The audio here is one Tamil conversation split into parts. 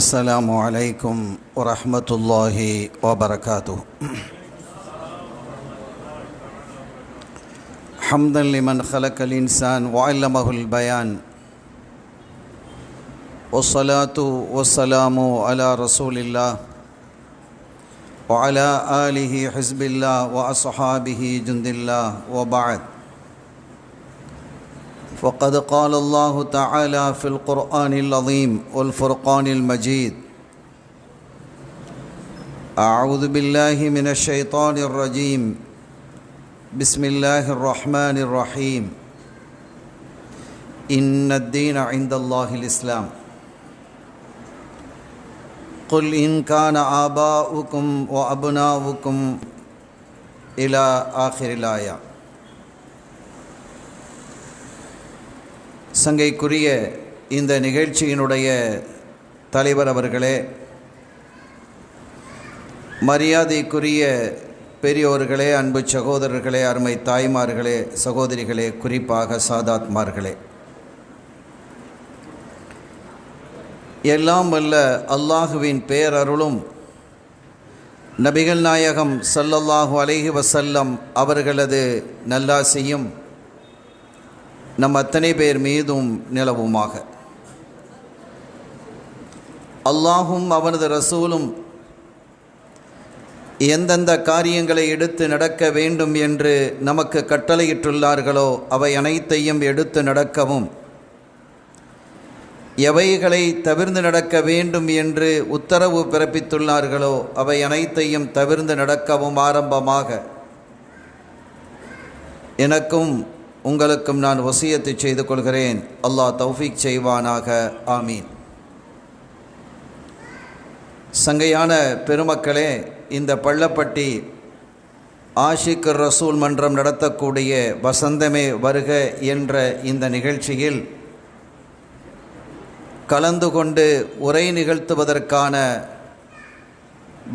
السلام عليكم ورحمة الله وبركاته. حمدا لمن خلق الإنسان وعلمه البيان، والصلاة والسلام على رسول الله وعلى آله حزب الله وأصحابه جند الله، وبعد. فقد قال الله تعالى في القرآن العظيم والفرقان المجيد: أعوذ بالله من الشيطان الرجيم، بسم الله الرحمن الرحيم، إن الدين عند الله الإسلام، قل إن كان آباؤكم وأبناؤكم إلى آخر الآية. சங்கைக்குரிய இந்த நிகழ்ச்சியினுடைய தலைவர் அவர்களே, மரியாதைக்குரிய பெரியோர்களே, அன்பு சகோதரர்களே, அருமை தாய்மார்களே, சகோதரிகளே, குறிப்பாக சாதாத்மார்களே, எல்லாம் வல்ல அல்லாஹுவின் பேரருளும் நபிகள் நாயகம் ஸல்லல்லாஹு அலைஹி வஸல்லம் அவர்களது நல்லாசியும் நம் அத்தனை பேர் மீதும் நிலவுமாக. அல்லாஹும் அவனது ரசூலும் எந்தெந்த காரியங்களை எடுத்து நடக்க வேண்டும் என்று நமக்கு கட்டளையிட்டுள்ளார்களோ அவை அனைத்தையும் எடுத்து நடக்கவும், எவைகளை தவிர்ந்து நடக்க வேண்டும் என்று உத்தரவு பிறப்பித்துள்ளார்களோ அவை அனைத்தையும் தவிர்ந்து நடக்கவும் ஆரம்பமாக எனக்கும் உங்களுக்கும் நான் வசியத்தை செய்து கொள்கிறேன். அல்லாஹ் தௌஃபீக் செய்வானாக. ஆமீன். சங்கையான பெருமக்களே, இந்த பள்ளப்பட்டி ஆஷிக் ரசூல் மன்றம் நடத்தக்கூடிய வசந்தமே வருக என்ற இந்த நிகழ்ச்சியில் கலந்து கொண்டு உரை நிகழ்த்துவதற்கான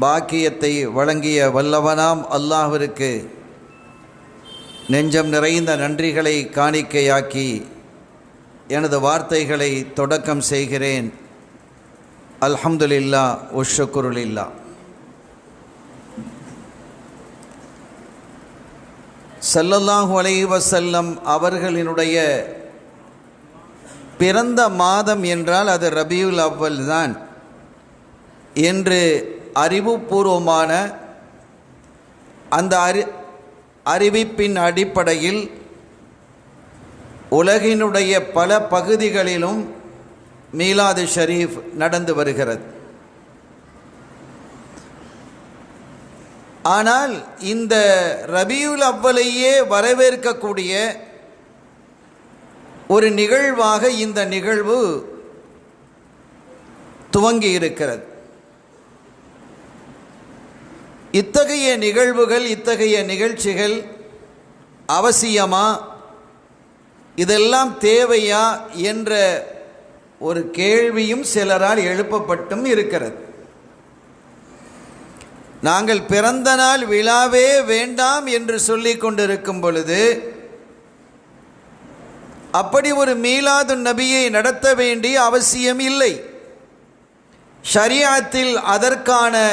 பாக்கியத்தை வழங்கிய வல்லவனாம் அல்லாஹ்விற்கு நெஞ்சம் நிறைந்த நன்றிகளை காணிக்கையாக்கி எனது வார்த்தைகளை தொடக்கம் செய்கிறேன். அல்ஹம்துலில்லாஹ் வஷ்ஷுக்ருலில்லாஹ். ஸல்லல்லாஹு அலைஹி வஸல்லம் அவர்களினுடைய பிறந்த மாதம் என்றால் அது ரபியுல் அவ்வல் தான் என்று அறிவுபூர்வமான அந்த அறிவிப்பின் அடிப்படையில் உலகினுடைய பல பகுதிகளிலும் மீலாது ஷரீஃப் நடந்து வருகிறது. ஆனால் இந்த ரபியுல் அவ்வலையே வரவேற்கக்கூடிய ஒரு நிகழ்வாக இந்த நிகழ்வு துவங்கி இருக்கிறது. இத்தகைய நிகழ்வுகள், இத்தகைய நிகழ்ச்சிகள் அவசியமா, இதெல்லாம் தேவையா என்ற ஒரு கேள்வியும் சிலரால் எழுப்பப்பட்டும் இருக்கிறது. நாங்கள் பிறந்த நாள் விழாவே வேண்டாம் என்று சொல்லி கொண்டிருக்கும் பொழுது அப்படி ஒரு மீலாது நபியை நடத்த வேண்டிய அவசியம் இல்லை. ஷரியத்தில் அதற்கான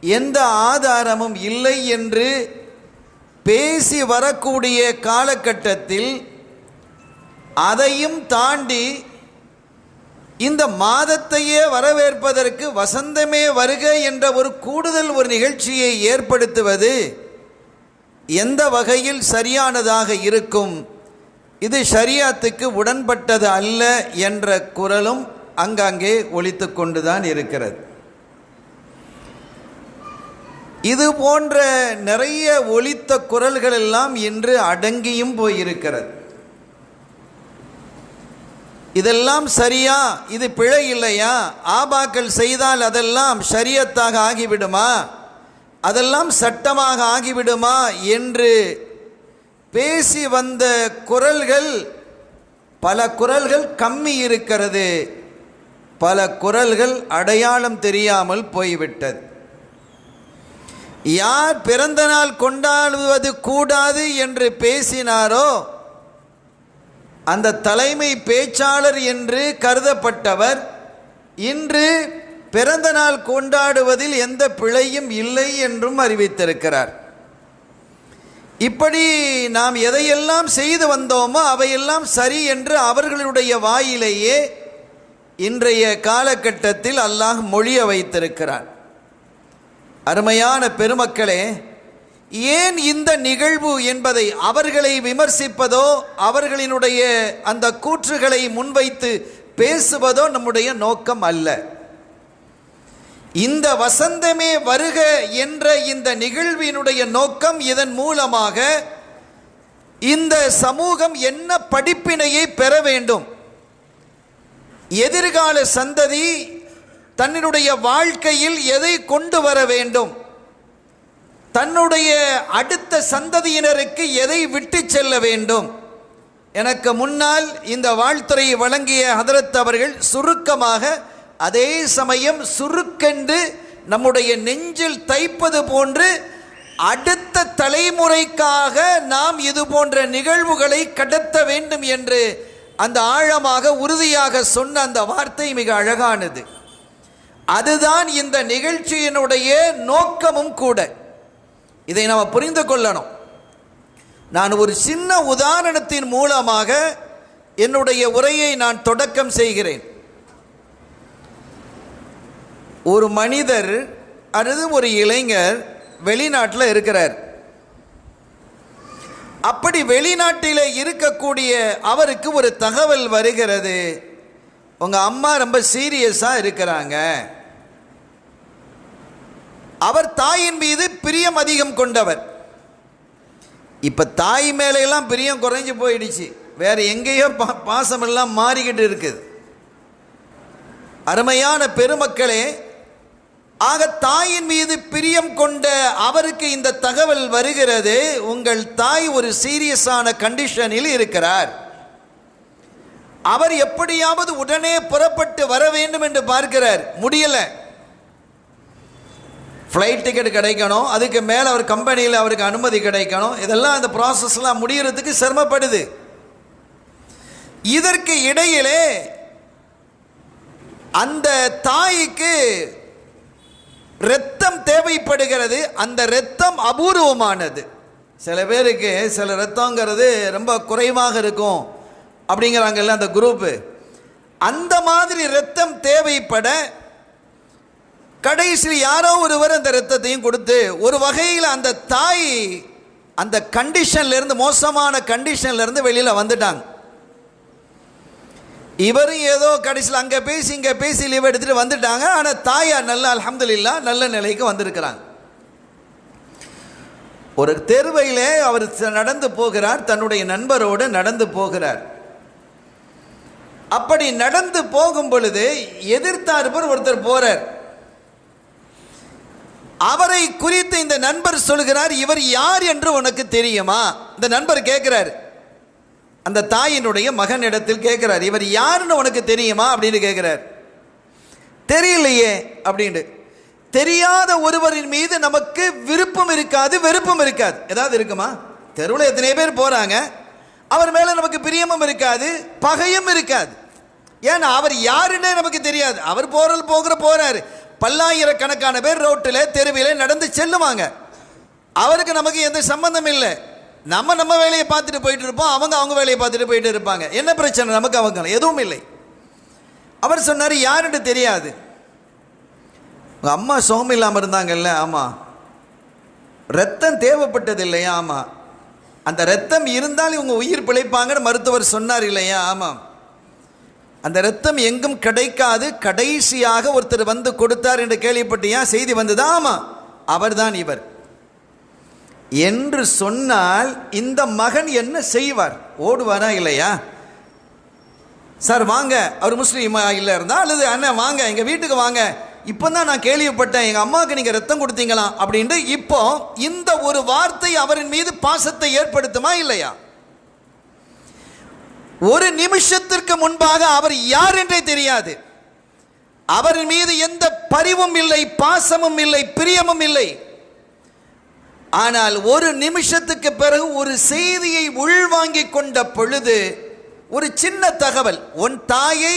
எந்த ஆதாரமும் இல்லை என்று பேசி வரக்கூடிய காலகட்டத்தில் அதையும் தாண்டி இந்த மாதத்தையே வரவேற்பதற்கு வசந்தமே வருக என்ற ஒரு கூடுதல் ஒரு நிகழ்ச்சியை ஏற்படுத்துவது எந்த வகையில் சரியானதாக இருக்கும்? இது ஷரியத்துக்கு உடன்பட்டது அல்ல என்ற குரலும் அங்கங்கே ஒலித்து கொண்டுதான் இருக்கிறது. இது போன்ற நிறைய ஒலித்த குரல்கள் எல்லாம் இன்று அடங்கியும் போயிருக்கிறது. இதெல்லாம் சரியா, இது பிழை இல்லையா, ஆபாக்கள் செய்தால் அதெல்லாம் ஷரியத்தாக ஆகிவிடுமா, அதெல்லாம் சட்டமாக ஆகிவிடுமா என்று பேசி வந்த குரல்கள், பல குரல்கள் கம்மி இருக்கிறது, பல குரல்கள் அடையாளம் தெரியாமல் போய்விட்டது. யார் பிறந்த நாள் கொண்டாடுவது கூடாது என்று பேசினாரோ அந்த தலைமை பேச்சாளர் என்று கருதப்பட்டவர் இன்று பிறந்த நாள் கொண்டாடுவதில் எந்த பிழையும் இல்லை என்றும் அறிவித்திருக்கிறார். இப்படி நாம் எதையெல்லாம் செய்து வந்தோமோ அவையெல்லாம் சரி என்று அவர்களுடைய வாயிலேயே இன்றைய காலகட்டத்தில் அல்லாஹ் மொழிய வைத்திருக்கிறார். அருமையான பெருமக்களே, ஏன் இந்த நிகழ்வு என்பதை அவர்களை விமர்சிப்பதோ அவர்களினுடைய அந்த கூற்றுகளை முன்வைத்து பேசுவதோ நம்முடைய நோக்கம் அல்ல. இந்த வசந்தமே வருக என்ற இந்த நிகழ்வினுடைய நோக்கம், இதன் மூலமாக இந்த சமூகம் என்ன படிப்பினையை பெற வேண்டும், எதிர்கால சந்ததி தன்னுடைய வாழ்க்கையில் எதை கொண்டு வர வேண்டும், தன்னுடைய அடுத்த சந்ததியினருக்கு எதை விட்டு செல்ல வேண்டும். எனக்கு முன்னால் இந்த வாழ்த்துறையை வழங்கிய ஹதரத் அவர்கள் சுருக்கமாக, அதே சமயம் சுருக்கென்று நம்முடைய நெஞ்சில் தைப்பது போன்று அடுத்த தலைமுறைக்காக நாம் இது போன்ற நிகழ்வுகளை கடத்த வேண்டும் என்று அந்த ஆழமாக உறுதியாக சொன்ன அந்த வார்த்தை மிக அழகானது. அதுதான் இந்த நிகழ்ச்சியினுடைய நோக்கமும் கூட. இதை நாம் புரிந்து கொள்ளணும். நான் ஒரு சின்ன உதாரணத்தின் மூலமாக என்னுடைய உரையை நான் தொடக்கம் செய்கிறேன். ஒரு மனிதர் அல்லது ஒரு இளைஞர் வெளிநாட்டில் இருக்கிறார். அப்படி வெளிநாட்டில் இருக்கக்கூடிய அவருக்கு ஒரு தகவல் வருகிறது, உங்கள் அம்மா ரொம்ப சீரியஸாக இருக்கிறாங்க. அவர் தாயின் மீது பிரியம் அதிகம் கொண்டவர். இப்போ தாய் மேலையெல்லாம் பிரியம் குறைஞ்சி போயிடுச்சு, வேறு எங்கேயோ பாசமெல்லாம் மாறிக்கிட்டு இருக்குது. அருமையான பெருமக்களே, ஆக தாயின் மீது பிரியம் கொண்ட அவருக்கு இந்த தகவல் வருகிறது, உங்கள் தாய் ஒரு சீரியஸான கண்டிஷனில் இருக்கிறார். அவர் எப்படியாவது உடனே புறப்பட்டு வர வேண்டும் என்று பார்க்கிறார். முடியல. ஃப்ளைட் டிக்கெட் கிடைக்கணும், அதுக்கு மேலே அவர் கம்பெனியில் அவருக்கு அனுமதி கிடைக்கணும், இதெல்லாம் அந்த ப்ராசஸ்லாம் முடிகிறதுக்கு சிரமப்படுது. இதற்கு இடையிலே அந்த தாய்க்கு இரத்தம் தேவைப்படுகிறது. அந்த இரத்தம் அபூர்வமானது. சில பேருக்கு சில இரத்தங்கிறது ரொம்ப குறைவாக இருக்கும் அப்படிங்கிறாங்கல்ல அந்த குரூப்பு. அந்த மாதிரி இரத்தம் தேவைப்பட கடைசியில் யாரோ ஒருவர் அந்த இரத்தத்தையும் கொடுத்து ஒரு வகையில் அந்த தாய் அந்த கண்டிஷன்லேருந்து, மோசமான கண்டிஷன்லேருந்து வெளியில் வந்துட்டாங்க. இவரும் ஏதோ கடைசியில் அங்கே பேசி இங்கே பேசி லீவ் எடுத்துகிட்டு வந்துட்டாங்க. ஆனால் தாயார் நல்ல அல்ஹம்துலில்லாஹ் நல்ல நிலைக்கு வந்திருக்கிறாங்க. ஒரு தெருவையிலே அவர் நடந்து போகிறார், தன்னுடைய நண்பரோடு நடந்து போகிறார். அப்படி நடந்து போகும் பொழுது எதிர்த்தார்பர் ஒருத்தர் போறார். அவரை குறித்து இந்த நண்பர் சொல்கிறார், இவர் யார் என்று உனக்கு தெரியுமா? இந்த நண்பர் கேட்கிறார், அந்த தாயினுடைய மகனிடத்தில் கேட்கிறார், இவர் யாருன்னு உனக்கு தெரியுமா அப்படின்னு கேட்கிறார். தெரியலையே அப்படின்னு. தெரியாத ஒருவரின் மீது நமக்கு விருப்பம் இருக்காது, வெறுப்பும் இருக்காது. ஏதாவது இருக்குமா? தெருவில் எத்தனை பேர் போறாங்க, அவர் மேல நமக்கு பிரியமும் இருக்காது, பகையும் இருக்காது. ஏன்னா அவர் யாருன்னே நமக்கு தெரியாது. அவர் போறாரு. பல்லாயிரக்கணக்கான பேர் ரோட்டில் தெருவில் நடந்து செல்லுவாங்க. அவருக்கு நமக்கு எந்த சம்பந்தம் இல்லை. நம்ம வேலையை பார்த்துட்டு போயிட்டு இருப்போம், அவங்க வேலையை பார்த்துட்டு போயிட்டு இருப்பாங்க. என்ன பிரச்சனை நமக்கு? அவங்க எதுவும் இல்லை. அவர் சொன்னார், யாருன்னு தெரியாது. உங்கள் அம்மா சுகம் இல்லாமல் இருந்தாங்கல்ல? ஆமாம். ரத்தம் தேவைப்பட்டது இல்லையா? ஆமாம். அந்த ரத்தம் இருந்தால் இவங்க உயிர் பிழைப்பாங்கன்னு மருத்துவர் சொன்னார் இல்லையா? ஆமாம். அந்த ரத்தம் எங்கும் கிடைக்காது, கடைசியாக ஒருத்தர் வந்து கொடுத்தார் என்று கேள்விப்பட்டியா? செய்தி வந்ததா? ஆமாம், அவர் தான் இவர் என்று சொன்னால் இந்த மகன் என்ன செய்வார்? ஓடுவாரா இல்லையா? சார் வாங்க, அவர் முஸ்லீமா இல்லை இருந்தா, அல்லது அண்ணன் வாங்க எங்கள் வீட்டுக்கு வாங்க, இப்போ தான் நான் கேள்விப்பட்டேன் எங்கள் அம்மாவுக்கு நீங்கள் ரத்தம் கொடுத்தீங்களா அப்படின்ட்டு. இப்போ இந்த ஒரு வார்த்தை அவரின் மீது பாசத்தை ஏற்படுத்துமா இல்லையா? ஒரு நிமிஷத்திற்கு முன்பாக அவர் யார் என்றே தெரியாது. அவரின் மீது எந்த பரிவும் இல்லை, பாசமும் இல்லை, பிரியமும் இல்லை. ஆனால் ஒரு நிமிஷத்துக்கு பிறகு ஒரு செய்தியை உள்வாங்கிக் கொண்ட பொழுது ஒரு சின்ன தகவல், உன் தாயை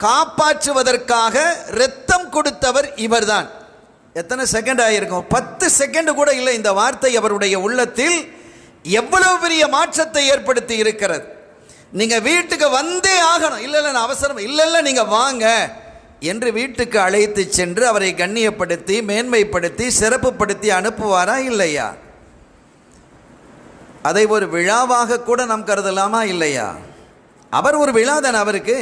காப்பாற்றுவதற்காக இரத்தம் கொடுத்தவர் இவர்தான். எத்தனை செகண்ட் ஆகியிருக்கும்? 10 செகண்ட் கூட இல்லை. இந்த வார்த்தை அவருடைய உள்ளத்தில் எவ்வளவு பெரிய மாற்றத்தை ஏற்படுத்தி இருக்கிறது. நீங்க வீட்டுக்கு வந்தே ஆகணும், இல்லை நான் அவசரம், இல்லை நீங்க வாங்க என்று வீட்டுக்கு அழைத்து சென்று அவரை கண்ணியப்படுத்தி மேன்மைப்படுத்தி சிறப்புப்படுத்தி அனுப்புவாரா இல்லையா? அதை ஒரு விழாவாக கூட நாம் கருதலாமா இல்லையா? அவர் ஒரு விழா தானே அவருக்கு.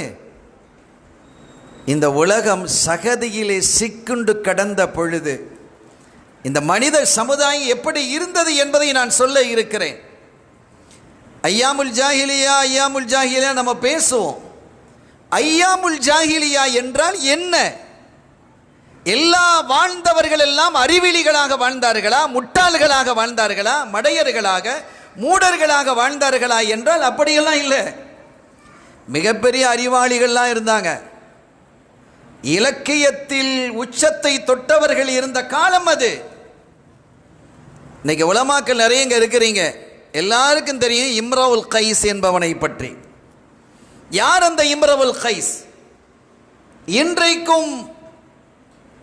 இந்த உலகம் சகதியிலே சிக்குண்டு கடந்த பொழுது இந்த மனித சமுதாயம் எப்படி இருந்தது என்பதை நான் சொல்ல இருக்கிறேன். ஐயாமுல் ஜாஹிலியா ஐயாமுல் ஜாஹிலியா நம்ம பேசுவோம். ஐயாமுல் ஜாஹிலியா என்றால் என்ன? எல்லா வாழ்ந்தவர்கள் எல்லாம் அறிவிலிகளாக வாழ்ந்தார்களா, முட்டாள்களாக வாழ்ந்தார்களா, மடையர்களாக மூடர்களாக வாழ்ந்தார்களா என்றால் அப்படியெல்லாம் இல்லை. மிகப்பெரிய அறிவாளிகள்லாம் இருந்தாங்க. இலக்கியத்தில் உச்சத்தை தொட்டவர்கள் இருந்த காலம் அது. இன்னைக்கு உலமாக்கள் நிறைய இருக்கிறீங்க. எல்லாருக்கும் தெரியும் இம்ரவுல் கைஸ் என்பவனை பற்றி. யார் அந்த இம்ரவுல் கைஸ்? இன்றைக்கும்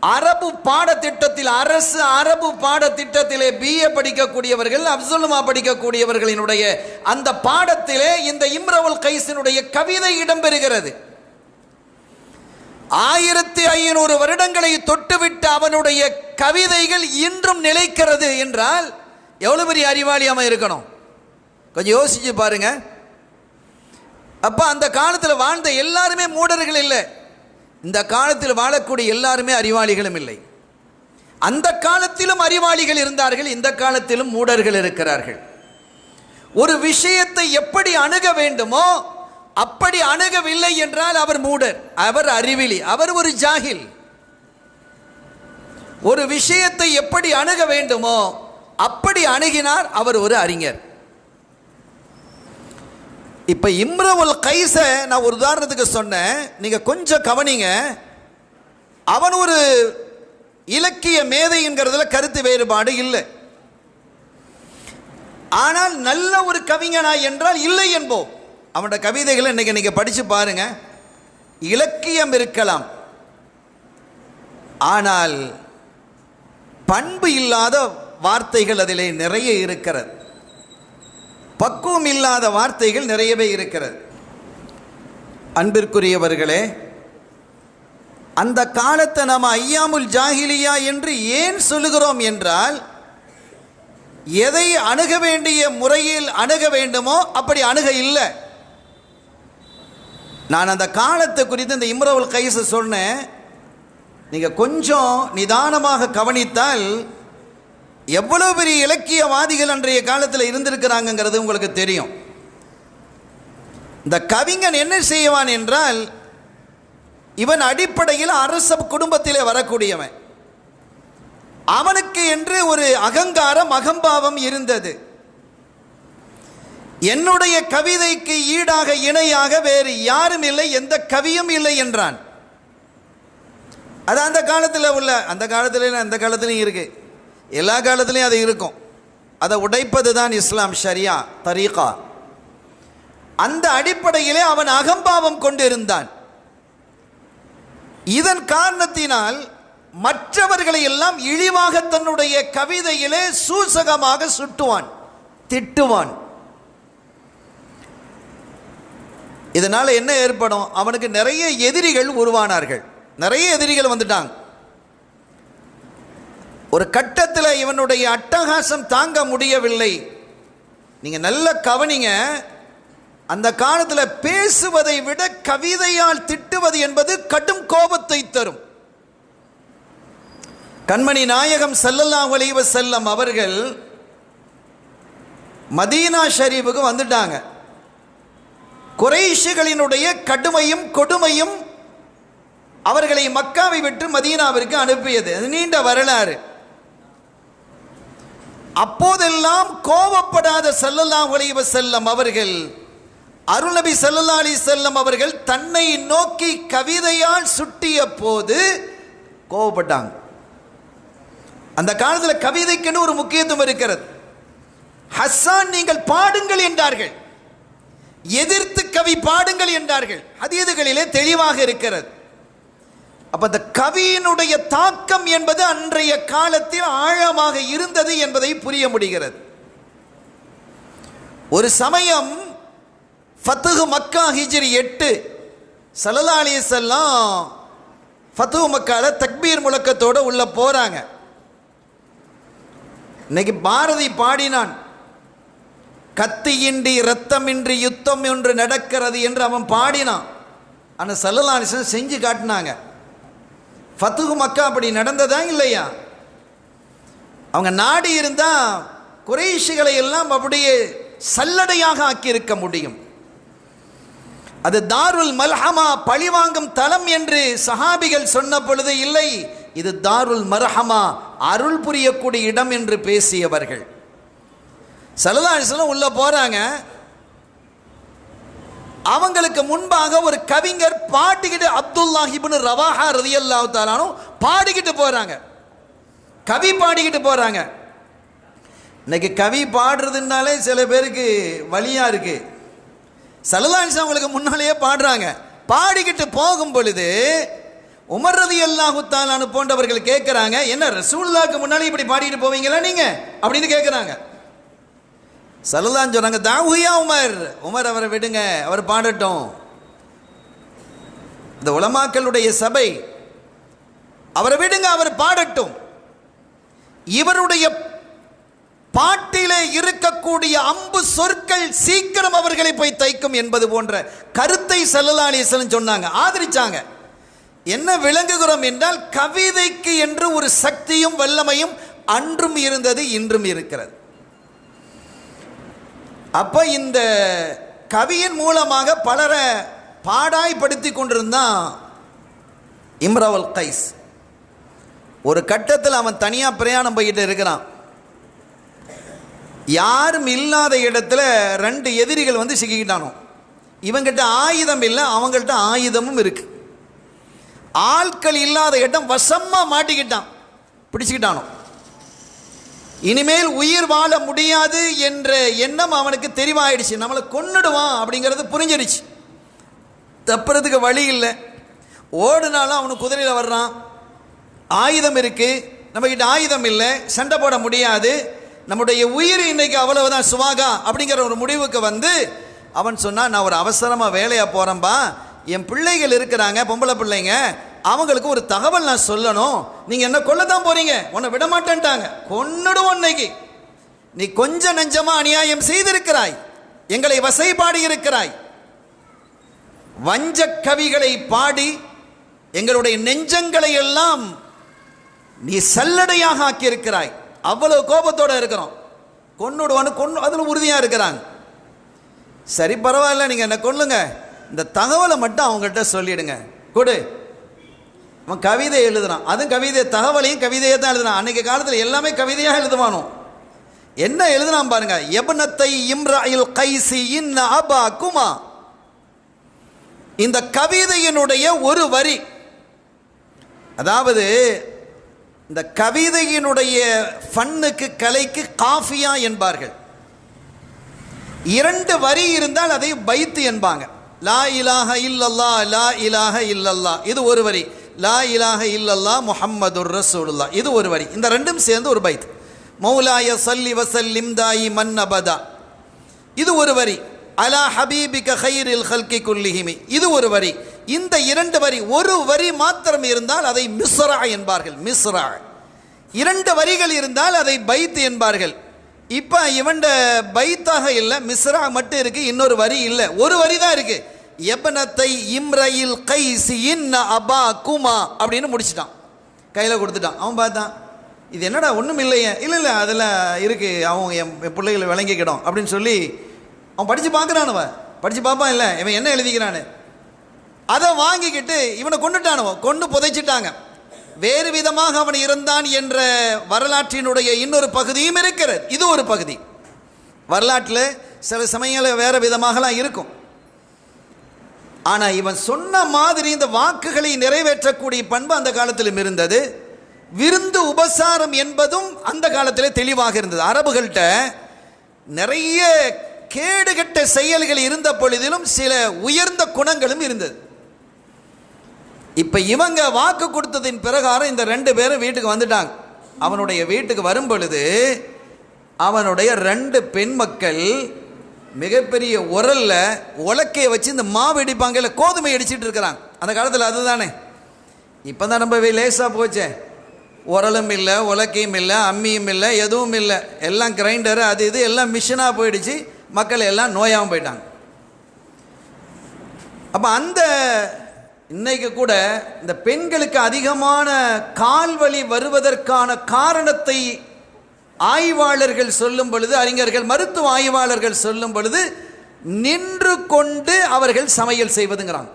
அரபு பாடத்திட்டத்தில், அரசு அரபு பாடத்திட்டத்திலே BA படிக்கக்கூடியவர்கள், அப்சுல்மா படிக்கக்கூடியவர்களினுடைய அந்த பாடத்திலே இந்த இம்ரவுல் கைஸினுடைய கவிதை இடம்பெறுகிறது. 1500 வருடங்களை தொட்டுவிட்டு அவனுடைய கவிதைகள் இன்றும் நிலைக்கிறது என்றால் எவ்வளவு பெரிய அறிவாளியாம இருக்கணும்? கொஞ்சம் யோசிச்சு பாருங்க. அப்ப அந்த காலத்தில் வாழ்ந்த எல்லாருமே மூடர்கள் இல்லை, இந்த காலத்தில் வாழக்கூடிய எல்லாருமே அறிவாளிகளும் இல்லை. அந்த காலத்திலும் அறிவாளிகள் இருந்தார்கள், இந்த காலத்திலும் மூடர்கள் இருக்கிறார்கள். ஒரு விஷயத்தை எப்படி அணுக வேண்டுமோ அப்படி அணுகவில்லை என்றால் அவர் மூடர், அவர் அறிவிலி, அவர் ஒரு ஜாகில். ஒரு விஷயத்தை எப்படி அணுக வேண்டுமோ அப்படி அணுகினார் அவர் ஒரு அறிஞர். இப்ப இம்ரவுல் கைஸ நான் ஒரு உதாரணத்துக்கு சொன்னேன், நீங்க கொஞ்சம் கவனிங்க. அவன் ஒரு இலக்கிய மேதை என்கிறதுல கருத்து வேறுபாடு இல்லை. ஆனால் நல்ல ஒரு கவிஞனா என்றால் இல்லை என்போம். அவனுடைய கவிதைகளை இன்னைக்கு நீங்க படிச்சு பாருங்க. இலக்கியம் இருக்கலாம், ஆனால் பண்பு இல்லாத வார்த்தைகள் அதிலே நிறைய இருக்கிறது, பக்குவம் இல்லாத வார்த்தைகள் நிறையவே இருக்கிறது. அன்பிற்குரியவர்களே, அந்த காலத்தை நாம் ஐயாமுல் ஜாஹிலியா என்று ஏன் சொல்லுகிறோம் என்றால், எதை அணுக வேண்டிய முறையில் அணுக வேண்டுமோ அப்படி அணுக இல்லை. நான் அந்த காலத்தை குறித்து இந்த இம்ரவுல் கைஸை சொன்னேன். நீங்கள் கொஞ்சம் நிதானமாக கவனித்தால் எவ்வளவு பெரிய இலக்கியவாதிகள் அன்றைய காலத்தில் இருந்திருக்கிறாங்கிறது உங்களுக்கு தெரியும். இந்த கவிஞன் என்ன செய்வான் என்றால், இவன் அடிப்படையில் அரச குடும்பத்திலே வரக்கூடியவன். அவனுக்கு என்று ஒரு அகங்காரம், அகம்பாவம் இருந்தது. என்னுடைய கவிதைக்கு ஈடாக இணையாக வேறு யாரும் இல்லை, எந்த கவியும் இல்லை என்றான். அது அந்த காலத்தில் உள்ள, அந்த காலத்திலையும் இருக்கு, எல்லா காலத்திலையும் அது இருக்கும். அதை உடைப்பது தான் இஸ்லாம், ஷரியா, தரீகா. அந்த அடிப்படையிலே அவன் அகம்பாவம் கொண்டிருந்தான். இதன் காரணத்தினால் மற்றவர்களை எல்லாம் இழிவாக தன்னுடைய கவிதையிலே சூசகமாக சுட்டுவான், திட்டுவான். இதனால் என்ன ஏற்படும்? அவனுக்கு நிறைய எதிரிகள் உருவானார்கள், நிறைய எதிரிகள் வந்துட்டாங்க. ஒரு கட்டத்தில் இவனுடைய அட்டகாசம் தாங்க முடியவில்லை. நீங்கள் நல்ல கவனிங்க, அந்த காலத்தில் பேசுவதை விட கவிதையால் திட்டுவது என்பது கடும் கோபத்தை தரும். கண்மணி நாயகம் ஸல்லல்லாஹு அலைஹி வஸல்லம் அவர்கள் மதீனா ஷரீஃபுக்கு வந்துட்டாங்க. குறைஷிகளினுடைய கடுமையும் கொடுமையும் அவர்களை மக்காவை விட்டு மதீனாவிற்கு அனுப்பியது. அது நீண்ட வரலாறு. அப்போதெல்லாம் கோபப்படாத ஸல்லல்லாஹு அலைஹி வஸல்லம் அவர்கள், அருள்நபி ஸல்லல்லாஹு அலைஹி வஸல்லம் அவர்கள் தன்னை நோக்கி கவிதையால் சுட்டிய போது கோபப்பட்டாங்க. அந்த காலத்தில் கவிதைக்குன்னு ஒரு முக்கியத்துவம் இருக்கிறது. ஹஸ்ஸான், நீங்கள் பாடுங்கள் என்றார்கள். எதிர்த்து கவி பாடுங்கள் என்றார்கள். ஹதீதுகளிலே தெளிவாக இருக்கிறது. அப்ப அந்த கவியினுடைய தாக்கம் என்பது அன்றைய காலத்தில் ஆழமாக இருந்தது என்பதை புரிய முடிகிறது. ஒரு சமயம் ஃபத்ஹு மக்கா ஹிஜ்ரி 8 ஸல்லல்லாஹு அலைஹி வஸல்லம் ஃபத்ஹு மக்கால தக்பீர் முழக்கத்தோடு உள்ள போறாங்க. இன்னைக்கு பாரதி பாடினான், கத்தியின்றி இரத்தமின்றி யுத்தம் ஒன்று நடக்கிறது என்று அவன் பாடினான். ஆனால் ஸல்லல்லாஹு அலைஹி வஸல்லம் செஞ்சு காட்டினாங்க. ஃபத்ஹு மக்கா அப்படி நடந்ததா இல்லையா? அவங்க நாடி இருந்தா குறைஷிகளை எல்லாம் அப்படியே சல்லடையாக ஆக்கியிருக்க முடியும். அது தாருல் மல்ஹமா, பழிவாங்கும் தலம் என்று சஹாபிகள் சொன்ன பொழுது இல்லை, இது தாருல் மர்ஹமா, அருள் புரியக்கூடிய இடம் என்று பேசியவர்கள். ஸல்லல்லாஹு அலைஹி வஸல்லம் உள்ள போறாங்க. அவங்களுக்கு முன்பாக ஒரு கவிஞர் பாடிக்கிட்டு, அப்துல்லாஹ் இப்னு ரவாஹா ரலியல்லாஹு தஆலா அன்ஹு பாடிக்கிட்டு போறாங்க. கவி பாடிக்கிட்டு போறாங்க. இன்னைக்கு கவி பாடுறதுனாலே சில பேருக்கு வலியா இருக்கு. ஸல்லல்லாஹு அலைஹி வஸல்லம் அவங்களுக்கு முன்னாலேயே பாடுறாங்க. பாடிக்கிட்டு போகும் பொழுது உமர் ரலியல்லாஹு தஆலா அன்ஹு போன்றவர்கள் கேட்குறாங்க, என்ன ரசூலுல்லாஹ்க்கு முன்னாலே இப்படி பாடிக்கிட்டு போவீங்களா நீங்க அப்படின்னு கேட்குறாங்க. ஸல்லல்லாஹு சொன்னாங்க, தாவுயா உமர், உமர் அவரை விடுங்க, அவர் பாடட்டும். இந்த உலமாக்களுடைய சபை, அவரை விடுங்க, அவர் பாடட்டும். இவருடைய பாட்டிலே இருக்கக்கூடிய அம்பு சொற்கள் சீக்கிரம் அவர்களை போய் தைக்கும் என்பது போன்ற கருத்தை ஸல்லல்லாஹு அலைஹி வஸல்லம் சொன்னாங்க, ஆதரிச்சாங்க. என்ன விளங்குகிறோம் என்றால், கவிதைக்கு என்று ஒரு சக்தியும் வல்லமையும் அன்றும் இருந்தது, இன்றும் இருக்கிறது. அப்ப இந்த கவியின் மூலமாக பலரை பாடாய்படுத்தி கொண்டிருந்தான் இம்ரவுல் கைஸ். ஒரு கட்டத்தில் அவன் தனியா பிரயாணம் போய்கிட்டு இருக்கிறான். யாரும் இல்லாத இடத்துல 2 எதிரிகள் வந்து சிக்கிக்கிட்டானோ. இவங்கிட்ட ஆயுதம் இல்லை, அவங்கள்ட்ட ஆயுதமும் இருக்கு. ஆட்கள் இல்லாத இடம் வசமா மாட்டிக்கிட்டான், பிடிச்சுக்கிட்டானோ. இனிமேல் உயிர் வாழ முடியாது என்ற எண்ணம் அவனுக்கு தெரிவாயிடுச்சு. நம்மளை கொன்னுடுவான் அப்படிங்கிறது புரிஞ்சிடுச்சு. தப்புறதுக்கு வழி இல்லை. ஓடுனாலும் அவனுக்கு குதிரையில் வர்றான், ஆயுதம் இருக்கு, நம்மகிட்ட ஆயுதம் இல்லை, சண்டை போட முடியாது, நம்முடைய உயிர் இன்னைக்கு அவ்வளவுதான் சுவாகா அப்படிங்கிற ஒரு முடிவுக்கு வந்து அவன் சொன்னான், நான் ஒரு அவசரமாக வேலையாக போகிறேன்பா, என் பிள்ளைகள் இருக்கிறாங்க, பொம்பளை பிள்ளைங்க, அவங்களுக்கு ஒரு தகவல் நான் சொல்லணும். நீங்க என்ன கொல்லத்தான் போறீங்க, உன்னை விட மாட்டேன்ட்டாங்க, கொன்னுடுவோம். இன்னைக்கு நீ கொஞ்ச நெஞ்சமா அநியாயம் செய்திருக்கிறாய், எங்களை வசை பாடி இருக்கிறாய், வஞ்ச கவிகளை பாடி எங்களுடைய நெஞ்சங்களை எல்லாம் நீ சல்லடையாக ஆக்கியிருக்கிறாய். அவ்வளவு கோபத்தோட இருக்கிறோம், கொன்னுடுவான்னு அதுல உறுதியா இருக்கிறாங்க. சரி பரவாயில்ல, நீங்க என்ன கொல்லுங்க, இந்த தகவலை மட்டும் அவங்கள்ட்ட சொல்லிடுங்க, கொடு. அவன் கவிதை எழுதுறான், அதுவும் கவிதை, தகவலையும் கவிதையை தான் எழுதுறான். அன்னைக்கு காலத்தில் எல்லாமே கவிதையாக எழுதுவானோ. என்ன எழுதுனான் பாருங்க, எபனத்தை இம்ராயில் கைசி இன் அபா குமா. இந்த கவிதையினுடைய ஒரு வரி, அதாவது இந்த கவிதையினுடைய ஃபன்னுக்கு, கலைக்கு காஃபியா என்பார்கள். 2 வரி இருந்தால் அதை பைத்து என்பாங்க. லா இலாஹ இல்லல்லா, லா இலாஹ இல்லல்லா, இது ஒரு வரி. லா இலாஹ இல்லல்லா முஹம்மதுர் ரசூலுல்லாஹ், இது ஒரு வரி. இந்த ரெண்டும் சேர்ந்து ஒரு பைத். மௌலாய ஸல்லி வஸல்லிம் தாயி மன் அபதா, இது ஒரு வரி. அலா ஹபீபிக கைரில் ஹல்கி குல்லிஹிமி, இது ஒரு வரி. இந்த 2 வரி, ஒரு வரி மாத்திரம் இருந்தால் அதை மிஸ்ரா என்பார்கள். மிஸ்ரா 2 வரிகள் இருந்தால் அதை பைத் என்பார்கள். இப்போ இவன் பைத்தாக இல்லை, மிஸ்ரா மட்டும் இருக்கு, இன்னொரு வரி இல்லை, ஒரு வரி தான் இருக்கு. எபனத்தை இம்ரயில் கைசி இன் அபா குமா அப்படின்னு முடிச்சிட்டான், கையில் கொடுத்துட்டான். அவன் பார்த்தான், இது என்னடா ஒன்றும் இல்லையே, இல்லை அதில் இருக்கு, அவன் என் பிள்ளைகளை விளங்கிக்கிடும் அப்படின்னு சொல்லி அவன் படித்து பார்க்குறானுவன். படித்து பார்ப்பான், இல்லை இவன் என்ன எழுதிக்கிறான்னு. அதை வாங்கிக்கிட்டு இவனை கொண்டுட்டானுவோ, கொண்டு புதைச்சிட்டாங்க. வேறு விதமாக அவன் இருந்தான் என்ற வரலாற்றினுடைய இன்னொரு பகுதியும் இருக்கிறது. இது ஒரு பகுதி. வரலாற்றில் சில சமயங்களில் வேறு விதமாகலாம் இருக்கும். ஆனால் இவன் சொன்ன மாதிரி இந்த வாக்குகளை நிறைவேற்றக்கூடிய பண்பு அந்த காலத்திலும் இருந்தது. விருந்து உபசாரம் என்பதும் அந்த காலத்தில் தெளிவாக இருந்தது. அரபுகள்கிட்ட நிறைய கேடுகட்ட செயல்கள் இருந்த பொழுதிலும் சில உயர்ந்த குணங்களும் இருந்தது. இப்ப இவங்க வாக்கு கொடுத்ததின் பிரகாரம் இந்த 2 பேரும் வீட்டுக்கு வந்துட்டாங்க. அவனுடைய வீட்டுக்கு வரும் பொழுது அவனுடைய 2 பெண் மக்கள் மிகப்பெரிய உரல்ல உலக்கையை வச்சு இந்த மாவு இடிப்பாங்கல்ல, கோதுமை அடிச்சிட்டு இருக்கிறாங்க. அந்த காலத்தில் அதுதானே. இப்பதான் நம்ம லேசா போச்சே, உரலும் இல்லை, உலக்கையும் இல்லை, அம்மியும் இல்லை, எதுவும் இல்லை, எல்லாம் கிரைண்டரு அது இது எல்லாம் மிஷினாக போயிடுச்சு. மக்கள் எல்லாம் நோயாகவும் போயிட்டாங்க. அப்போ அந்த இன்னைக்கு கூட இந்த பெண்களுக்கு அதிகமான கால்வலி வருவதற்கான காரணத்தை ஆய்வாளர்கள் சொல்லும் பொழுது, அறிஞர்கள் மருத்துவ ஆய்வாளர்கள் சொல்லும் பொழுது, நின்று கொண்டு அவர்கள் சமையல் செய்வதுங்கிறாங்க.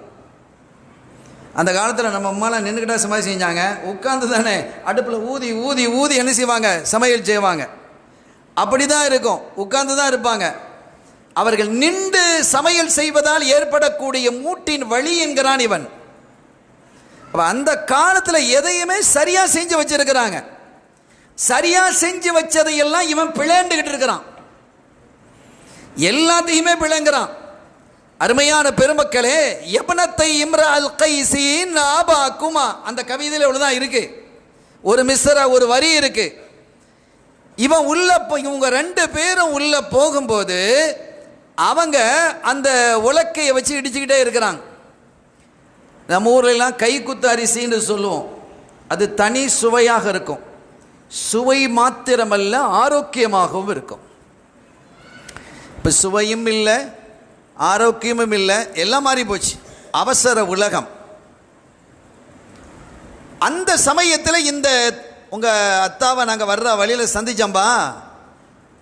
அந்த காலத்தில் நம்ம அம்மாலாம் நின்றுக்கிட்டா சமையல் செஞ்சாங்க, உட்கார்ந்து தானே அடுப்பில் ஊதி ஊதி ஊதி என்ன செய்வாங்க, சமையல் செய்வாங்க. அப்படி தான் இருக்கும், உட்கார்ந்து தான் இருப்பாங்க. அவர்கள் நின்று சமையல் செய்வதால் ஏற்படக்கூடிய மூட்டின் வலி என்கிறான் இவன். அந்த காலத்தில் எதையுமே சரியா செஞ்சு வச்சிருக்கிறாங்க. சரியா செஞ்சு வச்சதையெல்லாம் இவன் பிளேண்டுகிட்டு இருக்கிறான், எல்லாத்தையுமே பிளங்குறான். அருமையான பெருமக்களே, யப்னத்தை இம்ரா அல் கைஸின் ஆபாக்குமா அந்த கவிதையில் இவ்வளவுதான் இருக்கு. ஒரு மிஸ்ரா, ஒரு வரி இருக்கு. இவன் உள்ள இவங்க 2 பேரும் உள்ள போகும்போது அவங்க அந்த உலக்கையை வச்சு இடிச்சுக்கிட்டே இருக்கிறாங்க. நம்ம ஊர்லாம் கைக்குத்து அரிசின்னு சொல்லுவோம். அது தனி சுவையாக இருக்கும். சுவை மாத்திரமல்ல, ஆரோக்கியமாகவும் இருக்கும். இப்போ சுவையும் இல்லை, ஆரோக்கியமும் இல்லை, எல்லாம் மாறி போச்சு. அவசர உலகம். அந்த சமயத்தில் இந்த உங்கள் அத்தாவை நாங்கள் வர்ற வழியில் சந்திச்சோம்பா.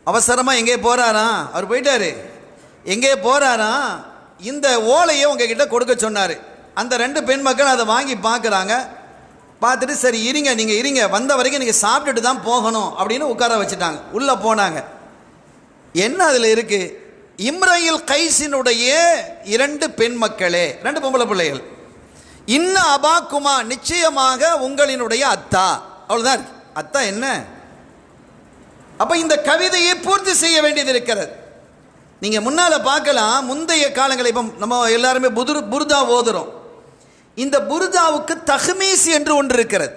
அவசரமாக எங்கே போகிறாராம், அவர் போயிட்டாரு. எங்கே போகிறாராம், இந்த ஓலையை உங்ககிட்ட கொடுக்க சொன்னார். அந்த 2 பெண் மக்கள் அதை வாங்கி பார்க்குறாங்க. பார்த்துட்டு சரி இருங்க, நீங்கள் இருங்க, வந்த வரைக்கும் நீங்கள் சாப்பிட்டுட்டு தான் போகணும் அப்படின்னு உட்கார வச்சுட்டாங்க. உள்ளே போனாங்க. என்ன அதில் இருக்குது, இம்ரையில் கைஸினுடைய 2 பெண் மக்களே, 2 பொம்பளை பிள்ளைகள். இன்ன அபாக்குமா, நிச்சயமாக உங்களினுடைய அத்தா. அவ்வளோதான் இருக்கு. அத்தா என்ன? அப்போ இந்த கவிதையை பூர்த்தி செய்ய வேண்டியது இருக்கிறது. நீங்கள் முன்னால் பார்க்கலாம், முந்தைய காலங்களில் இப்போ நம்ம எல்லாருமே புர்தா ஓதுறோம். இந்த புர்தாவுக்கு தஹ்மீஸ் என்று ஒன்று இருக்கிறது.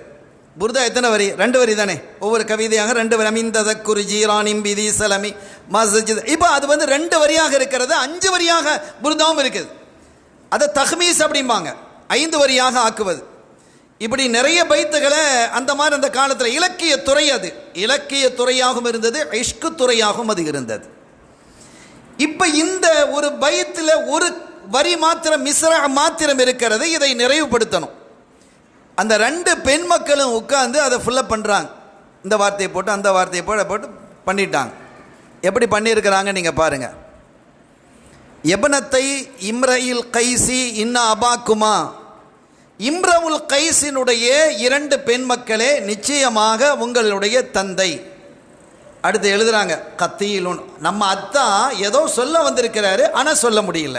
புர்தா எத்தனை வரி? 2 வரி தானே. ஒவ்வொரு கவிதையாக 2 வரி. அமிந்த குருஜி ராணிம் பிதி சலமி மஸ்ஜித். இப்போ அது 2 வரியாக இருக்கிறது. 5 வரியாக புர்தாவும் இருக்குது. அதை தஹ்மீஸ் அப்படிம்பாங்க, 5 வரியாக ஆக்குவது. இப்படி நிறைய பைத்துகளை அந்த மாதிரி அந்த காலத்தில் இலக்கிய துறை, அது இலக்கிய துறையாகவும் இருந்தது, இஷ்கு துறையாகவும் அது இருந்தது. இப்போ இந்த ஒரு பைத்தில் ஒரு வரி மாத்திரம், மிஸ்ரா மாத்திரம் இருக்கிறது. இதை நிறைவுபடுத்தணும். அந்த 2 பெண் மக்களும் உட்கார்ந்து அதை ஃபுல்லப் பண்ணுறாங்க. இந்த வார்த்தையை போட்டு அந்த வார்த்தையை போட்டு பண்ணிட்டாங்க. எப்படி பண்ணியிருக்கிறாங்க நீங்கள் பாருங்க. யப்னத்தை இம்ரையில் கைசி இன்ன அபாக்குமா, இம்ரவுல் கைஸினுடைய 2 பெண் மக்களே, நிச்சயமாக உங்களுடைய தந்தை. அடுத்து எழுதுறாங்க, கத்தீலுன், நம்ம அத்தா ஏதோ சொல்ல வந்திருக்கிறாரு, ஆனால் சொல்ல முடியல.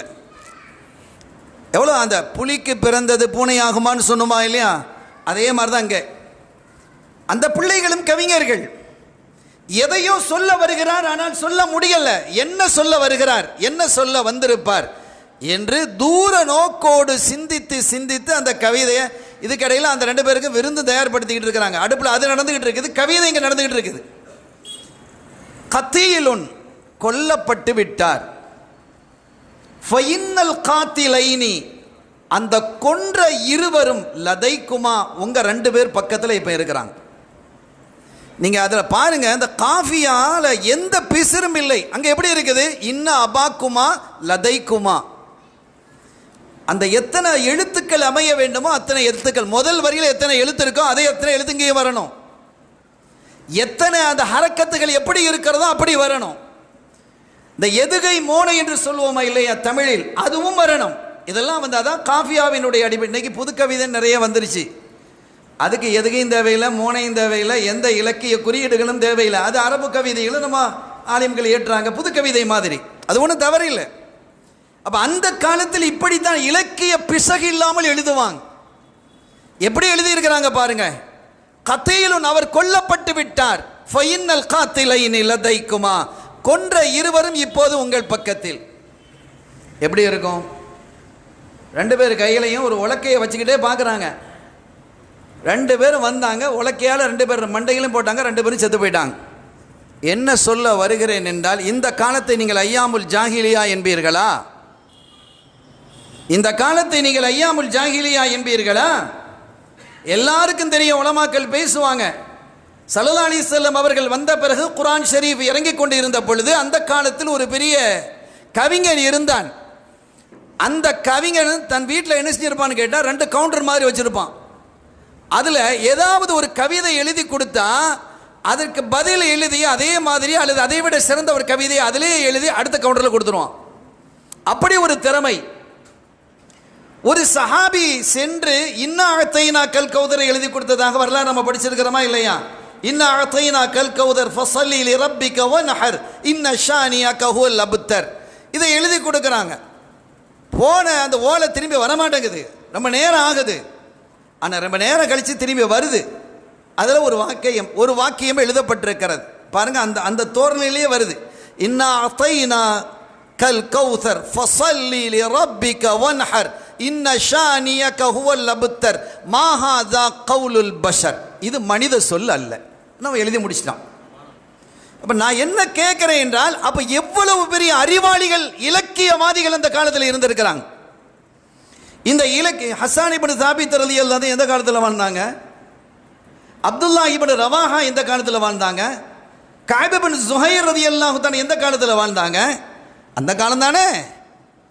எவ்வளோ அந்த புலிக்கு பிறந்தது பூனை ஆகுமான்னு சொன்னோமா இல்லையா, அதே மாதிரி தான் இங்கே அந்த பிள்ளைகளும் கவிஞர்கள். எதையோ சொல்ல வருகிறார், ஆனால் சொல்ல முடியல. என்ன சொல்ல வருகிறார், என்ன சொல்ல வந்திருப்பார் என்று தூர நோக்கோடு சிந்தித்து சிந்தித்து அந்த கவிதையை, இதுக்கடையில் அந்த 2 பேருக்கும் விருந்து தயார்படுத்திக்கிட்டு இருக்கிறாங்க. அடுப்பில் அது நடந்துகிட்டு இருக்குது, கவிதை இங்கே நடந்துகிட்டு இருக்குது. கத்தீலுன், கொல்லப்பட்டு விட்டார். ஃபைன்னல் காத்திலைனி, அந்த கொன்ற இருவரும் லதைக்குமா, உங்க 2 பேர் பக்கத்தில் இப்போ இருக்கிறாங்க. நீங்க அதில் பாருங்க, அந்த காஃபியால எந்த பிசிறும் இல்லை. அங்கே எப்படி இருக்குது, இன்ன அபாக்குமா லதைக்குமா. அந்த எத்தனை எழுத்துக்கள் அமைய வேண்டுமோ அத்தனை எழுத்துக்கள், முதல் வரியில் எத்தனை எழுத்து இருக்கோ அதே எத்தனை எழுத்து இங்கே வரணும். எத்தனை அந்த ஹரக்கத்துகள் எப்படி இருக்கிறதோ அப்படி வரணும். இந்த எதுகை மோனை என்று சொல்லுவோமா இல்லையா தமிழில், அதுவும் வரணும். இதெல்லாம் அதான் காஃபியாவினுடைய அடிப்படை. இன்னைக்கு புது கவிதை நிறைய வந்துருச்சு. அதுக்கு எதுகையும் தேவையில்லை, மோனையும் தேவையில்லை, எந்த இலக்கிய குறியீடுகளும் தேவையில்லை. அது அரபு கவிதைகளும் நம்ம ஆலிம்கள் ஏற்றாங்க, புது கவிதை மாதிரி. அது ஒன்றும் தவறில்லை. அப்போ அந்த காலத்தில் இப்படித்தான் இலக்கிய பிசகு இல்லாமல் எழுதுவாங்க. எப்படி எழுதியிருக்கிறாங்க பாருங்க. கத்தீலுன், அவர் கொல்லப்பட்டு விட்டார். ஃபைன்னல் காத்திலைனி லதைக்குமா, கொன்ற இருவரும் இப்போது உங்கள் பக்கத்தில். எப்படி இருக்கும்? 2 பேர் கையிலையும் ஒரு உலக்கையை வச்சுக்கிட்டே பார்க்குறாங்க. 2 பேரும் வந்தாங்க, உலக்கையால் 2 பேர் மண்டையிலும் போட்டாங்க, 2 பேரும் செத்து போயிட்டாங்க. என்ன சொல்ல வருகிறேன் என்றால், இந்த காலத்தை நீங்கள் ஐயாமுல் ஜாஹிலியா என்பீர்களா? இந்த காலத்தை நீங்கள் ஐயாமுல் ஜாஹிலியா என்பீர்களா? எல்லாருக்கும் தெரியும், உலமாக்கள் பேசுவாங்க. ஸல்லல்லாஹு அலைஹி வஸல்லம் அவர்கள் வந்த பிறகு குர்ஆன் ஷரீஃப் இறங்கிக் கொண்டு இருந்த பொழுது அந்த காலத்தில் ஒரு பெரிய கவிஞன் இருந்தான். அந்த கவிஞன் தன் வீட்டில் என்ன செஞ்சிருப்பான்னு கேட்டால் 2 கவுண்டர் மாதிரி வச்சிருப்பான். அதில் ஏதாவது ஒரு கவிதை எழுதி கொடுத்தா அதற்கு பதில் எழுதி அதே மாதிரி அல்லது அதை விட சிறந்த ஒரு கவிதையை அதிலே எழுதி அடுத்த கவுண்டரில் கொடுத்துருவான். அப்படி ஒரு திறமை. ஒரு சஹாபி சென்று இன்னா அத்தைனா கல் கௌதரை எழுதி கொடுத்ததாக வரலாறு நம்ம படிச்சிருக்கிறோமா இல்லையா? இன்னா அத்தைனா கல் கௌதர் ஃபஸல்லி லிரப்பிக வன்ஹர் இன்ன ஷானியக ஹுவல் அப்தர். இதை எழுதி கொடுக்குறாங்க. போன அந்த ஓலை திரும்பி வரமாட்டேங்குது, ரொம்ப நேரம் ஆகுது. ஆனால் ரொம்ப நேரம் கழித்து திரும்பி வருது. அதில் ஒரு வாக்கியம் எழுதப்பட்டிருக்கிறது பாருங்க. அந்த தோரணையிலேயே வருது. இன்னா அத்தைனா கல் கௌதர் ஃபஸல்லி லிரப்பிக வன்ஹர் இன்ன ஷானியக ஹுவல் அப்தர் மா ஹாஸா கௌலுல் பஷர். இது மனித சொல் அல்ல. நம்ம எழுதி முடிச்சிட்டோம். அப்போ நான் என்ன கேட்குறேன் என்றால், அப்போ எவ்வளவு பெரிய அறிவாளிகள் இலக்கியவாதிகள் அந்த காலத்தில் இருந்திருக்கிறாங்க. இந்த ஹஸ்ஸான் இப்னு சாபித் ரலியல்லாஹு அன்ஹு எந்த காலத்தில் வாழ்ந்தாங்க? அப்துல்லா இப்னு ரவாஹா எந்த காலத்தில் வாழ்ந்தாங்க? கஅப் இப்னு ஸுஹைர் ரலியல்லாஹு அன்ஹு எந்த காலத்தில் வாழ்ந்தாங்க? அந்த காலம் தானே.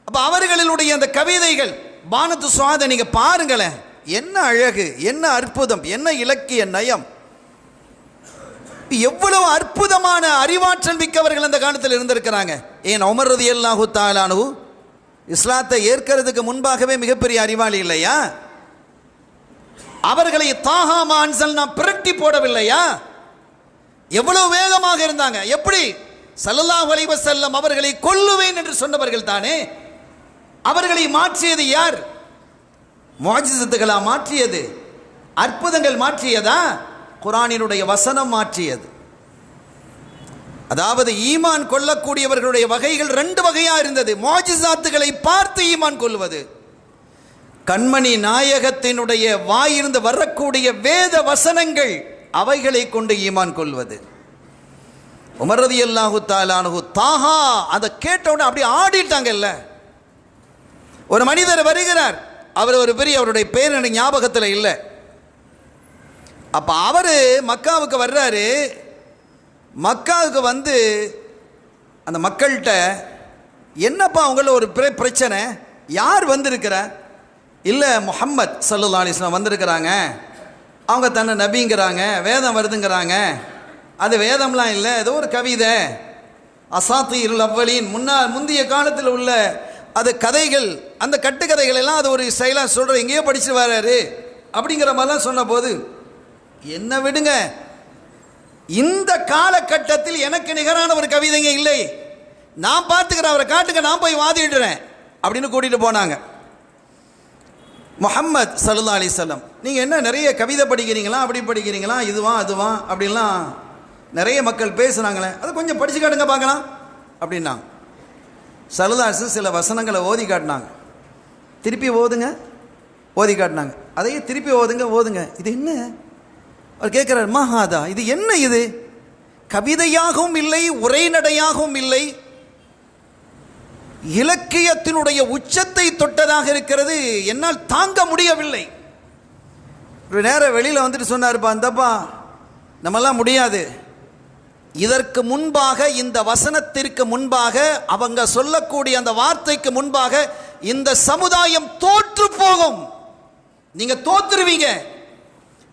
அப்போ அவர்களுடைய அந்த கவிதைகள் பானத்து சுவாத நீங்கள் பாருங்களேன், என்ன அழகு, என்ன அற்புதம், என்ன இலக்கிய நயம், எவ்வளவு அற்புதமான அறிவாற்றல் மிக்கவர்கள் அந்த காலத்தில் இருந்திருக்கிறாங்க. ஏன் உமர் ரலியல்லாஹு தஆலா அன்ஹு இஸ்லாத்தை ஏற்கிறதுக்கு முன்பாகவே மிகப்பெரிய அறிவாளி இல்லையா? அவர்களை தாஹாமா அன்சல்னா பிரட்டி போடவில்லையா? எவ்வளவு வேகமாக இருந்தாங்க. எப்படி? ஸல்லல்லாஹு அலைஹி வஸல்லம் அவர்களை கொல்லுவேன் என்று சொன்னவர்கள் தானே. அவர்களை மாற்றியது யார்? முஅஜிஸத்துகளா மாற்றியது? அற்புதங்கள் மாற்றியதா? குர்ஆனினுடைய வசனம் மாற்றியது. அதாவது ஈமான் கொள்ளக்கூடியவர்களுடைய வகைகள் 2 வகையா இருந்தது. முஅஜிஸாத்துகளை பார்த்து ஈமான் கொள்வது, கண்மணி நாயகத்தினுடைய வாயிலிருந்து வரக்கூடிய வேத வசனங்கள் அவைகளை கொண்டு ஈமான் கொள்வது. உமர் ரலியல்லாஹு தஆலா அன்ஹு தாஹா அதை கேட்டவுடனே அப்படியே ஆடிட்டாங்கல்ல. ஒரு மனிதர் வருகிறார், அவர் ஒரு பெரிய, அவருடைய பேர் எனக்கு ஞாபகத்தில் இல்லை. அப்போ அவர் மக்காவுக்கு வர்றாரு. மக்காவுக்கு வந்து அந்த மக்கள்கிட்ட, என்னப்பா அவங்கள ஒரு பிரச்சனை, யார் வந்திருக்கிற? இல்லை, முஹம்மத் ஸல்லல்லாஹு அலைஹி வஸல்லம் வந்திருக்கிறாங்க. அவங்க தன்னை நபிங்கிறாங்க, வேதம் வருதுங்கிறாங்க. அது வேதம்லாம் இல்லை, ஏதோ ஒரு கவிதை, அசாத்தீருல் அவ்வலீன், முந்தைய காலத்தில் உள்ள அது கதைகள், அந்த கட்டுக்கதைகள் எல்லாம் அது ஒரு ஸ்டைலாக சொல்கிற, எங்கேயோ படிச்சு வர்றாரு அப்படிங்கிற மாதிரிலாம் சொன்ன போது, என்ன விடுங்க, இந்த காலகட்டத்தில் எனக்கு நிகரான ஒரு கவிதைங்க இல்லை, நான் பார்த்துக்கிறேன், அவரை காட்டுங்க, நான் போய் வாதிடுறேன் அப்படின்னு கூட்டிகிட்டு போனாங்க. முஹம்மத் ஸல்லல்லாஹு அலைஹி வஸல்லம், நீங்கள் என்ன நிறைய கவிதை படிக்கிறீங்களா, அப்படி படிக்கிறீங்களா, இதுவா அதுவா அப்படின்லாம் நிறைய மக்கள் பேசுகிறாங்களே, அதை கொஞ்சம் படித்து காட்டுங்க பார்க்கலாம் அப்படின்னா ஸல்லல்லாஹு அலைஹி வஸல்லம் சில வசனங்களை ஓதி காட்டினாங்க. திருப்பி ஓதுங்க, ஓதி காட்டினாங்க. அதையே திருப்பி ஓதுங்க. இது என்ன? அவர் கேட்குறார், மஹாதா, இது என்ன? இது கவிதையாகவும் இல்லை, உரைநடையாகவும் இல்லை, இலக்கியத்தினுடைய உச்சத்தை தொட்டதாக இருக்கிறது, என்னால் தாங்க முடியவில்லை. ஒரு நேரம் வெளியில் வந்துட்டு சொன்னார்ப்பா, இந்தப்பா நம்மெல்லாம் முடியாது, இதற்கு முன்பாக, இந்த வசனத்திற்கு முன்பாக, அவங்க சொல்லக்கூடிய அந்த வார்த்தைக்கு முன்பாக இந்த சமுதாயம் தோற்று போகும், நீங்க தோற்றுருவீங்க.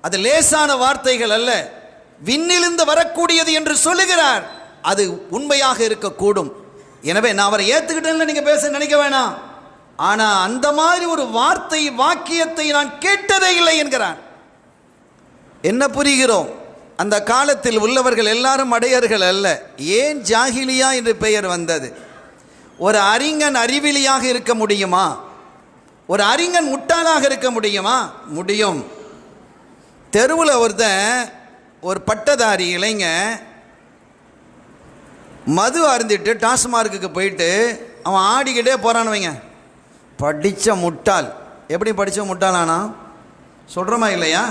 அது லேசான வார்த்தைகள் அல்ல, விண்ணிலிருந்து வரக்கூடியது என்று சொல்லுகிறார். அது உண்மையாக இருக்கக்கூடும். எனவே நான் அவரை ஏற்றுக்கிட்டேன்னு நீங்க பேச நினைக்க வேணாம். ஆனா அந்த மாதிரி ஒரு வார்த்தை, வாக்கியத்தை நான் கேட்டதே இல்லை என்கிறான். என்ன புரிகிறோம்? அந்த காலத்தில் உள்ளவர்கள் எல்லாரும் அடையர்கள் அல்ல. ஏன் ஜாஹிலியா என்று பெயர் வந்தது? ஒரு அறிஞன் அறிவிலியாக இருக்க முடியுமா? ஒரு அறிஞன் முட்டாளாக இருக்க முடியுமா? முடியும். தெருவில் ஒருத்தன், ஒரு பட்டதாரி இளைஞன், மது அருந்திட்டு டாஸ்மார்க்குக்கு போயிட்டு அவன் ஆடிக்கிட்டே போகிறான்னு வைங்க, படித்த முட்டாள். எப்படி படித்த முட்டாளானா சொல்கிறோமா இல்லையா?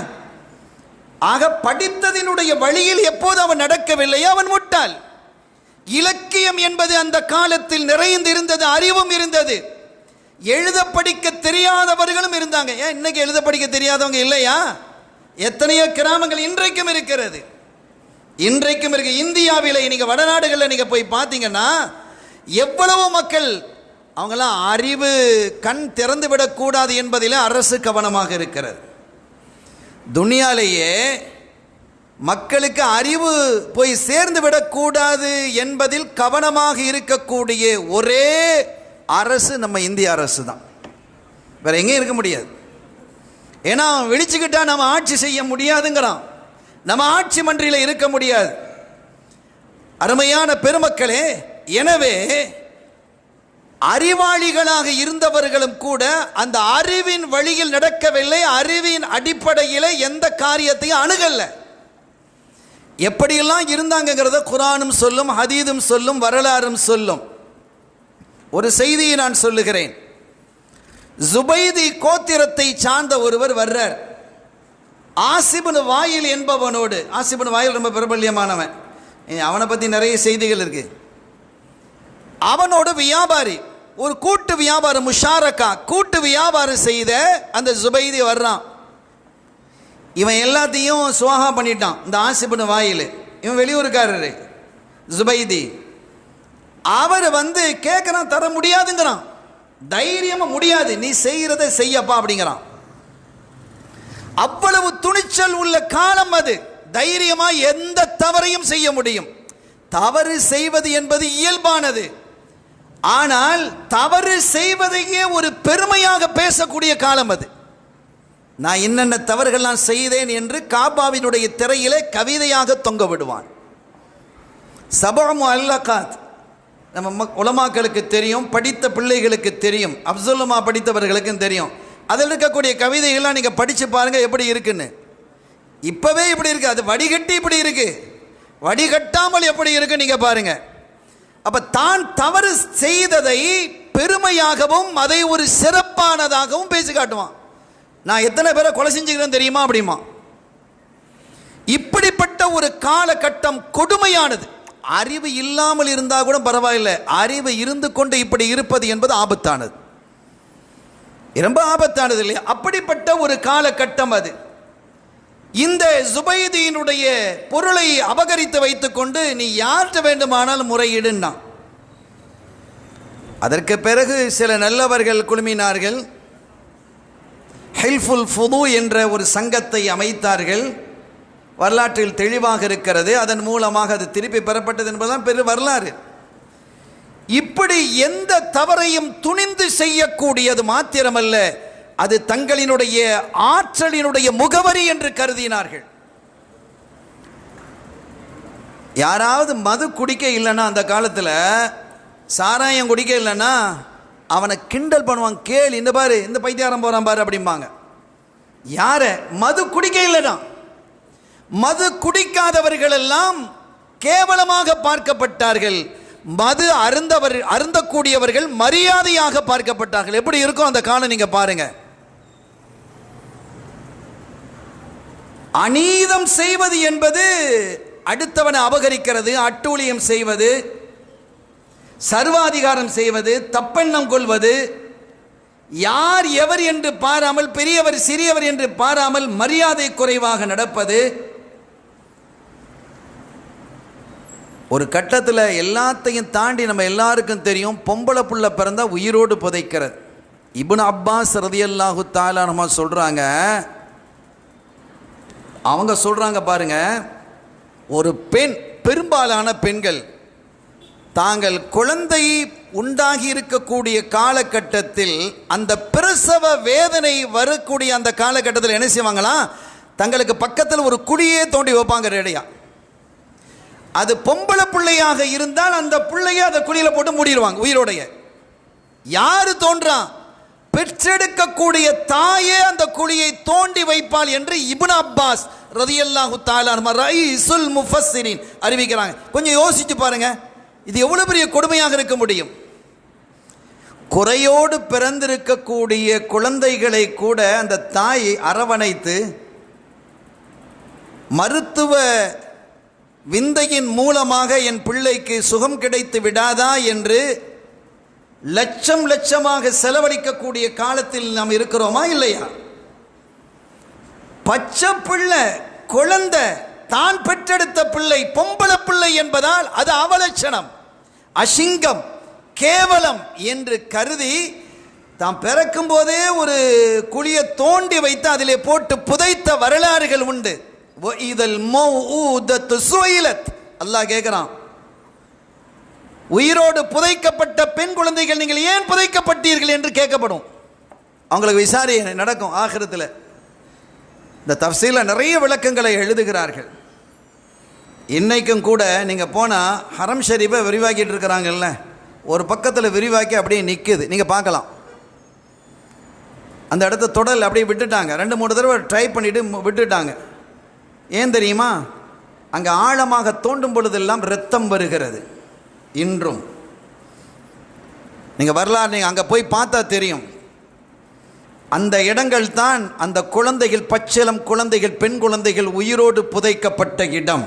ஆக படித்ததினுடைய வழியில் எப்போது அவன் நடக்கவில்லையோ அவன் முட்டாள். இலக்கியம் என்பது அந்த காலத்தில் நிறைந்திருந்தது, அறிவும் இருந்தது, எழுத படிக்க தெரியாதவர்களும் இருந்தாங்க. ஏன் இன்னைக்கு எழுத படிக்க தெரியாதவங்க இல்லையா? எத்தனையோ கிராமங்கள் இன்றைக்கும் இருக்கிறது, இன்றைக்கும் இருக்கு. இந்தியாவில் நீங்க வடநாடுகளில் நீங்க போய் பார்த்தீங்கன்னா எவ்வளவு மக்கள் அவங்களாம் அறிவு கண் திறந்து விடக்கூடாது என்பதில் அரசு கவனமாக இருக்கிறது. துனியாலேயே மக்களுக்கு அறிவு போய் சேர்ந்து விடக்கூடாது என்பதில் கவனமாக இருக்கக்கூடிய ஒரே அரசு நம்ம இந்திய அரசு தான். வேற எங்கேயும் இருக்க முடியாது. ஏன்னா அவன் விழிச்சுக்கிட்டா நம்ம ஆட்சி செய்ய முடியாதுங்கிறான், நம்ம ஆட்சி மன்றில் இருக்க முடியாது. அருமையான பெருமக்களே, எனவே அறிவாளிகளாக இருந்தவர்களும் கூட அந்த அறிவின் வழியில் நடக்கவில்லை, அறிவின் அடிப்படையில் எந்த காரியத்தையும் அணுகல்ல. எப்படியெல்லாம் இருந்தாங்கிறத குர்ஆனும் சொல்லும், ஹதீதும் சொல்லும், வரலாறும் சொல்லும். ஒரு செய்தியை நான் சொல்லுகிறேன். ஜுபைதி கோத்திரத்தை சார்ந்த ஒருவர் வர்றார். ஆசிபுன் வாயில் என்பவனோடு, ஆசிபுன் வாயில் ரொம்ப பிரபல்யமானவன், அவனை பற்றி நிறைய செய்திகள் இருக்கு. அவனோட வியாபாரி, ஒரு கூட்டு வியாபாரம், முஷாரக்கா கூட்டு வியாபாரம் செய்த அந்த ஜுபைதி வர்றான். இவன் எல்லாத்தையும் சுவாகா பண்ணிட்டான். இந்த ஆசிபுன் வாயில், இவன் வெளியூருக்காரரு ஜுபைதி. அவர் வந்து கேட்குறான், தர முடியாதுங்கிறான். தைரியமா முடியாது, நீ செய்கிறத செய்யப்பா அப்படிங்கிறான். அவ்வளவு துணிச்சல் உள்ள காலம் அது. தைரியமா எந்த தவறையும் செய்ய முடியும். தவறு செய்வது என்பது இயல்பானது. ஆனால் தவறு செய்வதையே ஒரு பெருமையாக பேசக்கூடிய காலம் அது. நான் என்னென்ன தவறுகள்லாம் செய்தேன் என்று காபாவினுடைய திரையிலே கவிதையாக தொங்க விடுவான். சபஅு அல்லகாத் நம்ம உலமாக்களுக்கு தெரியும், படித்த பிள்ளைகளுக்கு தெரியும், அப்துல்லுமா படித்தவர்களுக்கும் தெரியும். அதில் இருக்கக்கூடிய கவிதைகள்லாம் நீங்கள் படித்து பாருங்கள் எப்படி இருக்குன்னு. இப்போவே இப்படி இருக்குது, அது வடிகட்டி இப்படி இருக்குது, வடிகட்டாமல் எப்படி இருக்கு நீங்கள் பாருங்க. அப்போ தான் தவறு செய்ததை பெருமையாகவும் அதை ஒரு சிறப்பானதாகவும் பேசி காட்டுவான். நான் எத்தனை பேரை கொலை செஞ்சுக்கிறேன் தெரியுமா அப்படிமா. இப்படிப்பட்ட ஒரு காலகட்டம் கொடுமையானது. அறிவு இல்லாமல் இருந்தால் கூட பரவாயில்லை, அறிவு இருந்து கொண்டு இப்படி இருப்பது என்பது ஆபத்தானது, ரொம்ப ஆபத்தானது இல்லையா? அப்படிப்பட்ட ஒரு காலகட்டம் அது. இந்த ஜுபைதியினுடைய பொருளை அபகரித்து வைத்துக்கொண்டு நீ யார்கிட்ட வேண்டுமானாலும் முறையிடுன்னா. அதற்கு பிறகு சில நல்லவர்கள் குழுமினார்கள், ஹில்ஃபுல் ஃபுது என்ற ஒரு சங்கத்தை அமைத்தார்கள். வரலாற்றில் தெளிவாக இருக்கிறது, அதன் மூலமாக அது திருப்பி பெறப்பட்டது என்பதுதான் பெரு வரலாறு. இப்படி எந்த தவறையும் துணிந்து செய்யக்கூடியது மாத்திரமல்ல, அது தங்களினுடைய ஆற்றலினுடைய முகவரி என்று கருதினார்கள். யாராவது மது குடிக்க இல்லைன்னா, அந்த காலத்தில் சாராயம் குடிக்க இல்லைன்னா அவனை கிண்டல் பண்ணுவான், கேள் இந்த பாரு இந்த பைத்தியாரம் போறான் பாரு அப்படிம்பாங்க. யார? மது குடிக்க இல்லைனா. மது குடிக்காதவர்கள் எல்லாம் கேவலமாக பார்க்கப்பட்டார்கள், மது அருந்தக்கூடியவர்கள் மரியாதையாக பார்க்கப்பட்டார்கள். எப்படி இருக்கும் அந்த காலம் நீங்க பாருங்க. அநீதம் செய்வது என்பது அடுத்தவனை அபகரிக்கிறது, அட்டூழியம் செய்வது, சர்வாதிகாரம் செய்வது, தப்பெண்ணம் கொள்வது, யார் எவர் என்று பாராமல், பெரியவர் சிறியவர் என்று பாராமல் மரியாதை குறைவாக நடப்பது. ஒரு கட்டத்தில் எல்லாத்தையும் தாண்டி நம்ம எல்லாருக்கும் தெரியும், பொம்பளை புள்ள பிறந்தா உயிரோடு புதைக்கிறது. இப்னு அப்பாஸ் ரலியல்லாஹு தஆலா நம்ம சொல்றாங்க, அவங்க சொல்றாங்க பாருங்க, ஒரு பெண், பெரும்பாலான பெண்கள் தாங்கள் குழந்தை உண்டாகி இருக்கக்கூடிய காலகட்டத்தில் அந்த பிரசவ வேதனை வரக்கூடிய அந்த காலகட்டத்தில் என்ன செய்வாங்களாம், தங்களுக்கு பக்கத்தில் ஒரு குழியே தோண்டி வைப்பாங்க ரெடியா. அது பொம்பளை பிள்ளையாக இருந்தால் அந்த பிள்ளைய அந்த குழியில போட்டு மூடிடுவாங்க உயிரோடைய. யாரு தோன்றான்? பெற்றெடுக்கக்கூடிய தாயே அந்த குழியை தோண்டி வைப்பாள் என்று இப்னு அப்பாஸ் ரலியல்லாஹு தஆலா ரயீசுல் முஃபஸ்ஸிரீன் அறிவிக்கிறாங்க. கொஞ்சம் யோசிச்சு பாருங்க, இது எவ்வளவு பெரிய கொடுமையாக இருக்க முடியும்? குறையோடு பிறந்திருக்கக்கூடிய குழந்தைகளை கூட அந்த தாய் அரவணைத்து மருத்துவ விந்தையின் மூலமாக என் பிள்ளைக்கு சுகம் கிடைத்து விடாதா என்று லட்சம் லட்சமாக செலவழிக்கக்கூடிய காலத்தில் நாம் இருக்கிறோமா இல்லையா? பச்சை பிள்ளை, குழந்தை, தான் பெற்றெடுத்த பிள்ளை, பொம்பளை பிள்ளை என்பதால் அது அவலட்சணம், அசிங்கம், கேவலம் என்று கருதி தாம் பிறக்கும் போதே ஒரு குழியை தோண்டி வைத்து அதிலே போட்டு புதைத்த வரலாறுகள் உண்டு. அல்லாஹ் கேட்கிறான், உயிரோடு புதைக்கப்பட்ட பெண் குழந்தைகள் நீங்கள் ஏன் புதைக்கப்பட்டீர்கள் என்று கேட்கப்படும். அவங்களுக்கு விசாரணை நடக்கும் ஆகிரத்தில். இந்த தஃசீல நிறைய விளக்கங்களை எழுதுகிறார்கள். இன்னைக்கும் கூட நீங்கள் போனால் ஹரம் ஷரீஃபை விரிவாக்கிட்டு இருக்கிறாங்கல்ல, ஒரு பக்கத்தில் விரிவாக்கி அப்படியே நிற்குது, நீங்கள் பார்க்கலாம். அந்த இடத்த தொடல் அப்படியே விட்டுட்டாங்க, 2-3 தடவை ட்ரை பண்ணிவிட்டு விட்டுட்டாங்க. ஏன் தெரியுமா? அங்கே ஆழமாக தோண்டும் பொழுதெல்லாம் இரத்தம் வருகிறது. இன்றும் நீங்கள் வரலாறு நீங்கள் அங்கே போய் பார்த்தா தெரியும். அந்த இடங்கள் தான் அந்த குழந்தைகள், பச்சிளம் குழந்தைகள், பெண் குழந்தைகள் உயிரோடு புதைக்கப்பட்ட இடம்.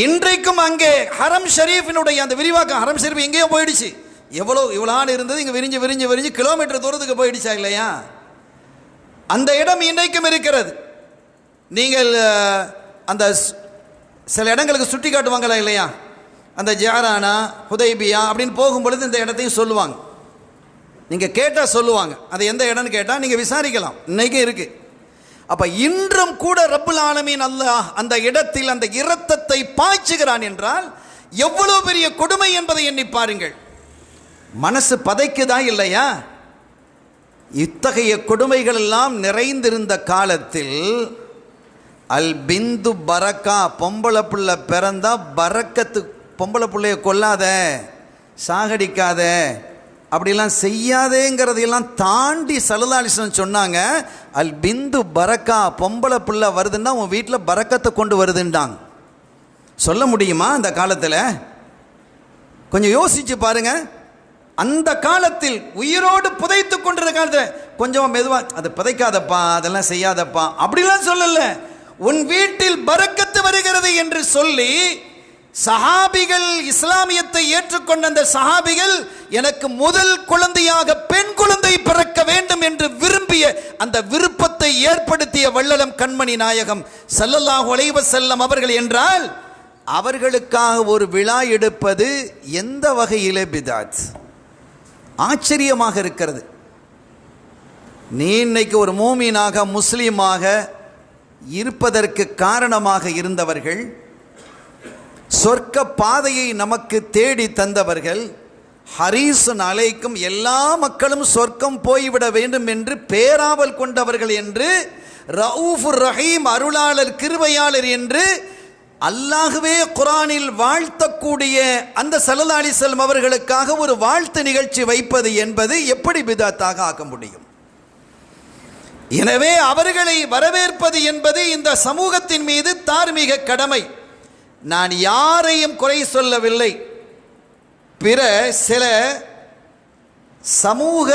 இன்றைக்கும் அங்கே ஹரம் ஷரீஃபினுடைய அந்த விரிவாக்கம், ஹரம் ஷரீஃப் எங்கேயோ போயிடுச்சு. இவ்வளோ ஆள் இருந்தது, இங்கே விரிஞ்சு விரிஞ்சு விரிஞ்சு கிலோமீட்டர் தூரத்துக்கு போயிடுச்சா இல்லையா? அந்த இடம் இன்றைக்கும் இருக்கிறது. நீங்கள் அந்த சில இடங்களுக்கு சுட்டி காட்டுவாங்களா இல்லையா? அந்த ஜாரானா, ஹுதைபியா அப்படின்னு போகும்பொழுது இந்த இடத்தையும் சொல்லுவாங்க. நீங்கள் கேட்டால் சொல்லுவாங்க அது எந்த இடம்னு கேட்டால் நீங்கள் விசாரிக்கலாம், இன்றைக்கும் இருக்குது. அப்போ இன்றும் கூட ரப்புல் ஆலமீன் அல்லாஹ் அந்த இடத்தில் அந்த இரத்தத்தை பாய்ச்சுகிறான் என்றால் எவ்வளவு பெரிய கொடுமை என்பதை எண்ணி பாருங்கள். மனசு பதைக்குதா இல்லையா? இத்தகைய கொடுமைகள் எல்லாம் நிறைந்திருந்த காலத்தில் அல் பிந்து பரக்கா, பொம்பளை பிள்ளை பிறந்தா பரக்கத்து, பொம்பளை பிள்ளைய கொல்லாத, சாகடிக்காத, அப்படிலாம் செய்யாதேங்கிறதையெல்லாம் தாண்டி ஸல்லல்லாஹு அலைஹி வஸல்லம் சொன்னாங்க. அல் பிந்து பரக்கா, பொம்பளை பிள்ளை வருதுன்னா உன் வீட்டில் பரக்கத்தை கொண்டு வருதுன்றாங்க. சொல்ல முடியுமா அந்த காலத்தில்? கொஞ்சம் யோசிச்சு பாருங்க. அந்த காலத்தில் உயிரோடு புதைத்து கொண்டிருந்த காலத்தில் கொஞ்சம் மெதுவாக அதை புதைக்காதப்பா, அதெல்லாம் செய்யாதப்பா அப்படிலாம் சொல்லல. உன் வீட்டில் பரக்கத்து வருகிறது என்று சொல்லி சஹாபிகள், இஸ்லாமியத்தை ஏற்றுக்கொண்ட அந்த சஹாபிகள், எனக்கு முதல் குழந்தையாக பெண் குழந்தை பிறக்க வேண்டும் என்று விரும்பிய அந்த விருப்பத்தை ஏற்படுத்திய வள்ளலம் கண்மணி நாயகம் ஸல்லல்லாஹு அலைஹி வஸல்லம் அவர்கள் என்றால் அவர்களுக்காக ஒரு விழா எடுப்பது எந்த வகையிலே பிதாத்? ஆச்சரியமாக இருக்கிறது. நீ இன்னைக்கு ஒரு மூமினாக, முஸ்லீமாக இருப்பதற்கு காரணமாக இருந்தவர்கள், சொர்க்க பாதையை நமக்கு தேடி தந்தவர்கள், ஹரீசுன் அலைக்கும், எல்லா மக்களும் சொர்க்கம் போய்விட வேண்டும் என்று பேராவல் கொண்டவர்கள் என்று, ரவுஃபுர் ரஹீம், அருளாளர், கிருபையாளர் என்று அல்லாஹ்வே குர்ஆனில் வாழ்த்தக்கூடிய அந்த ஸல்லல்லாஹு அலைஹி வஸல்லம் அவர்களுக்காக ஒரு வாழ்த்து நிகழ்ச்சி வைப்பது என்பது எப்படி பிதாத்தாக ஆக்க முடியும்? எனவே அவர்களை வரவேற்பது என்பது இந்த சமூகத்தின் மீது தார்மீக கடமை. நான் யாரையும் குறை சொல்லவில்லை. பிற சில சமூக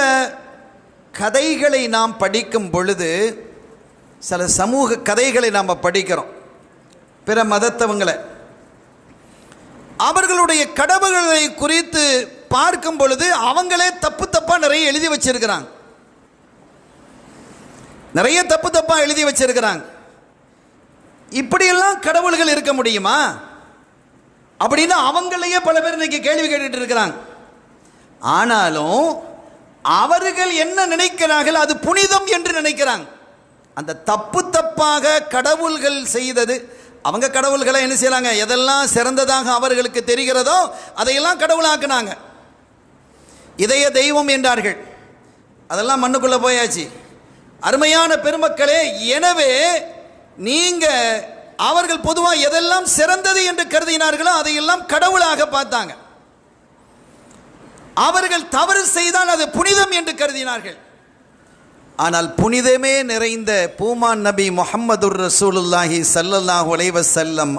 கதைகளை நாம் படிக்கும் பொழுது, சில சமூக கதைகளை நாம் படிக்கிறோம். பிற மதத்தவங்களை, அவர்களுடைய கடவுள்களை குறித்து பார்க்கும் பொழுது அவங்களே தப்பு தப்பாக நிறைய எழுதி வச்சிருக்கிறாங்க. நிறைய தப்பு தப்பாக எழுதி வச்சிருக்கிறாங்க. இப்படியெல்லாம் கடவுள்கள் இருக்க முடியுமா அப்படின்னு அவங்களையே பல பேர் இன்னைக்கு கேள்வி கேட்டுட்டு இருக்கிறாங்க. ஆனாலும் அவர்கள் என்ன நினைக்கிறார்கள், அது புனிதம் என்று நினைக்கிறாங்க. அந்த தப்பு தப்பாக கடவுள்கள் செய்தது, அவங்க கடவுள்களை என்ன செய்யலாங்க, எதெல்லாம் சிறந்ததாக அவர்களுக்கு தெரிகிறதோ அதையெல்லாம் கடவுளாக்குனாங்க. இதய தெய்வம் என்றார்கள், அதெல்லாம் மண்ணுக்குள்ளே போயாச்சு. அருமையான பெருமக்களே, எனவே நீங்க அவர்கள் பொதுவாக எதெல்லாம் சிறந்தது என்று கருதினார்களோ அதையெல்லாம் கடவுளாக பார்த்தாங்க. அவர்கள் தவறு செய்தால் அது புனிதம் என்று கருதினார்கள். ஆனால் புனிதமே நிறைந்த பூமான் நபி முஹம்மதுர் ரசூலுல்லாஹி ஸல்லல்லாஹு அலைஹி வஸல்லம்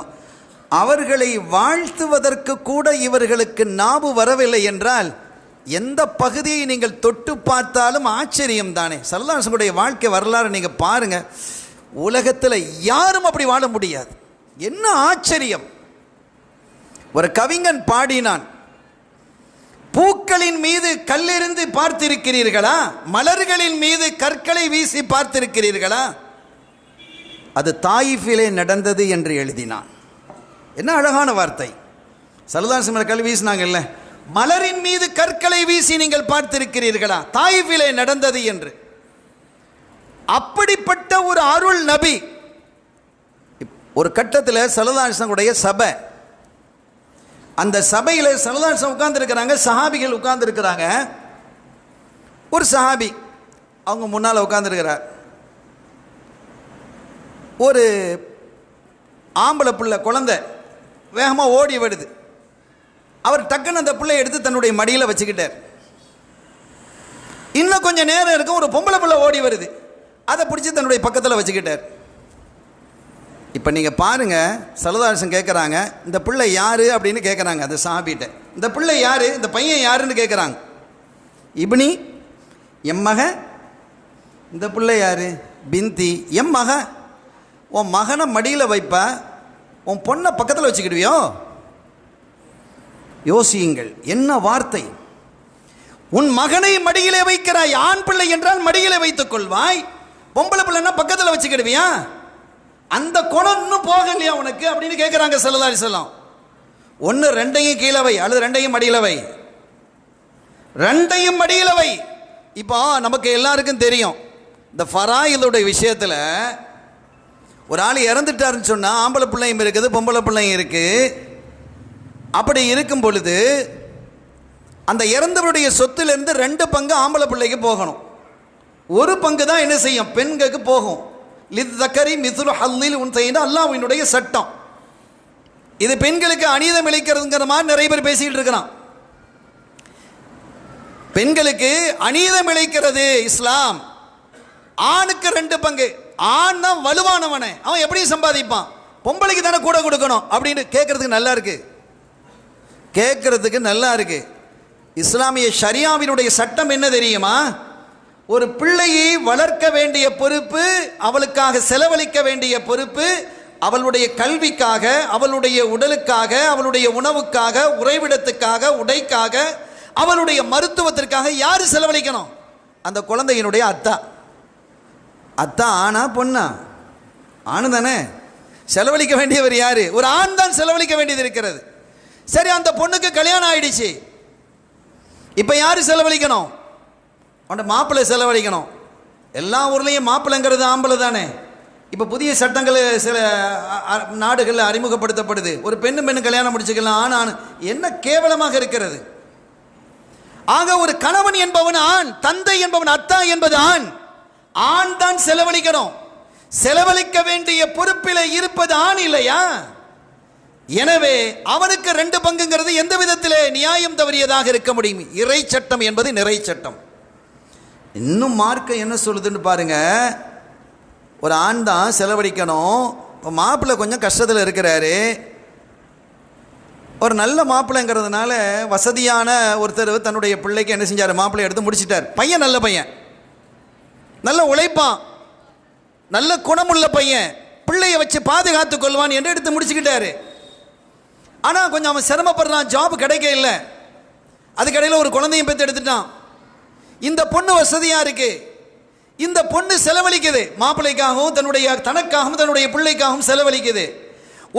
அவர்களை வாழ்த்துவதற்கு கூட இவர்களுக்கு நாவு வரவில்லை என்றால் எந்த பகுதியை நீங்கள் தொட்டு பார்த்தாலும் ஆச்சரியம் தானே. ஸல்லல்லாஹு அலைஹி வஸல்லம் வாழ்க்கை வரலாறு நீங்கள் பாருங்கள், உலகத்தில் யாரும் அப்படி வாழ முடியாது. என்ன ஆச்சரியம்! ஒரு கவிஞன் பாடினான், பூக்களின் மீது கல்லெறிந்து பார்த்திருக்கிறீர்களா, மலர்களின் மீது கற்களை வீசி பார்த்திருக்கிறீர்களா, அது தாயிஃபிலே நடந்தது என்று எழுதினான். என்ன அழகான வார்த்தை! ஸல்லல்லாஹு அலைஹி வஸல்லம் கல் வீசினாங்கல்ல, மலரின் மீது கற்களை வீசி நீங்கள் பார்த்திருக்கிறீர்களா, தாயிஃபிலே நடந்தது என்று. அப்படிப்பட்ட ஒரு அருள் நபி. ஒரு கட்டத்தில் ஸல்லல்லாஹு அலைஹி வஸல்லம் சபை, அந்த சபையில் ஸல்லல்லாஹு அலைஹி வஸல்லம் உட்கார்ந்துருக்கிறாங்க, சஹாபிகள் உட்கார்ந்துருக்கிறாங்க. ஒரு சஹாபி அவங்க முன்னால் உட்கார்ந்துருக்கிறார். ஒரு ஆம்பளை பிள்ளை குழந்தை வேகமாக ஓடி வருது. அவர் டக்குன்னு அந்த பிள்ளையை எடுத்து தன்னுடைய மடியில் வச்சுக்கிட்டார். இன்னும் கொஞ்சம் நேரம் இருக்கும், ஒரு பொம்பளை பிள்ளை ஓடி வருது, அதை பிடிச்சி தன்னுடைய பக்கத்தில் வச்சுக்கிட்டார். இப்போ நீங்கள் பாருங்கள், ஸல்லல்லாஹு அலைஹி வஸல்லம் கேட்குறாங்க, இந்த பிள்ளை யார் அப்படின்னு கேட்குறாங்க அந்த சஹாபிட்ட. இந்த பிள்ளை யார், இந்த பையன் யாருன்னு கேட்குறாங்க. இப்னி, எம் மக. இந்த பிள்ளை யார்? பிந்தி, எம் மக. உன் மகனை மடியில் வைப்ப, உன் பொண்ணை பக்கத்தில் வச்சுக்கிடுவியோ? யோசியுங்கள், என்ன வார்த்தை! உன் மகனை மடியிலே வைக்கிறாய். ஆண் பிள்ளை என்றால் மடியிலே வைத்துக் கொள்வாய், பொம்பளை பிள்ளைன்னா பக்கத்தில் வச்சுக்கிடுவியா? அந்த குணம் இன்னும் போகலையா உனக்கு அப்படின்னு கேட்குறாங்க ஸல்லல்லாஹு அலைஹி வஸல்லம். ஒன்று ரெண்டையும் கீழே வை, அல்லது ரெண்டையும் மடியில் வை, ரெண்டையும் மடியில் வை. இப்போ நமக்கு எல்லாருக்கும் தெரியும், இந்த ஃபராயிலுடைய விஷயத்தில் ஒரு ஆள் இறந்துட்டாருன்னு சொன்னால் ஆம்பளை பிள்ளையும் இருக்குது, பொம்பளை பிள்ளையும் இருக்குது. அப்படி இருக்கும் பொழுது அந்த இறந்தவருடைய சொத்திலிருந்து 2 பங்கு ஆம்பளை பிள்ளைக்கு போகணும், 1 பங்கு தான் என்ன செய்யும், பெண்களுக்கு போகும். லித்தக்கரி மிதுலு ஹல்லில் உன்சைன்னு அல்லாஹ்வினுடைய சட்டம். இது பெண்களுக்கு அநீதம் இழைக்கிறதுங்கிற மாதிரி நிறைய பேர் பேசிக்கிட்டு இருக்கிறான். பெண்களுக்கு அநீதம் இழைக்கிறது இஸ்லாம். ஆணுக்கு 2 பங்கு. ஆண் தான் வலுவானவனே, அவன் எப்படி சம்பாதிப்பான், பொம்பளைக்கு தானே கூட கொடுக்கணும் அப்படின்னு கேட்கறதுக்கு நல்லா இருக்கு, கேட்கறதுக்கு நல்லா இருக்கு. இஸ்லாமிய ஷரியாவினுடைய சட்டம் என்ன தெரியுமா? ஒரு பிள்ளையை வளர்க்க வேண்டிய பொறுப்பு, அவளுக்காக செலவழிக்க வேண்டிய பொறுப்பு, அவளுடைய கல்விக்காக, அவளுடைய உடலுக்காக, அவளுடைய உணவுக்காக, உறைவிடத்துக்காக, உடைக்காக, அவளுடைய மருத்துவத்திற்காக யார் செலவழிக்கணும்? அந்த குழந்தையினுடைய அத்தா. அத்தா ஆணா பொண்ணா? ஆணு தானே. செலவழிக்க வேண்டியவர் யாரு? ஒரு ஆண் தான் செலவழிக்க வேண்டியது இருக்கிறது. சரி, அந்த பொண்ணுக்கு கல்யாணம் ஆயிடுச்சு, இப்போ யார் செலவழிக்கணும்? அவனோட மாப்பிள்ளை செலவழிக்கணும். எல்லா ஊர்லேயும் மாப்பிள்ளைங்கிறது ஆம்பளை தானே. இப்போ புதிய சட்டங்கள் சில நாடுகளில் அறிமுகப்படுத்தப்படுது, ஒரு பெண்ணு கல்யாணம் முடிச்சுக்கலாம், ஆண். என்ன கேவலமாக இருக்கிறது! ஆக ஒரு கணவன் என்பவன் ஆண், தந்தை என்பவன் அத்தா என்பது ஆண். ஆண் தான் செலவழிக்கணும். செலவழிக்க வேண்டிய பொறுப்பில் இருப்பது ஆண் இல்லையா? எனவே அவனுக்கு 2 பங்குங்கிறது எந்த விதத்திலே நியாயம் தவறியதாக இருக்க முடியும்? இறை சட்டம் என்பது நிறை சட்டம். இன்னும் மார்க்கம் என்ன சொல்லுதுன்னு பாருங்க. ஒரு ஆண் தான் செலவழிக்கணும். இப்போ மாப்பிள்ளை கொஞ்சம் கஷ்டத்தில் இருக்கிறாரு, ஒரு நல்ல மாப்பிள்ளைங்கிறதுனால வசதியான ஒருத்தர் தன்னுடைய பிள்ளைக்கு என்ன செஞ்சார், மாப்பிள்ளை எடுத்து முடிச்சிட்டார். பையன் நல்ல பையன், நல்ல உழைப்பான், நல்ல குணமுள்ள பையன், பிள்ளையை வச்சு பாதுகாத்து கொள்வான் என்று எடுத்து முடிச்சுக்கிட்டாரு. ஆனால் கொஞ்சம் அவன் சிரமப்படுறான், ஜாப் கிடைக்க இல்லை. அதுக்கடையில் ஒரு குழந்தையும் பெற்று எடுத்துட்டான். இந்த பொண்ணு வசதியாக இருக்கு, இந்த பொண்ணு செலவழிக்குது, மாப்பிள்ளைக்காகவும் தனக்காகவும் தன்னுடைய பிள்ளைக்காகவும் செலவழிக்குது.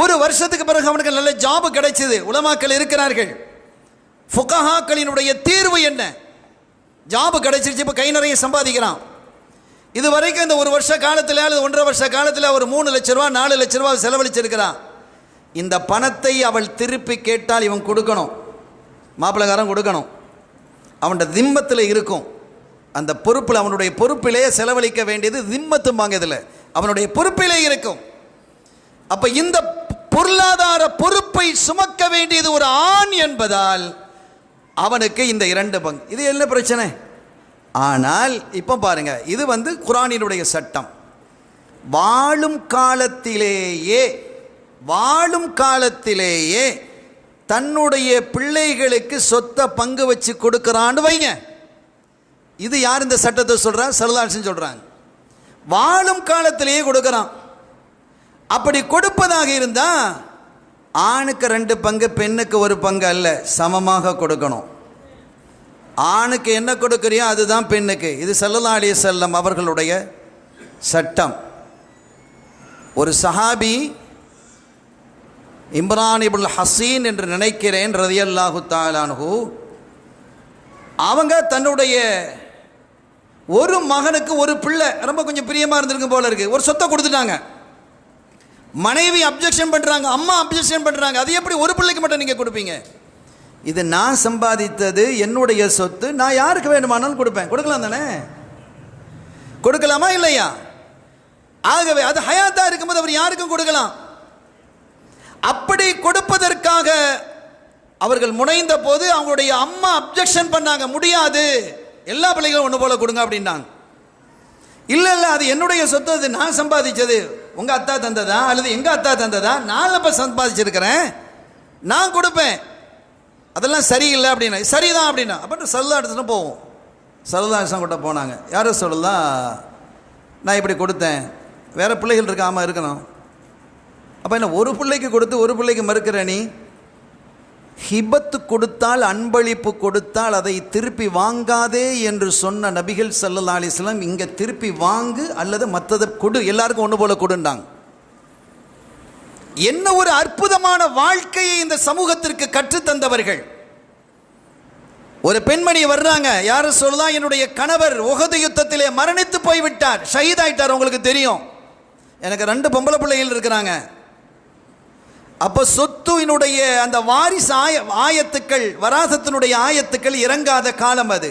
1 வருஷத்துக்கு பிறகு அவனுக்கு நல்ல ஜாப் கிடைச்சது. உலமாக்கள் இருக்கிறார்கள், ஃபுகஹாக்களினுடைய தீர்வு என்ன? ஜாப் கிடைச்சிருச்சு, இப்போ கை நிறைய சம்பாதிக்கிறான். இது வரைக்கும் இந்த 1 வருஷ காலத்தில் அல்லது 1.5 வருஷ காலத்தில் ஒரு 3 லட்ச ரூபா 4 லட்ச ரூபா செலவழிச்சிருக்கிறான். இந்த பணத்தை அவள் திருப்பி கேட்டால் இவன் கொடுக்கணும், மாப்பிள்ளைக்காரன் கொடுக்கணும். அவனோட திம்மத்தில் இருக்கும், அந்த பொறுப்பில், அவனுடைய பொறுப்பிலே செலவழிக்க வேண்டியது திம்மத்தும்பாங்க, இதில் அவனுடைய பொறுப்பிலே இருக்கும். அப்போ இந்த பொருளாதார பொறுப்பை சுமக்க வேண்டியது ஒரு ஆண் என்பதால் அவனுக்கு இந்த 2 பங்கு. இது என்ன பிரச்சனை? ஆனால் இப்போ பாருங்க, இது குர்ஆனினுடைய சட்டம். வாழும் காலத்திலேயே வாழும் காலத்திலேயே தன்னுடைய பிள்ளைகளுக்கு சொத்தை பங்கு வச்சு கொடுக்கறான்னு வைங்க. இது யார் இந்த சட்டத்தை சொல்றா? ஸல்லல்லாஹு அலைஹி வஸல்லம் சொல்றாங்க. வாழும் காலத்திலேயே கொடுக்கறான். அப்படி கொடுப்பதாக இருந்தா ஆணுக்கு 2 பங்கு, பெண்ணுக்கு 1 பங்கு அல்ல, சமமாக கொடுக்கணும். ஆணுக்கு என்ன கொடுக்கறியோ அதுதான் பெண்ணுக்கு. இது ஸல்லல்லாஹு அலைஹி வஸல்லம் அவர்களுடைய சட்டம். ஒரு சஹாபி இம்ரான் இப்னு ஹசீன் என்று நினைக்கிறேன் ரலியல்லாஹு தஆலா அன்ஹு, அவங்க தன்னுடைய ஒரு மகனுக்கு ஒரு பிள்ளை ரொம்ப கொஞ்சம் பிரியமா இருந்திருக்கும் போல இருக்கு, ஒரு சொத்தை கொடுத்துட்டாங்க. மனைவி அப்ஜெக்ஷன் பண்றாங்க, அம்மா அப்ஜெக்ஷன் பண்றாங்க. அது எப்படி ஒரு பிள்ளைக்கு மட்டும் நீங்க கொடுப்பீங்க? இது நான் சம்பாதித்தது, என்னுடைய சொத்து, நான் யாருக்கு வேண்டுமானாலும் கொடுப்பேன். கொடுக்கலாம் தானே? கொடுக்கலாமா இல்லையா? ஆகவே அது ஹயாத்தா இருக்கும்போது அவர் யாருக்கும் கொடுக்கலாம். அப்படி கொடுப்பதற்காக அவர்கள் முனைந்த போது அவங்களுடைய அம்மா அப்ஜெக்ஷன் பண்ணாங்க, முடியாது, எல்லா பிள்ளைகளும் ஒன்று போல கொடுங்க அப்படின்னாங்க. இல்லை இல்லை, அது என்னுடைய சொத்து, அது நான் சம்பாதிச்சது. உங்கள் அத்தா தந்ததா அல்லது எங்கள் அத்தா தந்ததா? நான் இப்போ சம்பாதிச்சிருக்கிறேன், நான் கொடுப்பேன், அதெல்லாம் சரியில்லை அப்படின்னா. சரிதான் அப்படின்னா அப்புறம் ஸல்லல்லாஹு அலைஹி வஸல்லம் போவோம். ஸல்லல்லாஹு அலைஹி வஸல்லம் கிட்ட போனாங்க. யாரும் சொல்லலாம், நான் இப்படி கொடுத்தேன், வேறு பிள்ளைகள் இருக்காமல் இருக்கணும். அப்போ என்ன ஒரு பிள்ளைக்கு கொடுத்து ஒரு பிள்ளைக்கு மறுக்கிற நீ? ஹிபத்து கொடுத்தால், அன்பளிப்பு கொடுத்தால் அதை திருப்பி வாங்காதே என்று சொன்ன நபிகள் ஸல்லல்லாஹு அலைஹி வஸல்லம் இங்கே திருப்பி வாங்கு அல்லது மற்றதை கொடு, எல்லாருக்கும் ஒன்று போல கொடுண்டாங்க. என்ன ஒரு அற்புதமான வாழ்க்கையை இந்த சமூகத்திற்கு கற்றுத்தந்தவர்கள். ஒரு பெண்மணி வர்றாங்க, யாரும் சொல்லலாம், என்னுடைய கணவர் உஹது யுத்தத்திலே மரணித்து போய்விட்டார், ஷஹீதாயிட்டார், உங்களுக்கு தெரியும், எனக்கு 2 பொம்பளை பிள்ளைகள் இருக்கிறாங்க. அப்போ சொத்துனுடைய அந்த வாரிசு ஆயத்துக்கள், வராசத்தினுடைய ஆயத்துக்கள் இறங்காத காலம் அது.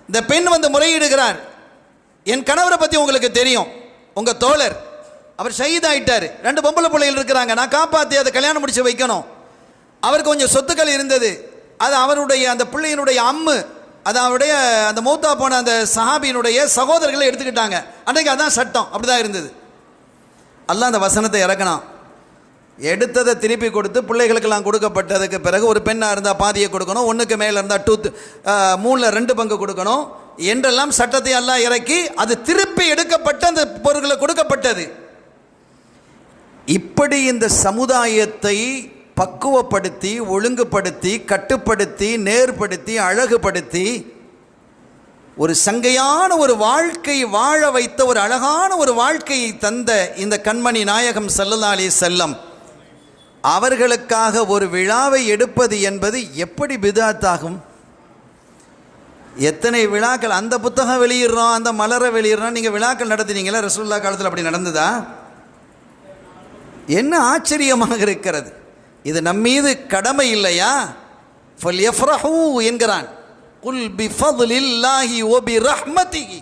இந்த பெண் வந்து முறையிடுகிறார், என் கணவரை பற்றி உங்களுக்கு தெரியும், உங்கள் தோழர் அவர் ஷஹீதாயிட்டார், 2 பொம்பளை பிள்ளைகள் இருக்கிறாங்க, நான் காப்பாற்றி அதை கல்யாணம் முடிச்சு வைக்கணும். அவருக்கு கொஞ்சம் சொத்துக்கள் இருந்தது, அது அவருடைய அந்த பிள்ளையினுடைய அம்மு, அது அவருடைய அந்த மௌத்தா போன அந்த சஹாபியினுடைய சகோதரர்களை எடுத்துக்கிட்டாங்க. அன்றைக்கு அதான் சட்டம், அப்படிதான் இருந்தது. அல்லாஹ் அந்த வசனத்தை இறக்கணும். எடுத்ததை திருப்பி கொடுத்து பிள்ளைகளுக்கெல்லாம் கொடுக்கப்பட்டதுக்கு பிறகு ஒரு பெண்ணாக இருந்தால் பாதியை கொடுக்கணும், 1க்கு மேலே இருந்தால் 3ல் 2 பங்கு கொடுக்கணும் என்றெல்லாம் சட்டத்தை எல்லாம் இறக்கி அது திருப்பி எடுக்கப்பட்ட அந்த பொருட்களை கொடுக்கப்பட்டது. இப்படி இந்த சமுதாயத்தை பக்குவப்படுத்தி, ஒழுங்குபடுத்தி, கட்டுப்படுத்தி, நேர்படுத்தி, அழகுபடுத்தி ஒரு சங்கையான ஒரு வாழ்க்கை வாழ வைத்த ஒரு அழகான ஒரு வாழ்க்கையை தந்த இந்த கண்மணி நாயகம் ஸல்லல்லாஹு அலைஹி வஸல்லம் அவர்களுக்காக ஒரு விழாவை எடுப்பது என்பது எப்படி பித்அத்தாகும்? எத்தனை விழாக்கள், அந்த புத்தகம் வெளியிடுறோம், அந்த மலரை வெளியிடுறோம், நீங்கள் விழாக்கள் நடத்தினீங்களா? ரசூலுல்லாஹ் காலத்தில் அப்படி நடந்ததா? என்ன ஆச்சரியமாக இருக்கிறது. இது நம்மீது கடமை இல்லையா? ஃபல்யஃப்ரஹூ என்கிறான். குல் பிஃபத்லில்லாஹி வ பிரஹ்மதிஹி,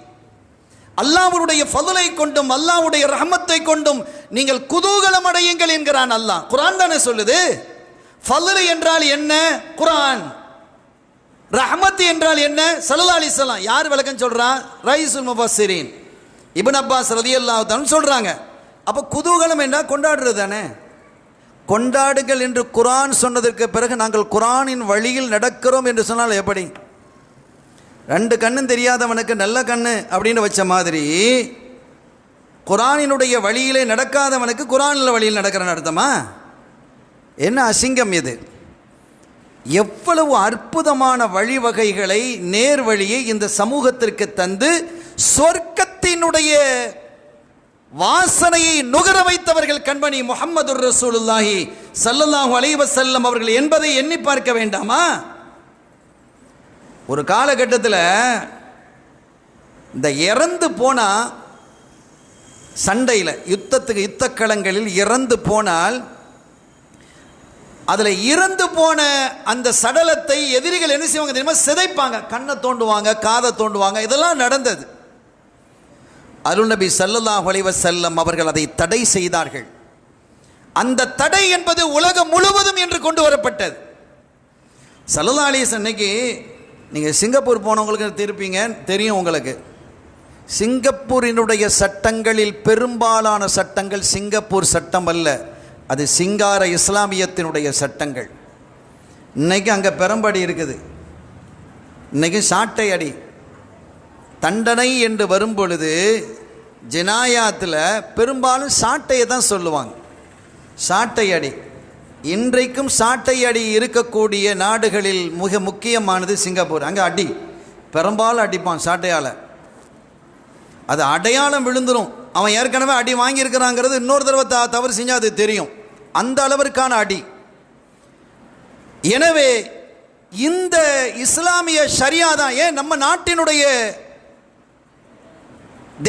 அல்லாஹ்வுடைய ஃபضலை கொண்டும் அல்லாஹ்வுடைய ரஹமத்தை கொண்டும் நீங்கள் குதூகலம் அடையுங்கள் என்கிறான் அல்லாஹ். குர்ஆன் தானே சொல்லுது. ஃபضல் என்றால் என்ன? குர்ஆன். ரஹமத் என்றால் என்ன? ஸல்லல்லாஹு அலைஹி வஸல்லம். யார் விளக்கம் சொல்றா? ரைஸுல் முஃபஸ்ஸிரீன் இப்னு அப்பாஸ் ரலியல்லாஹு தஆலா சொல்றாங்க. அப்போ குதூகலம் என்றால் கொண்டாடுறது தானே. கொண்டாடுங்கள் என்று குர்ஆன் சொன்னதற்கு பிறகு நாங்கள் குர்ஆனின் வழியில் நடக்கிறோம் என்று சொன்னால் எப்படி? 2 கண்ணும் தெரியாதவனுக்கு நல்ல கண்ணு அப்படின்னு வச்ச மாதிரி குர்ஆனினுடைய வழியிலே நடக்காதவனுக்கு குர்ஆனில் வழியில் நடக்கிறன்னு அர்த்தமா? என்ன அசிங்கம் இது! எவ்வளவு அற்புதமான வழிவகைகளை, நேர் வழியை இந்த சமூகத்திற்கு தந்து சொர்க்கத்தினுடைய வாசனையை நுகர வைத்தவர்கள் கண்மணி முஹம்மதுர் ரசூலுல்லாஹி ஸல்லல்லாஹு அலைஹி வஸல்லம் அவர்கள் என்பதை எண்ணி பார்க்க வேண்டாமா? ஒரு காலகட்டத்தில் இந்த இறந்து போனால், சண்டையில் யுத்தக்களங்களில் இறந்து போனால் அதில் இறந்து போன அந்த சடலத்தை எதிரிகள் என்ன செய்வாங்க தெரியுமா? சிதைப்பாங்க, கண்ணை தோண்டுவாங்க, காதை தோண்டுவாங்க. இதெல்லாம் நடந்தது. அருள் நபி ஸல்லல்லாஹு அலைஹி வஸல்லம் அவர்கள் அதை தடை செய்தார்கள். அந்த தடை என்பது உலகம் முழுவதும் என்று கொண்டு வரப்பட்டது. ஸல்லல்லாஹு அலைஹி வஸல்லம் இன்னைக்கு நீங்கள் சிங்கப்பூர் போனவங்களுக்கு திருப்பீங்க தெரியும். உங்களுக்கு சிங்கப்பூரினுடைய சட்டங்களில் பெரும்பாலான சட்டங்கள் சிங்கப்பூர் சட்டம் அல்ல, அது சிங்கார இஸ்லாமியத்தினுடைய சட்டங்கள். இன்னைக்கு அங்கே பெரம்படி இருக்குது, இன்னைக்கு சாட்டை அடி. தண்டனை என்று வரும் பொழுது ஜினாயாத்தில் பெரும்பாலும் சாட்டையை தான் சொல்லுவாங்க, சாட்டை அடி. இன்றைக்கும் சாட்டை அடி இருக்கக்கூடிய நாடுகளில் மிக முக்கியமானது சிங்கப்பூர். அங்கே அடி பெரும்பாலும் அடிப்பான் சாட்டையால். அது அடையாளம் விழுந்துடும், அவன் ஏற்கனவே அடி வாங்கியிருக்கிறாங்கிறது இன்னொரு தடவை தவறு செஞ்சால் அது தெரியும், அந்த அளவிற்கான அடி. எனவே இந்த இஸ்லாமிய ஷரியா தான். ஏன் நம்ம நாட்டினுடைய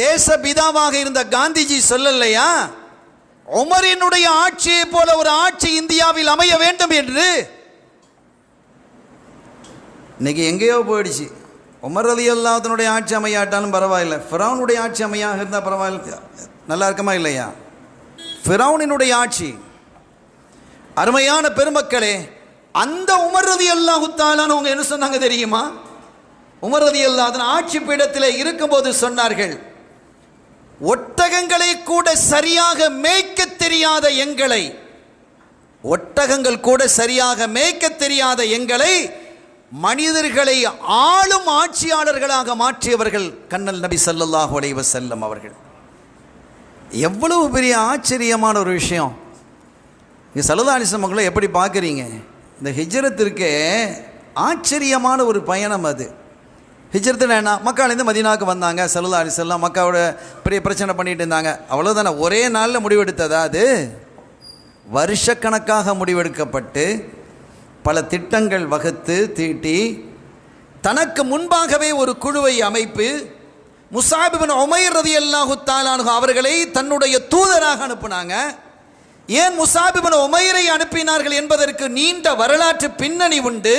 தேச பிதாவாக இருந்த காந்திஜி சொல்லலையா, உமரினுடைய ஆட்சியை போல ஒரு ஆட்சி இந்தியாவில் அமைய வேண்டும் என்று? இன்னைக்கு எங்கேயோ போயிடுச்சு. உமர் ரலியல்லாஹு ஆட்சி அமையாட்டாலும் பரவாயில்லை, ஃபிரௌனுடைய ஆட்சி அமையாக இருந்தால் பரவாயில்ல, நல்லா இருக்குமா இல்லையா? ஃபிரௌனினுடைய ஆட்சி. அருமையான பெருமக்களே, அந்த உமர் ரலியல்லாஹு தஆலான்னு அவங்க என்ன சொன்னாங்க தெரியுமா? உமர் ரலியல்லாஹு ஆட்சி பீடத்தில் இருக்கும்போது சொன்னார்கள், ஒட்டகங்களை கூட சரியாக மேய்க்க தெரியாத எங்களை, ஒட்டகங்கள் கூட சரியாக மேய்க்க தெரியாத எங்களை மனிதர்களை ஆளும் ஆட்சியாளர்களாக மாற்றியவர்கள் கண்ணல் நபி ஸல்லல்லாஹு அலைஹி வஸல்லம் அவர்கள். எவ்வளவு பெரிய ஆச்சரியமான ஒரு விஷயம். இது ஸல்லல்லாஹு அலைஹி வஸல்லம் அவங்களை எப்படி பார்க்குறீங்க? இந்த ஹிஜ்ரத்திற்கே ஆச்சரியமான ஒரு பயணம். அது ஹிஜ்ரத்தில் என்ன, மக்காலேருந்து மதீனாவுக்கு வந்தாங்க ஸல்லல்லாஹு அலைஹி வஸல்லம், மக்காவோட பெரிய பிரச்சனை பண்ணிட்டு இருந்தாங்க, அவ்வளோதானே. ஒரே நாளில் முடிவெடுத்ததா? அது வருஷக்கணக்காக முடிவெடுக்கப்பட்டு பல திட்டங்கள் வகுத்து தீட்டி தனக்கு முன்பாகவே ஒரு குழுவை அமைப்பு முஸாப் இப்னு உமைர் ரலியல்லாஹு தஆலா அன்ஹு அவர்களை தன்னுடைய தூதராக அனுப்புனாங்க. ஏன் முஸாப் இப்னு உமைரை அனுப்பினார்கள் என்பதற்கு நீண்ட வரலாற்று பின்னணி உண்டு.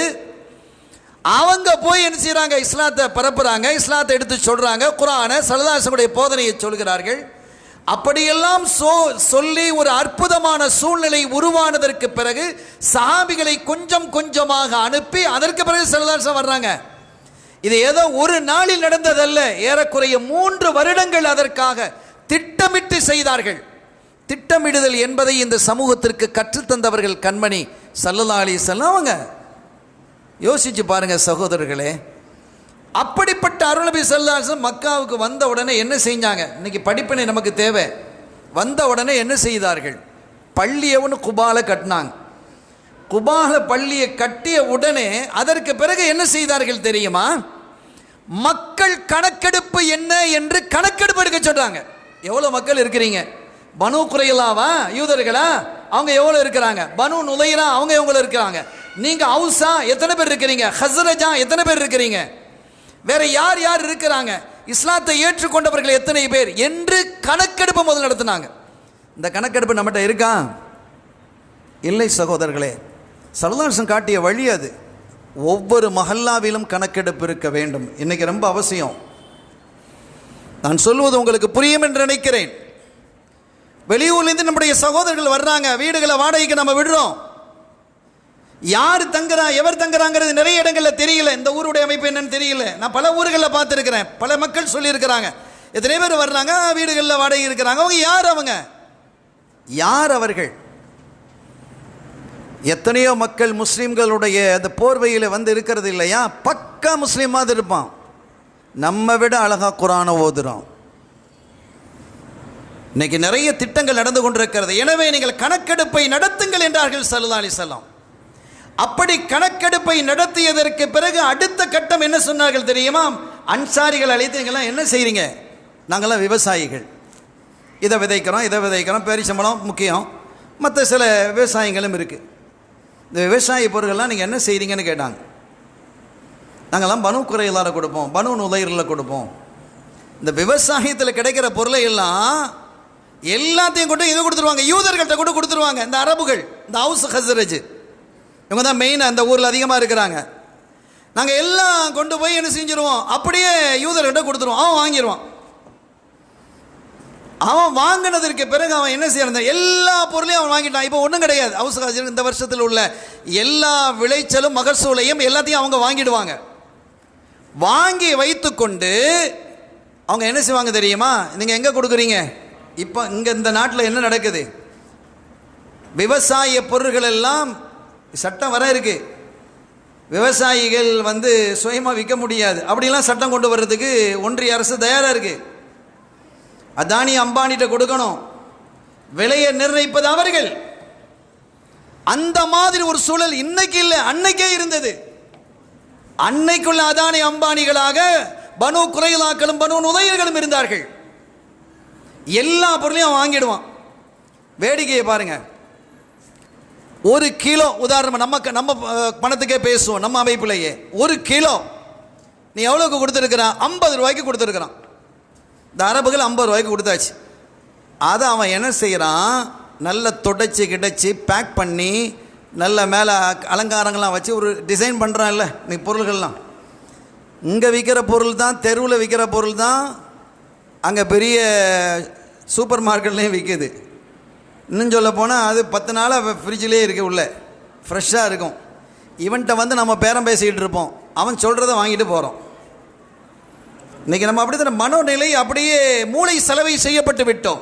அவங்க போய் என்ன செய்கிறாங்க, இஸ்லாத்தை பரப்புகிறாங்க, இஸ்லாத்தை எடுத்து சொல்கிறாங்க, குர்ஆனை ஸல்லல்லாஹு அலைஹி வஸல்லம் போதனையை சொல்கிறார்கள். அப்படியெல்லாம் சொல்லி ஒரு அற்புதமான சூழ்நிலை உருவானதற்கு பிறகு சஹாபிகளை கொஞ்சம் கொஞ்சமாக அனுப்பி அதற்கு பிறகு ஸல்லல்லாஹு அலைஹி வஸல்லம் வர்றாங்க. இது ஏதோ ஒரு நாளில் நடந்ததல்ல, ஏறக்குறைய 3 வருடங்கள் அதற்காக திட்டமிட்டு செய்தார்கள். திட்டமிடுதல் என்பதை இந்த சமூகத்திற்கு கற்றுத்தந்தவர்கள் கண்மணி ஸல்லல்லாஹு அலைஹி வஸல்லம் அவங்க. யோசிச்சு பாருங்க சகோதரர்களே, அப்படிப்பட்ட அருள் நபி ஸல்லல்லாஹு அலைஹி வஸல்லம் மக்காவுக்கு வந்த உடனே என்ன செஞ்சாங்க? இன்னைக்கு படிப்பினை நமக்கு தேவை. வந்த உடனே என்ன செய்தார்கள்? பள்ளியை ஒன்று குபால கட்டினாங்க. குபால பள்ளியை கட்டிய உடனே அதற்கு பிறகு என்ன செய்தார்கள் தெரியுமா? மக்கள் கணக்கெடுப்பு என்ன என்று கணக்கெடுப்பு எடுக்க சொல்றாங்க. எவ்வளோ மக்கள் இருக்கிறீங்க? பனு குறைலாவா யூதர்களா? அவங்க எவ்வளோ இருக்கிறாங்க? பனு நுலைரா அவங்க எவ்வளோ இருக்கிறாங்க? நீங்க அவுசா எத்தனை பேர் இருக்கிறீங்க? ஹஸ்ரஜா எத்தனை பேர் இருக்கிறீங்க? வேற யார் யார் இருக்கிறாங்க? இஸ்லாத்தை ஏற்றுக்கொண்டவர்கள் எத்தனை பேர் என்று கணக்கெடுப்பு முதல் நடத்தினாங்க. இந்த கணக்கெடுப்பு நம்மகிட்ட இருக்கா? இல்லை சகோதரர்களே. ஸல்லல்லாஹு அலைஹி வஸல்லம் காட்டிய வழி அது. ஒவ்வொரு மஹல்லாவிலும் கணக்கெடுப்பு இருக்க வேண்டும். இன்னைக்கு ரொம்ப அவசியம். நான் சொல்வது உங்களுக்கு புரியும் என்று நினைக்கிறேன். வெளியூர்லேருந்து நம்முடைய சகோதரர்கள் வர்றாங்க, வீடுகளை வாடகைக்கு நம்ம விடுறோம். யார் தங்குறா எவர் தங்குறாங்கிறது நிறைய இடங்களில் தெரியல. இந்த ஊருடைய அமைப்பு என்னன்னு தெரியல. நான் பல ஊர்களில் பார்த்துருக்கிறேன், பல மக்கள் சொல்லியிருக்கிறாங்க. எத்தனை பேர் வர்றாங்க, வீடுகளில் வாடகை இருக்கிறாங்க. அவங்க யார்? அவங்க யார்? அவர்கள் எத்தனையோ மக்கள் முஸ்லீம்களுடைய அந்த போர்வையில் வந்து இருக்கிறது இல்லையா? பக்கா முஸ்லீம் மாதிரி இருப்பான், நம்ம விட அழகா குர்ஆனை ஓதுறோம். இன்னைக்கு நிறைய திட்டங்கள் நடந்து கொண்டிருக்கிறது. எனவே நீங்கள் கணக்கெடுப்பை நடத்துங்கள் என்றார்கள் ஸல்லல்லாஹு அலைஹி வஸல்லம். அப்படி கணக்கெடுப்பை நடத்தியதற்கு பிறகு அடுத்த கட்டம் என்ன சொன்னார்கள் தெரியுமா? அன்சாரிகள் அழைத்து, நீங்கள்லாம் என்ன செய்கிறீங்க? நாங்கள்லாம் விவசாயிகள், இதை விதைக்கிறோம் இதை விதைக்கிறோம், பேரிச்சம்பழம் முக்கியம், மற்ற சில விவசாயங்களும் இருக்குது. இந்த விவசாய பொருட்கள்லாம் நீங்கள் என்ன செய்கிறீங்கன்னு கேட்டாங்க. நாங்கள்லாம் பனு குறைலால கொடுப்போம், பனு நுலைரில் கொடுப்போம். இந்த விவசாயத்தில் கிடைக்கிற பொருளை எல்லாம் எல்லாத்தையும் கொண்டு இதை கொடுத்துருவாங்க, யூதர்கள்ட்ட கூட கொடுத்துருவாங்க. இந்த அரபுகள், இந்த ஹவுஸ் ஹஸ்ரஜ், இவங்க தான் மெயின் அந்த ஊரில் அதிகமாக இருக்கிறாங்க. நாங்கள் எல்லாம் கொண்டு போய் என்ன செஞ்சிருவோம், அப்படியே யூதர்கிட்ட கொடுத்துருவோம். அவன் வாங்கிடுவான். அவன் வாங்கினதற்கு பிறகு அவன் என்ன செய்யறான்? எல்லா பொருளையும் அவன் வாங்கிட்டான். இப்போ ஒன்றும் கிடையாது. அவசர இந்த வருஷத்தில் உள்ள எல்லா விளைச்சலும் மகசூலையும் எல்லாத்தையும் அவங்க வாங்கிடுவாங்க. வாங்கி வைத்துக்கொண்டு அவங்க என்ன செய்வாங்க தெரியுமா? நீங்கள் எங்கே கொடுக்குறீங்க? இப்போ இங்கே இந்த நாட்டில் என்ன நடக்குது? விவசாய பொருள்கள் எல்லாம் சட்டம் வர இருக்கு, விவசாயிகள் சுயமாக விற்க முடியாது, அப்படிலாம் சட்டம் கொண்டு வர்றதுக்கு ஒன்றிய அரசு தயாராக இருக்கு. அதானி அம்பானிட்ட கொடுக்கணும், விலையை நிர்ணயிப்பது அவர்கள். அந்த மாதிரி ஒரு சூழல் இன்னைக்கு இல்லை, அன்னைக்கே இருந்தது. அன்னைக்குள்ள அதானி அம்பானிகளாக பனு குறைலாக்களும் பனு நுதையர்களும் இருந்தார்கள். எல்லா பொருளையும் வாங்கிடுவான். வேடிக்கையை பாருங்க, ஒரு கிலோ, உதாரணம் நம்ம பணத்துக்கே பேசுவோம், நம்ம அமைப்பிலேயே ஒரு கிலோ நீ எவ்வளோக்கு கொடுத்துருக்கிறான்? 50 ரூபாய்க்கு கொடுத்துருக்கிறான். இந்த அரபுகள் 50 ரூபாய்க்கு கொடுத்தாச்சு. அதை அவன் என்ன செய்கிறான், நல்ல தொடச்சி கிடச்சி பேக் பண்ணி நல்ல மேலே அலங்காரங்கள்லாம் வச்சு ஒரு டிசைன் பண்ணுறான்ல. இன்னைக்கு பொருள்கள்லாம் இங்கே விற்கிற பொருள் தான், தெருவில் விற்கிற பொருள் தான் அங்கே பெரிய சூப்பர் மார்க்கெட்லேயும் விற்கிது. இன்னும் சொல்ல போனால் அது 10 நாளாக ஃப்ரிட்ஜிலே இருக்குது, உள்ள ஃப்ரெஷ்ஷாக இருக்கும். இவன்கிட்ட நம்ம பேரம் பேசிக்கிட்டு இருப்போம், அவன் சொல்கிறத வாங்கிட்டு போகிறோம். இன்றைக்கி நம்ம அப்படி தான் மனோநிலை அப்படியே மூளை செலவை செய்யப்பட்டு விட்டோம்.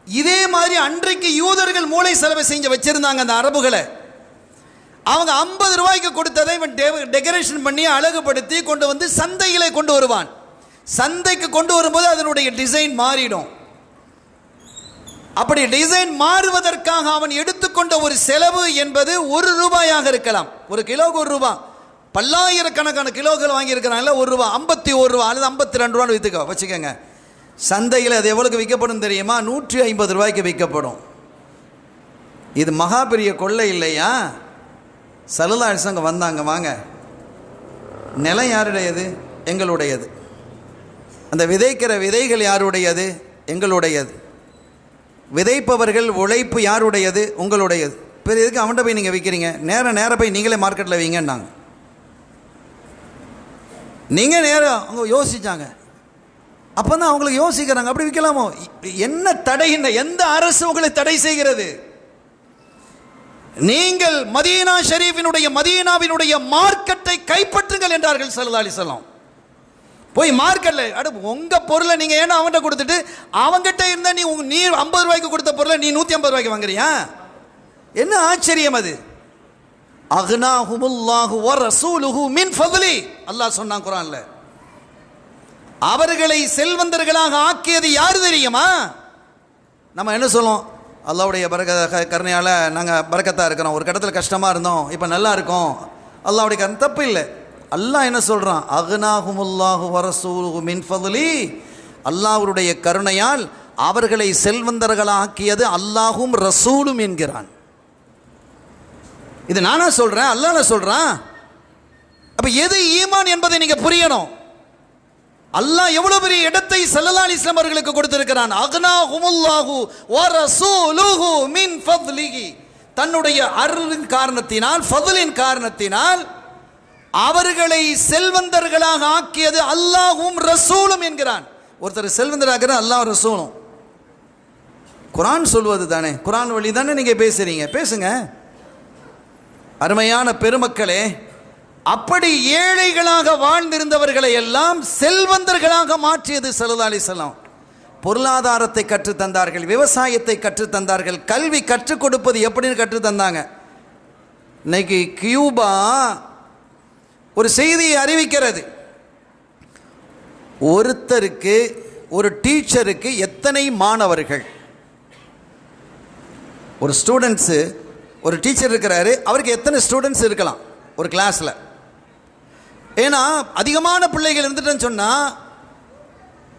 இதே மாதிரி அன்றைக்கு யூதர்கள் மூளை செலவை செஞ்சு வச்சுருந்தாங்க அந்த அரபுகளை. அவங்க 50 ரூபாய்க்கு கொடுத்ததை இவன் டெக்கரேஷன் பண்ணி அழகுபடுத்தி கொண்டு சந்தையிலே கொண்டு வருவான். சந்தைக்கு கொண்டு வரும்போது அதனுடைய டிசைன் மாறிடும். அப்படி டிசைன் மாறுவதற்காக அவன் எடுத்துக்கொண்ட ஒரு செலவு என்பது 1 ரூபாயாக இருக்கலாம். ஒரு கிலோவுக்கு 1 ரூபாய், பல்லாயிரக்கணக்கான கிலோக்கள் வாங்கியிருக்கிறாங்கல்ல, 1 ரூபா, 51 ரூபா அல்லது 52 ரூபான்னு வச்சுக்கோங்க. சந்தையில் அது எவ்வளோக்கு விற்கப்படும் தெரியுமா? 150 ரூபாய்க்கு விற்கப்படும். இது மகா பெரிய கொள்ளை இல்லையா? ஸல்லல்லாஹு அலைஹி வஸல்லம் வந்தாங்க, வாங்க, நிலம் யாருடையது? எங்களுடையது. அந்த விதைக்கிற விதைகள் யாருடையது? எங்களுடையது. விதைப்பவர்கள் உழைப்பு யாருடையது? உங்களுடையது. பெரிய எதுக்கு அவன்கிட்ட போய் நீங்கள் விற்கிறீங்க? நேராக போய் நீங்களே மார்க்கெட்டில் வைங்கன்னாங்க. நீங்கள் நேரம் அவங்க யோசிச்சாங்க. அப்போ தான் அவங்களுக்கு யோசிக்கிறாங்க, அப்படி விற்கலாமோ? என்ன தடை? எந்த அரசு உங்களை தடை செய்கிறது? நீங்கள் மதீனா ஷரீஃபினுடைய மதீனாவினுடைய மார்க்கெட்டை கைப்பற்றுங்கள் என்றார்கள் ஸல்லல்லாஹு அலைஹி வஸல்லம். போய் மார்க்கெட்டில் உங்க பொருளை நீங்க ஏன்னா அவன்கிட்ட கொடுத்துட்டு அவங்ககிட்ட இருந்தா நீ 50 ரூபாய்க்கு கொடுத்த பொருளை நீ 150 ரூபாய்க்கு வாங்குறியா? என்ன ஆச்சரியம் அது? அக்னாஹுமுல்லாஹு வ ரசூலுஹு மின் ஃபத்லி, அல்லாஹ் சொன்னான் குர்ஆன்ல. அவர்களை செல்வந்தர்களாக ஆக்கியது யாரு தெரியுமா? நம்ம என்ன சொல்லுவோம்? அல்லாஹ்வுடைய கருணையால் நாங்கள் பரக்கத்தாக இருக்கிறோம், ஒரு கட்டத்தில் கஷ்டமாக இருந்தோம், இப்போ நல்லா இருக்கோம், அல்லாஹ்வுடைய கருணை. தப்பு இல்லை. அல்லாஹ் என்ன சொல்கிறான்? அக்னாஹுமுல்லாஹு வ ரசூலுஹு மின் ஃபத்லி, அல்லாஹ்வுடைய கருணையால் அவர்களை செல்வந்தர்களாக்கியது அல்லாஹும் ரசூலும் என்கிறான். இது நானா சொல்கிறேன்? அல்லாஹ் சொல்கிறான். அப்போ எது ஈமான் என்பதை நீங்கள் புரியணும். அல்லாஹ் எவ்வளவு பெரிய இடத்தை ஸல்லல்லாஹு அலைஹி வஸல்லம் அவர்களுக்கு கொடுத்திருக்கிறான். அக்னாஹுமுல்லாஹு வ ரசூலுஹு மின் ஃபத்லிஹி, தன்னுடைய அருளின் காரணத்தினால், ஃபத்லின் காரணத்தினால் அவர்களை செல்வந்தர்களாக ஆக்கியது அல்லாஹும் ரசூலும் என்கிறான். ஒருத்தர் செல்வந்தராக அல்லாஹ் ரசூலும். குர்ஆன் சொல்வது தானே, குர்ஆன் வழி தானே நீங்க பேசுறீங்க, பேசுங்க. அருமையான பெருமக்களே, அப்படி ஏழைகளாக வாழ்ந்திருந்தவர்களை எல்லாம் செல்வந்தர்களாக மாற்றியது ஸல்லல்லாஹு அலைஹி வஸல்லம். பொருளாதாரத்தை கற்றுத் தந்தார்கள், விவசாயத்தை கற்றுத் தந்தார்கள், கல்வி கற்றுக் கொடுப்பது எப்படின்னு கற்றுத் தந்தாங்க. இன்னைக்கு கியூபா ஒரு செய்தியை அறிவிக்கிறது. ஒருத்தருக்கு, ஒரு டீச்சருக்கு எத்தனை மாணவர்கள்? ஒரு ஸ்டூடெண்ட்ஸு, ஒரு டீச்சர் இருக்கிறாரு, அவருக்கு எத்தனை ஸ்டூடெண்ட்ஸ் இருக்கலாம் ஒரு கிளாஸில்? ஏன்னா அதிகமான பிள்ளைகள் இருந்துட்டுன்னு சொன்னால்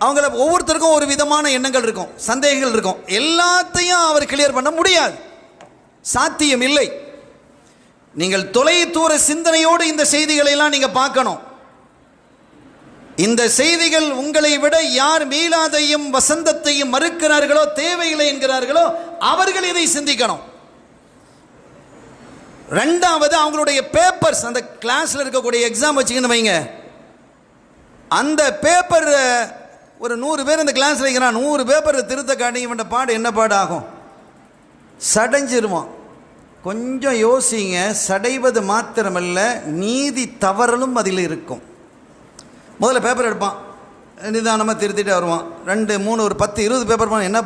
அவங்கள ஒவ்வொருத்தருக்கும் ஒரு விதமான எண்ணங்கள் இருக்கும், சந்தேகங்கள் இருக்கும். எல்லாத்தையும் அவர் கிளியர் பண்ண முடியாது, சாத்தியம் இல்லை. நீங்கள் தொலை தூர சிந்தனையோடு இந்த செய்திகளை எல்லாம் நீங்கள் பார்க்கணும். இந்த செய்திகள் உங்களை விட யார் மீலாதையும் வசந்தத்தையும் மறுக்கிறார்களோ, தேவையில்லை என்கிறார்களோ, அவர்கள் இதை சிந்திக்கணும். ரெண்டாவது, அவங்களுடைய பேப்பர்ஸ், அந்த கிளாஸில் இருக்கக்கூடிய எக்ஸாம் வச்சுக்கின்னு வைங்க, அந்த பேப்பர் ஒரு 100 பேர் இந்த கிளாஸில் வைக்கிறான், 100 பேப்பர் திருத்த காட்டி இவன் பாடு என்ன பாடு ஆகும்? சடைஞ்சிருவான். கொஞ்சம் யோசிங்க, சடைவது மாத்திரமல்ல, நீதி தவறலும் அதில் இருக்கும். முதல்ல பேப்பர் எடுப்பான், நிதானமாக திருத்திட்டு வருவான். 2, 3, ஒரு 10, 20 பேப்பர் என்ன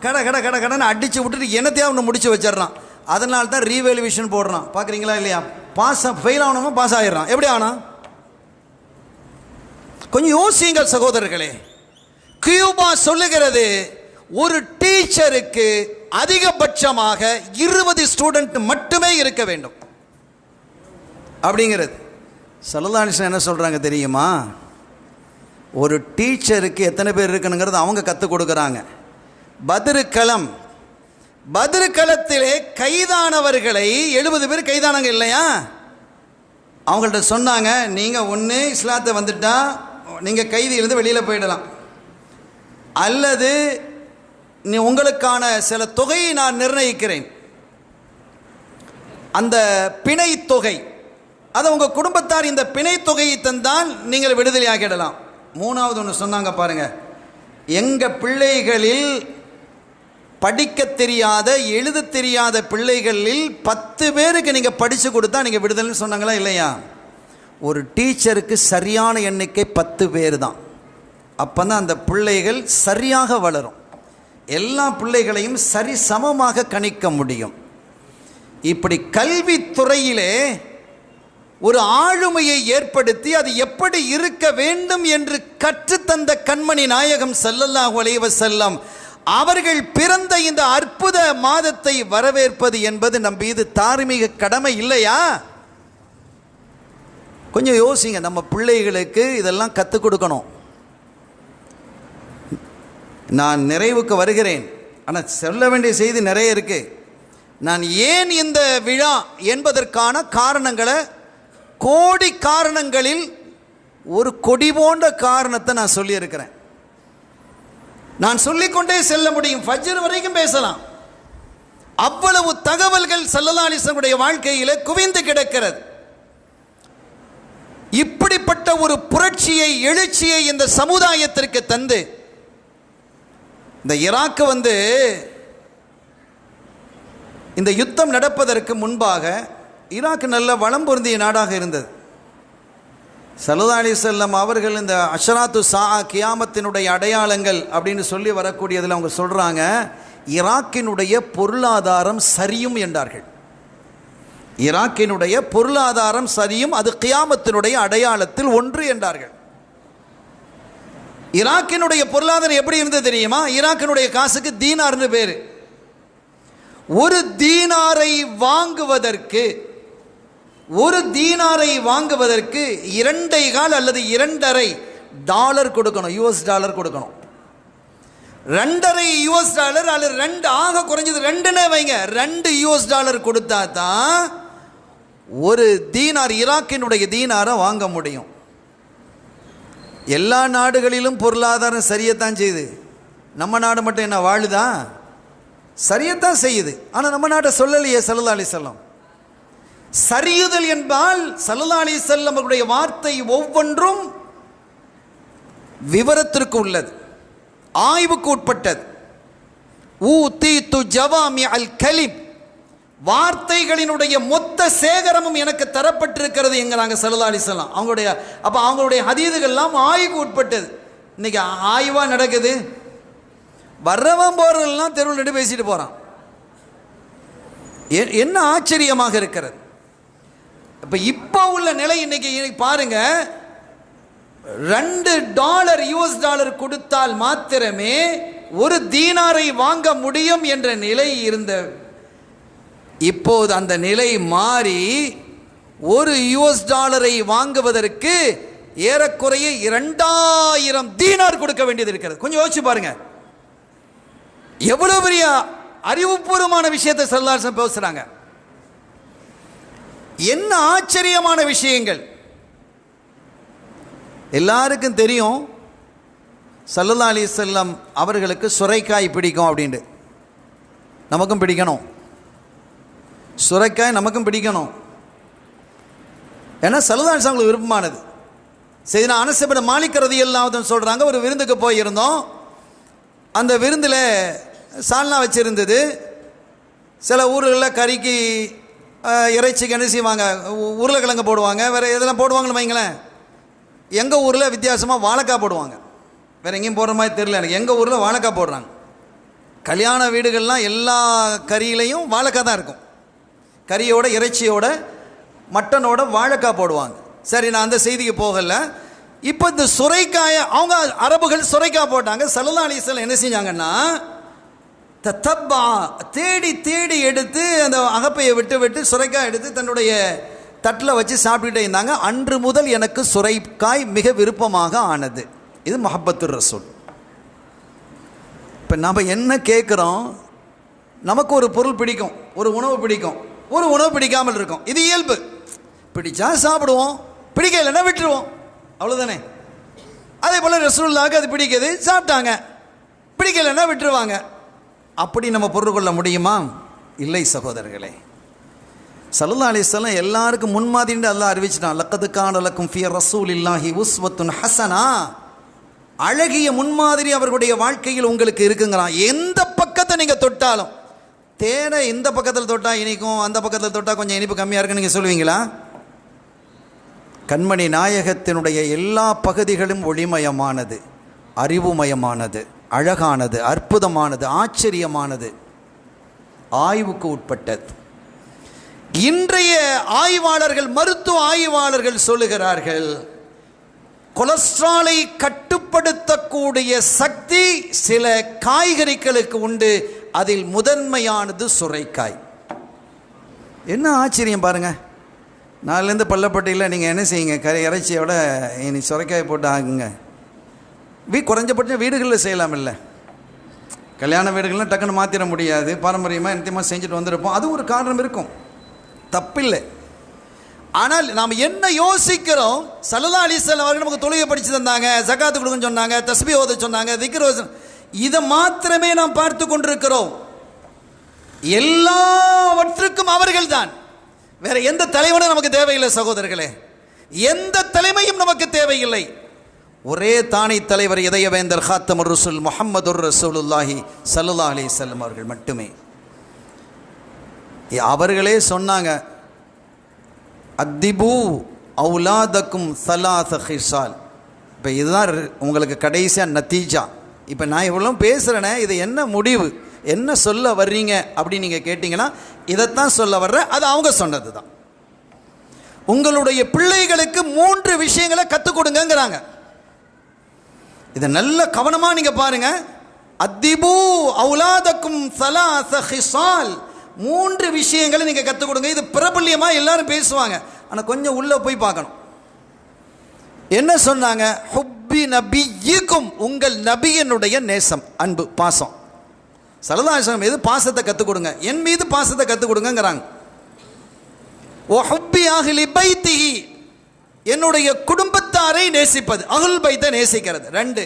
கடை கடை கடை கடைன்னு அடித்து விட்டுட்டு என்னத்தையாக ஒன்று முடிச்சு வச்சிடறான். அதனால தான் ரீவேல்யூவேஷன் போடுறான். பார்க்குறீங்களா இல்லையா? ஃபெயில் ஆகணுமா பாஸ் ஆகிடுறான். எப்படி ஆனா? கொஞ்சம் யோசியுங்கள் சகோதரர்களே. கியூபா சொல்லுகிறது ஒரு டீச்சருக்கு அதிகபட்சமாக 20 ஸ்டூடெண்ட் மட்டுமே இருக்க வேண்டும் அப்படிங்கிறது. ஸல்லல்லாஹு அலைஹி வஸல்லம் என்ன சொல்கிறாங்க தெரியுமா? ஒரு டீச்சருக்கு எத்தனை பேர் இருக்கணுங்கிறது அவங்க கற்றுக் கொடுக்குறாங்க. பத்ருக்களத்திலே கைதானவர்களை 70 பேர் கைதானாங்க இல்லையா? அவங்கள்ட்ட சொன்னாங்க, நீங்கள் ஒன்று இஸ்லாத்தை வந்துட்டா நீங்கள் கைதியிலிருந்து வெளியில் போயிடலாம், அல்லது நீ உங்களுக்கான சில தொகையை நான் நிர்ணயிக்கிறேன், அந்த பிணை தொகை, அதை உங்கள் குடும்பத்தார் இந்த பிணை தொகையை தந்தால் நீங்கள் விடுதலை ஆகிடலாம். மூணாவது ஒன்று சொன்னாங்க பாருங்க, எங்கள் பிள்ளைகளில் படிக்க தெரியாத எழுத தெரியாத பிள்ளைகளில் 10 பேருக்கு நீங்கள் படித்து கொடுத்தா நீங்கள் விடுதலைன்னு சொன்னாங்களா இல்லையா? ஒரு டீச்சருக்கு சரியான எண்ணிக்கை 10 பேர் தான். அப்போ தான் அந்த பிள்ளைகள் சரியாக வளரும். எல்லா பிள்ளைகளையும் சரி சமமாக கணிக்க முடியும். இப்படி கல்வித்துறையிலே ஒரு ஆளுமையை ஏற்படுத்தி அது எப்படி இருக்க வேண்டும் என்று கற்றுத்தந்த கண்மணி நாயகம் ஸல்லல்லாஹு அலைஹி வஸல்லம் அவர்கள் பிறந்த இந்த அற்புத மாதத்தை வரவேற்பது என்பது நம் மீது தார்மீக கடமை இல்லையா? கொஞ்சம் யோசிங்க. நம்ம பிள்ளைகளுக்கு இதெல்லாம் கற்றுக் கொடுக்கணும். நான் நிறைவுக்கு வருகிறேன், ஆனால் சொல்ல வேண்டிய செய்தி நிறைய இருக்கு. நான் ஏன் இந்த விழா என்பதற்கான காரணங்களை, கோடி காரணங்களில் ஒரு கொடி போன்ற காரணத்தை நான் சொல்லியிருக்கிறேன். நான் சொல்லிக்கொண்டே செல்ல முடியும், ஃபஜ்ர் வரைக்கும் பேசலாம். அவ்வளவு தகவல்கள் ஸல்லல்லாஹு அலைஹி வஸல்லம் வாழ்க்கையில் குவிந்து கிடக்கிறது. இப்படிப்பட்ட ஒரு புரட்சியை, எழுச்சியை இந்த சமுதாயத்திற்கு தந்து, இந்த ஈராக் இந்த யுத்தம் நடப்பதற்கு முன்பாக ஈராக் நல்ல வளம் பொருந்திய நாடாக இருந்தது. ஸல்லல்லாஹு அலைஹி வஸல்லம் அவர்கள் இந்த அஷராத்து ஸாஆ, கியாமத்தினுடைய அடையாளங்கள் அப்படின்னு சொல்லி வரக்கூடியதில் அவங்க சொல்கிறாங்க, ஈராக்கினுடைய பொருளாதாரம் சரியும் என்றார்கள். ஈராக்கினுடைய பொருளாதாரம் சரியும், அது கியாமத்தினுடைய அடையாளத்தில் ஒன்று என்றார்கள். ஈராக்கினுடைய பொருளாதாரம் எப்படி இருந்தது தெரியுமா? ஈராக்கினுடைய காசுக்கு தீனார்னு பேர். ஒரு தீனாரை வாங்குவதற்கு 2.25 அல்லது 2.5 டாலர் கொடுக்கணும், US டாலர் கொடுக்கணும். 2.5 US டாலர் அல்லது 2 ஆக குறைஞ்சது 2னே வைங்க, 2 US டாலர் கொடுத்தா தான் ஒரு தீனார், ஈராக்கினுடைய தீனாரை வாங்க முடியும். எல்லா நாடுகளிலும் பொருளாதாரம் சரியத்தான் செய்யுது. நம்ம நாடு மட்டும் என்ன வாழுதா? சரியத்தான் செய்யுது. ஆனால் நம்ம நாட்டை சொல்லலையே ஸல்லல்லாஹு அலைஹி வஸல்லம். சரியுதல் என்பால் ஸல்லல்லாஹு அலைஹி வஸல்லம் அவருடைய வார்த்தை ஒவ்வொன்றும் விவரத்திற்கு உள்ளது, ஆய்வுக்கு உட்பட்டது. ஊதீது ஜவாமி அல் கலிம், வார்த்தைகளினுடைய மொத்த சேகரமும் எனக்கு தரப்பட்டிருக்கிறது என்கிறாங்க ஸல்லல்லாஹு அலைஹி வஸல்லம். அவங்களுடைய ஹதீதுகள்லாம் ஆய்வுக்கு உட்பட்டது. இன்னைக்கு ஆய்வாக நடக்குது. வர்றவன் போறவெல்லாம் தெருவில் நின்று பேசிட்டு போகிறான். என்ன ஆச்சரியமாக இருக்கிறது. இப்போ உள்ள நிலை இன்னைக்கு பாருங்க, 2 டாலர் US டாலர் கொடுத்தால் மாத்திரமே ஒரு தீனாரை வாங்க முடியும் என்ற நிலை இருந்த. இப்போது அந்த நிலை மாறி ஒரு US டாலரை வாங்குவதற்கு ஏறக்குறைய 2000 தீனார் கொடுக்க வேண்டியது இருக்கிறது. கொஞ்சம் யோசிச்சு பாருங்க, எவ்வளவு பெரிய அறிவுபூர்வமான விஷயத்தை ஸல்லல்லாஹு அலைஹி வஸல்லம் பேசுறாங்க. என்ன ஆச்சரியமான விஷயங்கள். எல்லாருக்கும் தெரியும் ஸல்லல்லாஹு அலைஹி வஸல்லம் அவர்களுக்கு சுரைக்காய் பிடிக்கும் அப்படின்ட்டு. நமக்கும் பிடிக்கணும், சுரைக்காய் நமக்கும் பிடிக்கணும். ஏன்னா ஸல்லல்லாஹு அலைஹி வஸல்லம் விருப்பமானது. சையதுனா அனஸ் இப்னு மாலிக் ரலியல்லாஹு அன்ஹு சொல்கிறாங்க, ஒரு விருந்துக்கு போயிருந்தோம். அந்த விருந்தில் சால்னா வச்சுருந்தது. சில ஊர்களில் கறிக்கு இறைச்சிக்கு என்ன செய்வாங்க, உருளைக்கிழங்கு போடுவாங்க, வேறு எதெல்லாம் போடுவாங்கன்னு வைங்களேன். எங்கள் ஊரில் வித்தியாசமாக வாழைக்காய் போடுவாங்க. வேறு எங்கேயும் போடுற மாதிரி தெரியல எனக்கு. எங்கள் ஊரில் வாழைக்காய் போடுறாங்க. கல்யாண வீடுகள்லாம் எல்லா கறியிலையும் வாழைக்காய் தான் இருக்கும். கறியோட இறைச்சியோட மட்டனோட வாழைக்காய் போடுவாங்க. சரி, நான் அந்த செய்திக்கு போகலை. இப்போ இந்த சுரைக்காயை அவங்க அரபுகள் சுரைக்காய் போட்டாங்க. ஸல்லல்லாஹு அலைஹி வஸல்லம் என்ன செஞ்சாங்கன்னா, தத்தப்பா தேடி தேடி எடுத்து அந்த அகப்பையை விட்டு விட்டு சுரைக்காய் எடுத்து தன்னுடைய தட்டில் வச்சு சாப்பிட்டுட்டே இருந்தாங்க. அன்று முதல் எனக்கு சுரைக்காய் மிக விருப்பமாக ஆனது. இது முஹப்பத்துர் ரசூல். இப்போ நம்ம என்ன கேட்குறோம், நமக்கு ஒரு பொருள் பிடிக்கும், ஒரு உணவு பிடிக்கும், ஒரு உணவு பிடிக்காமல் இருக்கும். இது இயல்பு. பிடிச்சா சாப்பிடுவோம், பிடிக்கலைன்னா விட்டுருவோம், அவ்வளோதானே. அதே போல் ரசூலுல்லாஹ்க்கு அது பிடிக்குது, சாப்பிட்டாங்க, பிடிக்கலைன்னா விட்டுருவாங்க. அப்படி நம்ம பொருள் கொள்ள முடியுமா? இல்லை சகோதரர்களே. ஸல்லல்லாஹு அலைஹி வஸல்லம் எல்லாருக்கும் முன்மாதிரின்னு அல்லாஹ் அறிவிச்சிட்டான். லக்கது கான லக்கும் ஃபீ ரசூலில்லாஹி உஸ்வத்துன் ஹஸனா. அழகிய முன்மாதிரி அவர்களுடைய வாழ்க்கையில் உங்களுக்கு இருக்குங்கிறான். எந்த பக்கத்தை நீங்கள் தொட்டாலும், தேனை இந்த பக்கத்தில் தொட்டால் இனிக்கும், அந்த பக்கத்தில் தொட்டால் கொஞ்சம் இனிப்பு கம்மியாக இருக்குன்னு நீங்கள் சொல்லுவீங்களா? கண்மணி நாயகத்தினுடைய எல்லா பகுதிகளும் ஒளிமயமானது, அறிவுமயமானது, அழகானது, அற்புதமானது, ஆச்சரியமானது, ஆய்வுக்கு உட்பட்டது. இன்றைய ஆய்வாளர்கள், மருத்துவ ஆய்வாளர்கள் சொல்லுகிறார்கள், கொலஸ்ட்ராலை கட்டுப்படுத்தக்கூடிய சக்தி சில காய்கறிகளுக்கு உண்டு. அதில் முதன்மையானது சுரைக்காய். என்ன ஆச்சரியம் பாருங்க. நாலுலேருந்து பள்ளப்பட்டியில் நீங்கள் என்ன செய்யுங்க, இறைச்சியோட இனி சுரைக்காய் போட்டு ஆகுங்க. குறைஞ்சபட்சம் வீடுகளில் செய்யலாம். இல்லை, கல்யாண வீடுகள்லாம் டக்குன்னு மாற்றிட முடியாது, பாரம்பரியமாக நித்தியமாக செஞ்சுட்டு வந்திருப்போம். அது ஒரு காரணம் இருக்கும், தப்பில்லை. ஆனால் நாம் என்ன யோசிக்கிறோம்? ஸல்லல்லாஹு அலைஹி வஸல்லம் அவர்கள் நமக்கு தொழுகை படித்து தந்தாங்க, ஜகாத்து கொடுக்குன்னு சொன்னாங்க, தஸ்பீஹ் ஓத சொன்னாங்க, திக்ர் ஓத, இதை மாத்திரமே நாம் பார்த்து கொண்டிருக்கிறோம். எல்லாவற்றுக்கும் அவர்கள் தான். வேற எந்த தலைவனும் நமக்கு தேவையில்லை சகோதரர்களே, எந்த தலைமையும் நமக்கு தேவையில்லை. ஒரே தானை தலைவர், இதயவேந்தர், ஹாத்தமுர் ரசூல் முஹம்மதுர் ரசூலுல்லாஹி ஸல்லல்லாஹு அலைஹி வஸல்லம் அவர்கள் மட்டுமே. அவர்களே சொன்னாங்க, அத்திபு அவுலாதக்கும் ஸலாஸ ஹிஸால். இப்போ இதுதான் உங்களுக்கு கடைசியாக நத்தீஜா. இப்போ நான் இவ்வளோ பேசுகிறேனே, இது என்ன முடிவு, என்ன சொல்ல வர்றீங்க அப்படின்னு நீங்கள் கேட்டிங்கன்னா, இதைத்தான் சொல்ல வர்றேன். அது அவங்க சொன்னது தான். உங்களுடைய பிள்ளைகளுக்கு 3 விஷயங்களை கற்றுக் கொடுங்கிறாங்க. இதை நல்ல கவனமாக நீங்கள் பாருங்க. அத்திபு அவுலாதக்கும் ஸலாஸ ஹிஸால், 3 விஷயங்களை நீங்கள் கற்றுக் கொடுங்க. இது பிரபல்யமாக எல்லாரும் பேசுவாங்க, ஆனால் கொஞ்சம் உள்ளே போய் பார்க்கணும். என்ன சொன்னாங்க? ஹுப்பி நபியிக்கும், உங்கள் நபியினுடைய நேசம், அன்பு, பாசம். ஸல்லல்லாஹு அலைஹி வஸல்லம் மீது பாசத்தை கற்றுக் கொடுங்க, என் மீது பாசத்தை கற்றுக் கொடுங்கிறாங்க. ஓ ஹுப்பி அஹ்லி பைத்திஹி, என்னுடைய குடும்பத்தாரை நேசிப்பது, அஹ்ல் பைத்தை நேசிக்கிறது. 2.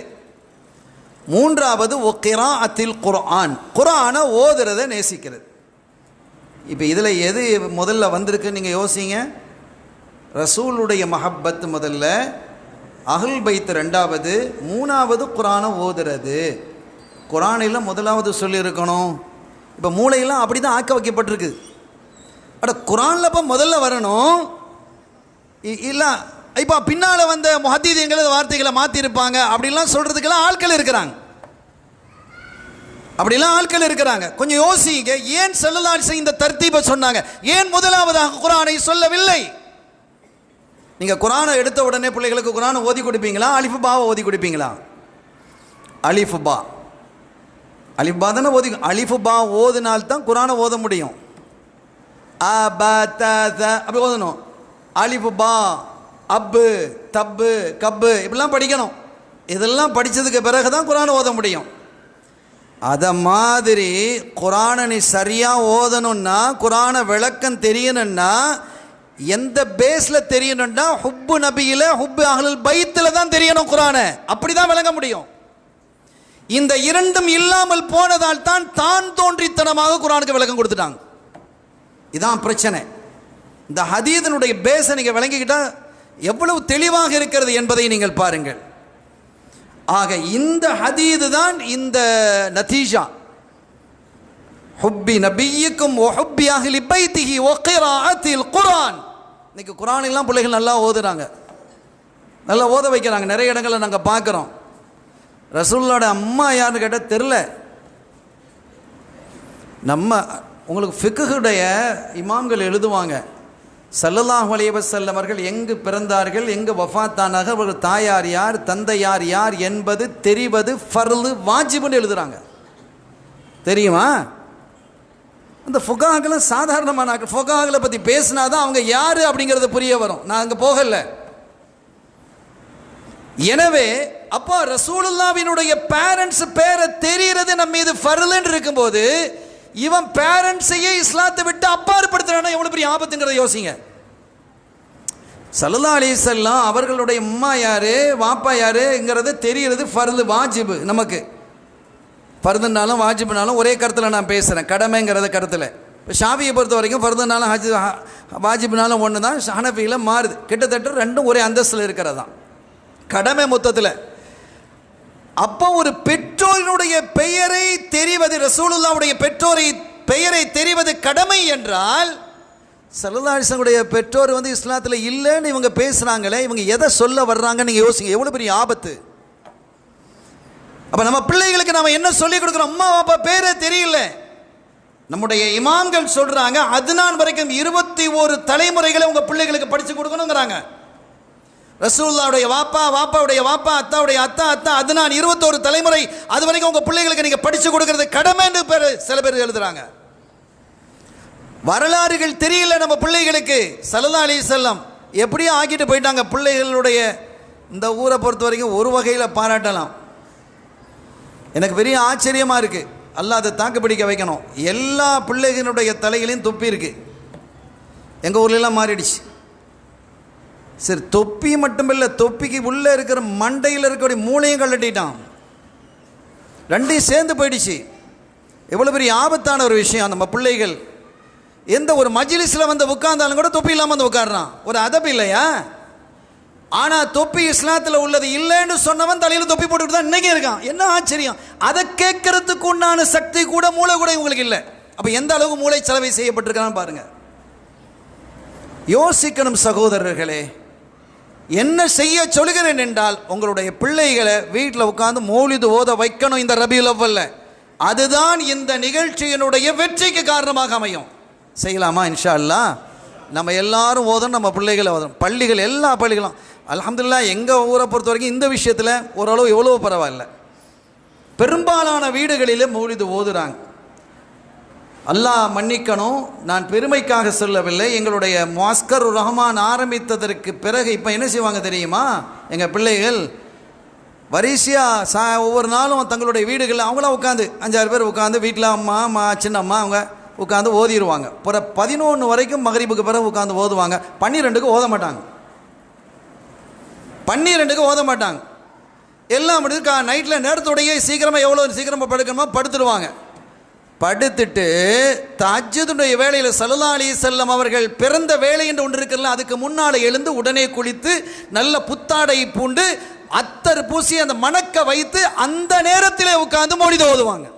3வது ஓ கிராஅத்தில் குர்ஆன், குர்ஆனை ஓதுறதை நேசிக்கிறது. இப்போ இதில் எது முதல்ல வந்திருக்குன்னு நீங்கள் யோசிங்க. ரசூலுடைய மஹப்பத் முதல்ல, அஹ்ல் பைத் 2வது, 3வது குர்ஆனை ஓதுறது. குர்ஆனில் முதலாவது சொல்லியிருக்கணும். இப்போ மூளையெல்லாம் அப்படி தான் ஆக்க வைக்கப்பட்டிருக்கு. அட குர்ஆனில் இப்போ முதல்ல வரணும் இல்லை, இப்போ பின்னால் வந்த முஹத்தீதீன்கள் வார்த்தைகளை மாற்றிருப்பாங்க அப்படிலாம் சொல்கிறதுக்கெல்லாம் ஆட்கள் இருக்கிறாங்க. அப்படிலாம் ஆட்கள் இருக்கிறாங்க. கொஞ்சம் யோசிங்க, ஏன் ஸல்லல்லாஹு அலைஹி வஸல்லம் இந்த தர்த்தீபை சொன்னாங்க? ஏன் முதலாவதாக குர்ஆனை சொல்லவில்லை? நீங்கள் குர்ஆனை எடுத்த உடனே பிள்ளைகளுக்கு குர்ஆனை ஓதி கொடுப்பீங்களா, அலிஃப் பாவை ஓதி கொடுப்பீங்களா? அலிஃப் பா, அலிஃப் பா தானே ஓதி. அலிஃப் பா ஓதுனால்தான் குர்ஆனை ஓத முடியும். அ ப த த அப்படி ஓதணும். அலிஃப் பா, அப்பு, தப்பு, கப்பு இப்படிலாம் படிக்கணும். இதெல்லாம் படித்ததுக்கு பிறகு தான் குர்ஆனை ஓத முடியும். அதை மாதிரி குர்ஆனை நீ சரியாக ஓதணுன்னா, குர்ஆனை விளக்கம் தெரியணுன்னா, எந்த பேஸில் தெரியணும்னா ஹுப்பு நபியில், ஹுப்பு அஹ்லுல் பைத்தில் தான் தெரியணும் குர்ஆனை. அப்படி தான் விளங்க முடியும். இந்த 2ம் இல்லாமல் போனதால் தான் தோன்றித்தனமாக குர்ஆனுக்கு விளக்கம் கொடுத்துட்டாங்க. இதான் பிரச்சனை. இந்த ஹதீஸினுடைய பேஸை நீங்கள் விளங்கிக்கிட்டால் எவ்வளவு தெளிவாக இருக்கிறது என்பதை நீங்கள் பாருங்கள். ஆக இந்த ஹதீது தான் இந்த நதீஜா. ஹுப்பி நபியிக்கும் வ ஹுப்பி அஹ்லி பைத்திஹி வ கிராஅத்தில் குர்ஆன். இன்னைக்கு குர்ஆன் எல்லாம் பிள்ளைகள் நல்லா ஓதுறாங்க, நல்லா ஓத வைக்கிறாங்க. நிறைய இடங்களில் நாங்கள் பார்க்குறோம். ரசூலுல்லாஹ்வோட அம்மா யாருன்னு கேட்டால் தெரில. நம்ம உங்களுக்கு ஃபிக்ஹுடைய இமாம்கள் எழுதுவாங்க, ஸல்லல்லாஹு அலைஹி வஸல்லம் அவர்கள் எங்கு பிறந்தார்கள், எங்கு வஃபாத்தானாக, அவர்கள் தாயார் யார், தந்தையார் யார் என்பது தெரிவது ஃபர்லு வாஜிபுன்னு எழுதுறாங்க. தெரியுமா? அந்த ஃபுகாஹ்களை சாதாரணமான ஃபுகாஹ்களை பற்றி பேசினாதான் அவங்க யார் அப்படிங்கிறது புரிய வரும். நான் அங்கே போகலை. எனவே அப்போ ரசூலுல்லாஹ்வினுடைய பேரண்ட்ஸ் பேரை தெரிகிறது நம்ம மீது ஃபர்லுன்னு இருக்கும்போது, இவன் பேரண்ட்ஸையே இஸ்லாத்தை விட்டு அப்பாற்படுத்துறானா எவ்வளவு பெரிய ஆபத்துங்கிறத யோசிங்க. ஸல்லல்லாஹு அலைஹி வஸல்லம் அவர்களுடைய அம்மா யாரு, வாப்பா யாருங்கிறது தெரிகிறது ஃபர்லு வாஜிபு. நமக்கு ஃபர்துனாலும் வாஜிபுனாலும் ஒரே கருத்தில் நான் பேசுகிறேன், கடமைங்கிறத கருத்தில். இப்போ ஷாஃபியை பொறுத்த வரைக்கும் ஃபர்துனாலும் வாஜிபுனாலும் ஒன்று தான், ஹனஃபியில் மாறுது. கிட்டத்தட்ட ரெண்டும் ஒரே அந்தஸ்தில் இருக்கிறதான் கடமை மொத்தத்தில். அப்போ ஒரு பெற்றோருடைய பெயரை தெரிவது, ரசூலுல்லாஹ்வுடைய பெற்றோரை பெயரை தெரிவது கடமை என்றால், ஸல்லல்லாஹு அலைஹி வஸல்லம் பெற்றோர் இஸ்லாத்தில் இல்லைன்னு இவங்க பேசுகிறாங்களே, இவங்க எதை சொல்ல வர்றாங்கன்னு நீங்கள் யோசிங்க. எவ்வளோ பெரிய ஆபத்து. அப்போ நம்ம பிள்ளைகளுக்கு நம்ம என்ன சொல்லிக் கொடுக்குறோம்? அம்மா அப்பா பேரே தெரியல. நம்முடைய இமாம்கள் சொல்கிறாங்க, அதுநான் வரைக்கும் 21 தலைமுறைகளை உங்கள் பிள்ளைகளுக்கு படித்து கொடுக்கணுங்கிறாங்க. ரசூலுல்லாஹ்வுடைய வாப்பா, வாப்பாவுடைய வாப்பா, அத்தாவுடைய அத்தா, அத்தா, அது நான் 21 தலைமுறை, அது வரைக்கும் உங்கள் பிள்ளைகளுக்கு நீங்கள் படித்து கொடுக்கறது கடமைன்னு சில பேர் எழுதுறாங்க. வரலாறுகள் தெரியல நம்ம பிள்ளைகளுக்கு. ஸல்லல்லாஹு அலைஹி வஸல்லம் எப்படியும் ஆக்கிட்டு போயிட்டாங்க. பிள்ளைகளுடைய இந்த ஊரை பொறுத்த வரைக்கும் ஒரு வகையில் பாராட்டலாம். எனக்கு பெரிய ஆச்சரியமாக இருக்குது. அல்லாஹ் அதை தாக்கு பிடிக்க வைக்கணும். எல்லா பிள்ளைகளுடைய தலைகளையும் தொப்பி இருக்குது. எங்கள் ஊர்லெலாம் மாறிடுச்சு. சரி, தொப்பி மட்டும் இல்லை, தொப்பிக்கு உள்ளே இருக்கிற மண்டையில் இருக்கக்கூடிய மூளையும் கழட்டிட்டான். ரெண்டையும் சேர்ந்து போயிடுச்சு. எவ்வளோ பெரிய ஆபத்தான ஒரு விஷயம். நம்ம பிள்ளைகள் எந்த ஒரு மஜ்லிஸில் உட்கார்ந்தாலும் கூட தொப்பி இல்லாமல் உட்கார்றான். ஒரு அதப்பு இல்லையா? ஆனால் தொப்பி இஸ்லாத்தில் உள்ளது இல்லைன்னு சொன்னவன் தலையில் தொப்பி போட்டுக்கிட்டு தான் இன்னைக்கு இருக்கான். என்ன ஆச்சரியம். அதை கேட்கறதுக்கு உண்டான சக்தி கூட, மூளை கூட இவங்களுக்கு இல்லை. அப்போ எந்த அளவுக்கு மூளை செலவை செய்யப்பட்டிருக்கான்னு பாருங்க. யோசிக்கணும் சகோதரர்களே. என்ன செய்ய சொல்கிறேன் என்றால், உங்களுடைய பிள்ளைகளை வீட்டில் உட்கார்ந்து மௌலிது ஓத வைக்கணும் இந்த ரபியுல் அவ்வல்ல. அதுதான் இந்த நிகழ்ச்சியினுடைய வெற்றிக்கு காரணமாக அமையும். செய்யலாமா? இன்ஷா அல்லாஹ் நம்ம எல்லாரும் ஓதணும், நம்ம பிள்ளைகளை ஓதணும். பள்ளிகள், எல்லா பள்ளிகளும் அல்ஹம்துலில்லாஹ் எங்கள் ஊரை பொறுத்த வரைக்கும் இந்த விஷயத்தில் ஓரளவு எவ்வளோ பரவாயில்ல. பெரும்பாலான வீடுகளிலே மௌலிது ஓதுறாங்க. அல்லாஹ் மன்னிக்கணும், நான் பெருமைக்காக சொல்லவில்லை. எங்களுடைய முஅஸ்கர் ரஹ்மான் ஆரம்பித்ததற்கு பிறகு இப்போ என்ன செய்வாங்க தெரியுமா? எங்கள் பிள்ளைகள் வரிசையாக ஒவ்வொரு நாளும் தங்களுடைய வீடுகளில் அவங்களாம் உட்காந்து 5-6 பேர் உட்காந்து வீட்டில் அம்மா சின்னம்மா அவங்க உட்காந்து ஓதிடுவாங்க. அப்புறம் 11 வரைக்கும் மகரிபுக்கு பிறகு உட்காந்து ஓதுவாங்க. 12க்கு ஓத மாட்டாங்க. 12க்கு ஓத மாட்டாங்க. எல்லாம் முடிஞ்சு நைட்டில் நேரத்தோடையே சீக்கிரமாக, எவ்வளோ சீக்கிரமாக படுக்கணுமோ படுத்துடுவாங்க. படுத்துட்டு தஹஜ்ஜுடைய வேளையில் ஸல்லல்லாஹு அலைஹி வஸல்லம் அவர்கள் பிறந்த வேலை என்று ஒன்று இருக்குல்ல, அதுக்கு முன்னால் எழுந்து உடனே குளித்து நல்ல புத்தாடை பூண்டு அத்தர் பூசி அந்த மணக்க வைத்து அந்த நேரத்திலே உட்கார்ந்து மௌலிது ஓதுவாங்க.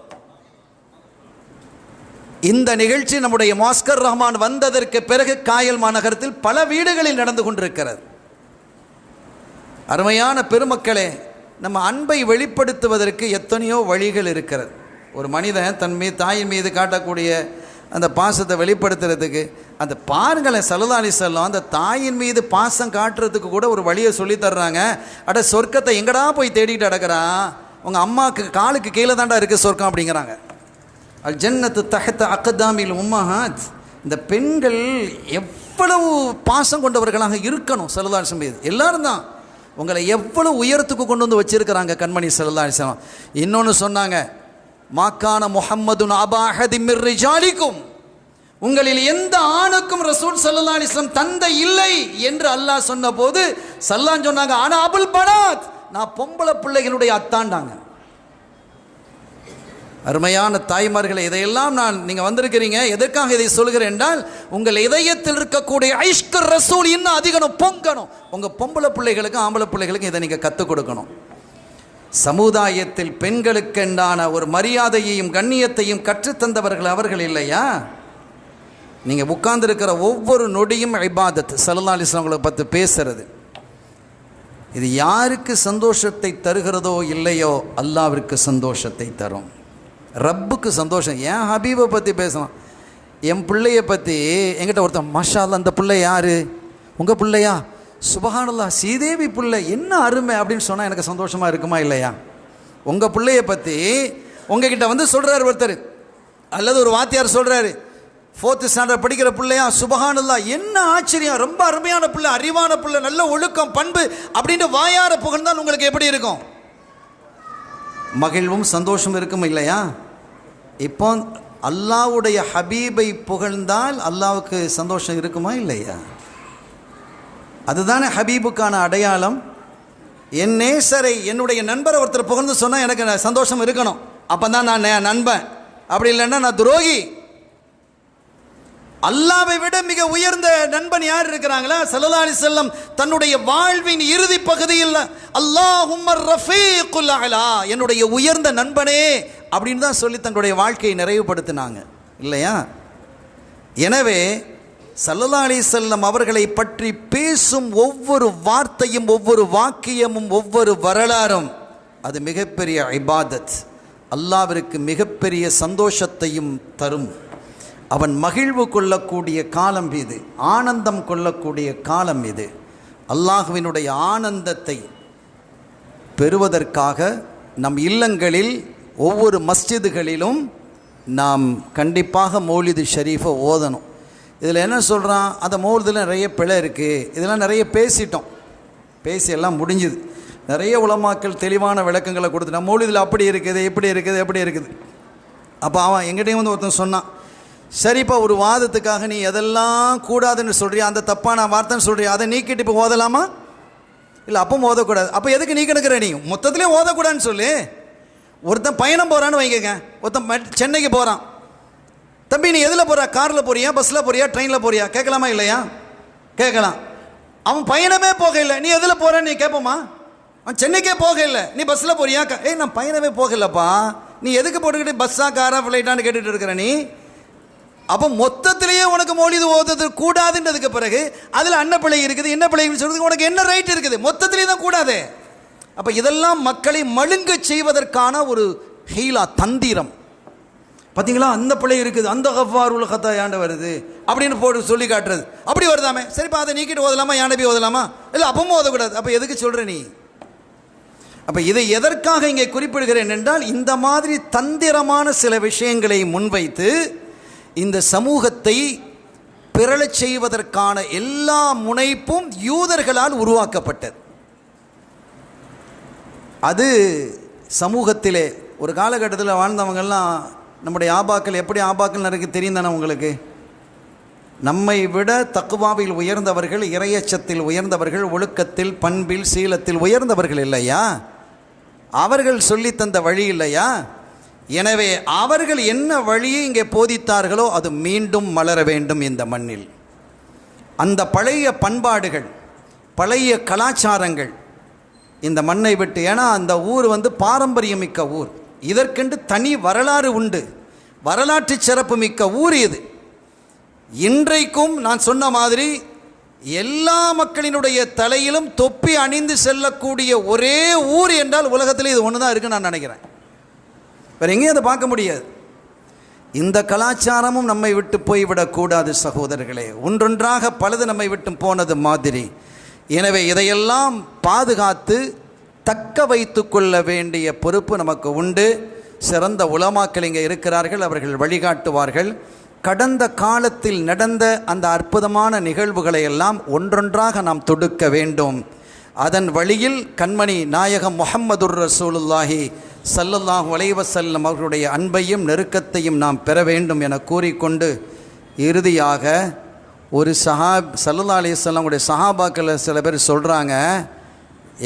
இந்த நிகழ்ச்சி நம்முடைய முஅஸ்கர் ரஹ்மான் வந்ததற்கு பிறகு காயல் மாநகரத்தில் பல வீடுகளில் நடந்து கொண்டிருக்கிறது. அருமையான பெருமக்களே, நம்ம அன்பை வெளிப்படுத்துவதற்கு எத்தனையோ வழிகள் இருக்கிறது. ஒரு மனிதன் தன் மீது, தாயின் மீது காட்டக்கூடிய அந்த பாசத்தை வெளிப்படுத்துறதுக்கு, அந்த பாருங்களேன், ஸல்லல்லாஹு அலைஹி வஸல்லம் அந்த தாயின் மீது பாசம் காட்டுறதுக்கு கூட ஒரு வழியை சொல்லி தர்றாங்க. அட சொர்க்கத்தை எங்கடா போய் தேடிட்டு அடக்கிறான், உங்கள் அம்மாவுக்கு காலுக்கு கீழே தாண்டா இருக்குது சொர்க்கம் அப்படிங்கிறாங்க. அல் ஜன்னத்து தஹ்த அக்தாமில் உம்மஹாத். இந்த பெண்கள் எவ்வளவு பாசம் கொண்டவர்களாக இருக்கணும் ஸல்லல்லாஹு அலைஹி வஸல்லம். எல்லாரும் தான் உங்களை எவ்வளவு உயரத்துக்கு கொண்டு வந்து வச்சிருக்கிறாங்க கண்மணி ஸல்லல்லாஹு அலைஹி வஸல்லம். இன்னொன்று சொன்னாங்க, மாக்கான முஹம்மதுன் அபா அஹதின் மிர் ரிஜாலிக்கும், உங்களில் எந்த ஆணுக்கும் ரசூல் ஸல்லல்லாஹு அலைஹி வஸல்லம் தந்தை இல்லை என்று அல்லாஹ் சொன்ன போது ஸல்லல்லாஹு சொன்னாங்க, ஆனா அபுல் பனாத், நான் பொம்பளை பிள்ளைகளுடைய அத்தாண்டாங்க. அருமையான தாய்மார்களை, இதையெல்லாம் நீங்கள் வந்திருக்கிறீங்க, எதற்காக இதை சொல்கிறேன் என்றால், உங்கள் இதயத்தில் இருக்கக்கூடிய ஐஷ்க் ரசூல் இன்னும் அதிகணும், பொங்கணும். உங்கள் பொம்பளை பிள்ளைகளுக்கும் ஆம்பளை பிள்ளைகளுக்கும் இதை நீங்கள் கற்றுக் கொடுக்கணும். சமுதாயத்தில் பெண்களுக்கென்றான ஒரு மரியாதையையும் கண்ணியத்தையும் கற்றுத்தந்தவர்கள் அவர்கள் இல்லையா? நீங்கள் உட்கார்ந்துருக்கிற ஒவ்வொரு நொடியும் இபாதத். ஸல்லல்லாஹு அலைஹி வஸல்லம் அவங்களை பற்றி பேசுறது, இது யாருக்கு சந்தோஷத்தை தருகிறதோ இல்லையோ அல்லாஹ்விற்கு சந்தோஷத்தை தரும், ரப்புக்கு சந்தோஷம். ஏன் ஹபீபை பற்றி பேசலாம்? என் பிள்ளைய பற்றி என்கிட்ட ஒருத்தன், மாஷா அல்லாஹ், அந்த பிள்ளை யார்? உங்கள் பிள்ளையா? சுபஹானல்லாஹ், ஸ்ரீதேவி பிள்ளை, என்ன அருமை அப்படின்னு சொன்னால் எனக்கு சந்தோஷமாக இருக்குமா இல்லையா? உங்கள் பிள்ளைய பற்றி உங்ககிட்ட வந்து சொல்கிறார் ஒருத்தர், அல்லது ஒரு வாத்தியார் சொல்கிறாரு, 4th ஸ்டாண்டர்ட் படிக்கிற பிள்ளையா, சுபஹானல்லாஹ், என்ன ஆச்சரியம், ரொம்ப அருமையான பிள்ளை, அறிவான பிள்ளை, நல்ல ஒழுக்கம், பண்பு அப்படின்ட்டு வாயார புகழ்ந்தால் உங்களுக்கு எப்படி இருக்கும்? மகிழ்வும் சந்தோஷம் இருக்கும் இல்லையா? இப்போ அல்லாஹ்வுடைய ஹபீபை புகழ்ந்தால் அல்லாஹ்வுக்கு சந்தோஷம் இருக்குமா இல்லையா? அதுதானே ஹபீபுக்கான அடையாளம். என் நேசரை, என்னுடைய நண்பரை ஒருத்தர் புகழ்ந்து சொன்னால் எனக்கு சந்தோஷம் இருக்கணும், அப்போ தான் நான் நண்பன், அப்படி இல்லைன்னா நான் துரோகி. அல்லாஹ்வை விட மிக உயர்ந்த நண்பன் யார் இருக்கிறாங்களா? ஸல்லல்லாஹு அலைஹி வஸல்லம் தன்னுடைய வாழ்வின் இறுதி பகுதியில் அல்லாஹும்ம ரஃபீக்குல் அலா, என்னுடைய உயர்ந்த நண்பனே அப்படின்னு தான் சொல்லி தங்களுடைய வாழ்க்கையை நிறைவுபடுத்தினாங்க இல்லையா? எனவே ஸல்லல்லாஹு அலைஹி வஸல்லம் அவர்களை பற்றி பேசும் ஒவ்வொரு வார்த்தையும், ஒவ்வொரு வாக்கியமும், ஒவ்வொரு வரலாறும் அது மிகப்பெரிய இபாதத், அல்லாஹ்விற்கு மிகப்பெரிய சந்தோஷத்தையும் தரும். அவன் மகிழ்வு கொள்ளக்கூடிய காலம் இது, ஆனந்தம் கொள்ளக்கூடிய காலம் இது. அல்லாஹ்வினுடைய ஆனந்தத்தை பெறுவதற்காக நம் இல்லங்களில் ஒவ்வொரு மஸ்ஜிதுகளிலும் நாம் கண்டிப்பாக மௌலிது ஷரீஃபை ஓதணும். இதில் என்ன சொல்கிறான், அந்த மௌலிதில் நிறைய பிழை இருக்குது, இதெல்லாம் நிறைய பேசிட்டோம், பேசி எல்லாம் முடிஞ்சுது. நிறைய உலமாக்கள் தெளிவான விளக்கங்களை கொடுத்துட்டோம். மௌலிதில் அப்படி இருக்குது, இப்படி இருக்குது, எப்படி இருக்குது. அப்போ அவன் எங்கிட்டையும் வந்து ஒருத்தன் சொன்னான், சரிப்பா, ஒரு வாதத்துக்காக நீ எதெல்லாம் கூடாதுன்னு சொல்கிறியா, அந்த தப்பான வார்த்தைன்னு சொல்கிறியா, அதை நீக்கிட்டு இப்போ ஓதலாமா? இல்லை, அப்போ ஓதக்கூடாது. அப்போ எதுக்கு நீ கிடக்கிற? நீ மொத்தத்துலேயும் ஓதக்கூடாதுன்னு சொல்லு. ஒருத்தன் பயணம் போகிறான்னு வைக்கங்க, ஒருத்தன் சென்னைக்கு போகிறான், தம்பி நீ எதில் போகிற, காரில் போறியா, பஸ்ஸில் போறியா, ட்ரெயினில் போறியா, கேட்கலாமா இல்லையா? கேட்கலாம். அவன் பயணமே போக இல்லை, நீ எதில் போகிறன்னு நீ கேட்போமா? அவன் சென்னைக்கே போக இல்லை, நீ பஸ்ஸில் போறியா? நான் பயணமே போக இல்லைப்பா, நீ எதுக்கு போட்டுக்கிட்டு பஸ்ஸா காரா ஃப்ளைட்டான்னு கேட்டுட்டு இருக்கிற நீ? அப்போ மொத்தத்திலேயே உனக்கு மௌலிது ஓதுறது கூடாதுன்றதுக்கு பிறகு அதில் அன்னப்பிள்ளை இருக்குது, என்ன பிள்ளைன்னு சொல்றதுக்கு உனக்கு என்ன ரைட் இருக்குது? மொத்தத்திலே தான் கூடாது. அப்போ இதெல்லாம் மக்களை மழுங்க செய்வதற்கான ஒரு ஹீலா, தந்திரம். பார்த்தீங்களா, அந்த பிள்ளை இருக்குது, அந்த கஃபாருல் கத்தாயாண்ட வருது அப்படின்னு போட்டு சொல்லி காட்டுறது. அப்படி வருதாமே, சரிப்பா அதை நீக்கிட்டு ஓதலாமா, யானபி ஓதலாமா? இல்லை, அப்பவும் ஓதக்கூடாது. அப்போ எதுக்கு சொல்கிற நீ? அப்போ இதை எதற்காக இங்கே குறிப்பிடுகிறேன் என்றால், இந்த மாதிரி தந்திரமான சில விஷயங்களை முன்வைத்து இந்த சமூகத்தை பிறழச் செய்வதற்கான எல்லா முனைப்பும் யூதர்களால் உருவாக்கப்பட்டது. அது சமூகத்திலே ஒரு காலகட்டத்தில் வாழ்ந்தவங்கெல்லாம், நம்முடைய ஆபாக்கள் எப்படி ஆபாக்கள் நிறைய தெரியும் தானே உங்களுக்கு? நம்மை விட தக்குவாவில் உயர்ந்தவர்கள், இறையச்சத்தில் உயர்ந்தவர்கள், ஒழுக்கத்தில், பண்பில், சீலத்தில் உயர்ந்தவர்கள் இல்லையா? அவர்கள் சொல்லித்தந்த வழி இல்லையா? எனவே அவர்கள் என்ன வழியை இங்கே போதித்தார்களோ அது மீண்டும் மலர வேண்டும் இந்த மண்ணில். அந்த பழைய பண்பாடுகள், பழைய கலாச்சாரங்கள் இந்த மண்ணை விட்டு, ஏன்னா அந்த ஊர் பாரம்பரியமிக்க ஊர், இதற்கென்று தனி வரலாறு உண்டு, வரலாற்று சிறப்பு மிக்க ஊர் இது. இன்றைக்கும் நான் சொன்ன மாதிரி எல்லா மக்களினுடைய தலையிலும் தொப்பி அணிந்து செல்லக்கூடிய ஒரே ஊர் என்றால் உலகத்தில் இது ஒன்று தான் இருக்குன்னு நான் நினைக்கிறேன். வேறு எங்கேயும் அதை பார்க்க முடியாது. இந்த கலாச்சாரமும் நம்மை விட்டு போய்விடக்கூடாது சகோதரர்களே. ஒன்றொன்றாக பலது நம்மை விட்டு போனது மாதிரி. எனவே இதையெல்லாம் பாதுகாத்து தக்க வைத்து கொள்ள வேண்டிய பொறுப்பு நமக்கு உண்டு. சிறந்த உலமாக்கள் இங்கே இருக்கிறார்கள், அவர்கள் வழிகாட்டுவார்கள். கடந்த காலத்தில் நடந்த அந்த அற்புதமான நிகழ்வுகளை எல்லாம் ஒன்றொன்றாக நாம் தொடுக்க வேண்டும். அதன் வழியில் கண்மணி நாயகம் முஹம்மதுர் ரசூலுல்லாஹி ஸல்லல்லாஹு அலைஹி வஸல்லம் அவர்களுடைய அன்பையும் நெருக்கத்தையும் நாம் பெற வேண்டும் என கூறிக்கொண்டு, இறுதியாக ஒரு ஸல்லல்லாஹு அலைஹி வஸல்லம் உடைய சஹாபாக்கள் சில பேர் சொல்கிறாங்க,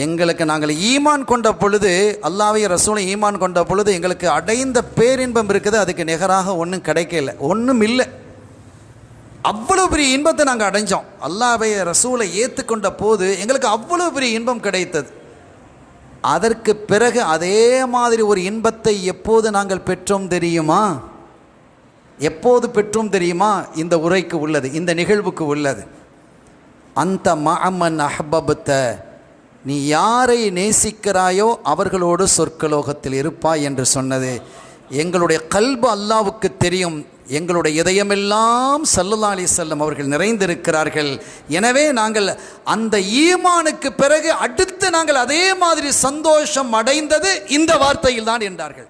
எங்களுக்கு நாங்கள் ஈமான் கொண்ட பொழுது, அல்லாஹ்வையும் ரசூலை ஈமான் கொண்ட பொழுது எங்களுக்கு அடைந்த பேரின்பம் இருக்குது, அதுக்கு நிகராக ஒன்றும் கிடைக்கல, ஒன்றும் இல்லை. அவ்வளோ பெரிய இன்பத்தை நாங்கள் அடைஞ்சோம். அல்லாஹ்வை ரசூலை ஏற்றுக்கொண்ட போது எங்களுக்கு அவ்வளோ பெரிய இன்பம் கிடைத்தது. அதற்கு பிறகு அதே மாதிரி ஒரு இன்பத்தை எப்போது நாங்கள் பெற்றோம் தெரியுமா? எப்போது பெற்றோம் தெரியுமா? இந்த உரைக்கு உள்ளது, இந்த நிகழ்வுக்கு உள்ளது. அந்த மஅமன் அஹ்பப்த, நீ யாரை நேசிக்கிறாயோ அவர்களோடு சொர்க்கலோகத்தில் இருப்பாய் என்று சொன்னது. எங்களுடைய கல்பு அல்லாஹ்வுக்கு தெரியும். எங்களுடைய இதயமெல்லாம் ஸல்லல்லாஹு அலைஹி வஸல்லம் அவர்கள் நிறைந்திருக்கிறார்கள். எனவே நாங்கள் அந்த ஈமானுக்கு பிறகு அடுத்து நாங்கள் அதே மாதிரி சந்தோஷம் அடைந்தது இந்த வார்த்தையில் தான் என்றார்கள்.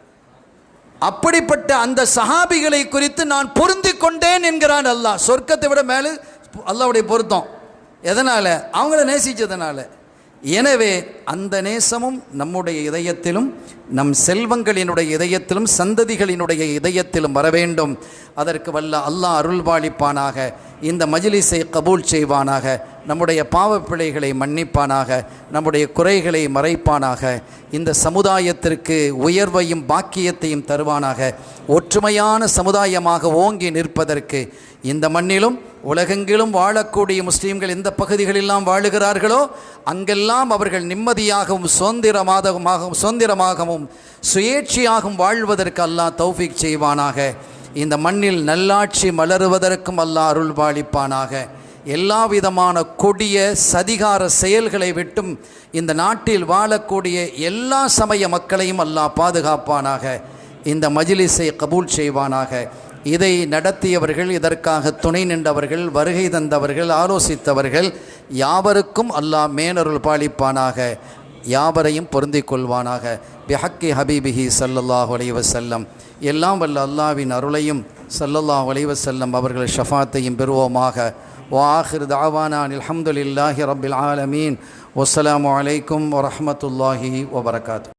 அப்படிப்பட்ட அந்த சஹாபிகளை குறித்து நான் பொருந்தி கொண்டேன் என்கிறான் அல்லாஹ். சொர்க்கத்தை விட மேலே அல்லாஹ்வுடைய பொருத்தம். எதனால்? அவங்கள நேசித்ததுனால. எனவே அந்த நேசமும் நம்முடைய இதயத்திலும், நம் செல்வங்களினுடைய இதயத்திலும், சந்ததிகளினுடைய இதயத்திலும் வர வேண்டும். அதற்கு வல்ல அல்லாஹ் அருள்பாலிப்பானாக. இந்த மஜ்லிஸை கபூல் செய்வானாக. நம்முடைய பாவப்பிழைகளை மன்னிப்பானாக. நம்முடைய குறைகளை மறைப்பானாக. இந்த சமுதாயத்திற்கு உயர்வையும் பாக்கியத்தையும் தருவானாக. ஒற்றுமையான சமுதாயமாக ஓங்கி நிற்பதற்கு இந்த மண்ணிலும் உலகெங்கிலும் வாழக்கூடிய முஸ்லீம்கள் எந்த பகுதிகளெல்லாம் வாழுகிறார்களோ அங்கெல்லாம் அவர்கள் நிம்மதியாகவும் சுதந்திரமாகவும் சுயேட்சையாகவும் வாழ்வதற்கு அல்லாஹ் தௌஃபீக் செய்வானாக. இந்த மண்ணில் நல்லாட்சி மலருவதற்கும் அல்லாஹ் அருள்பாலிப்பானாக. எல்லா விதமான கொடிய சதிகார செயல்களை விட்டும் இந்த நாட்டில் வாழக்கூடிய எல்லா சமய மக்களையும் அல்லாஹ் பாதுகாப்பானாக. இந்த மஜ்லிஸை கபூல் செய்வானாக. இதை நடத்தியவர்கள், இதற்காக துணை நின்றவர்கள், வருகை தந்தவர்கள், ஆலோசித்தவர்கள் யாவருக்கும் அல்லாஹ் மேனருள் பாலிப்பானாக. யாவரையும் பொருந்திக் கொள்வானாக. பிஹக்கி ஹபீபிஹி ஸல்லல்லாஹு அலைஹி வஸல்லம். எல்லாம் வல்ல அல்லாஹ்வின் அருளையும் ஸல்லல்லாஹு அலைஹி வஸல்லம் அவர்கள் ஷஃபாத்தையும் பெறுவோமாக. வஆஹிரு தஅவானா அல்ஹம்துலில்லாஹி ரப்பில் ஆலமீன். வஸ்ஸலாமு அலைக்கும் வரஹ்மத்துல்லாஹி வபரகாத்துஹு.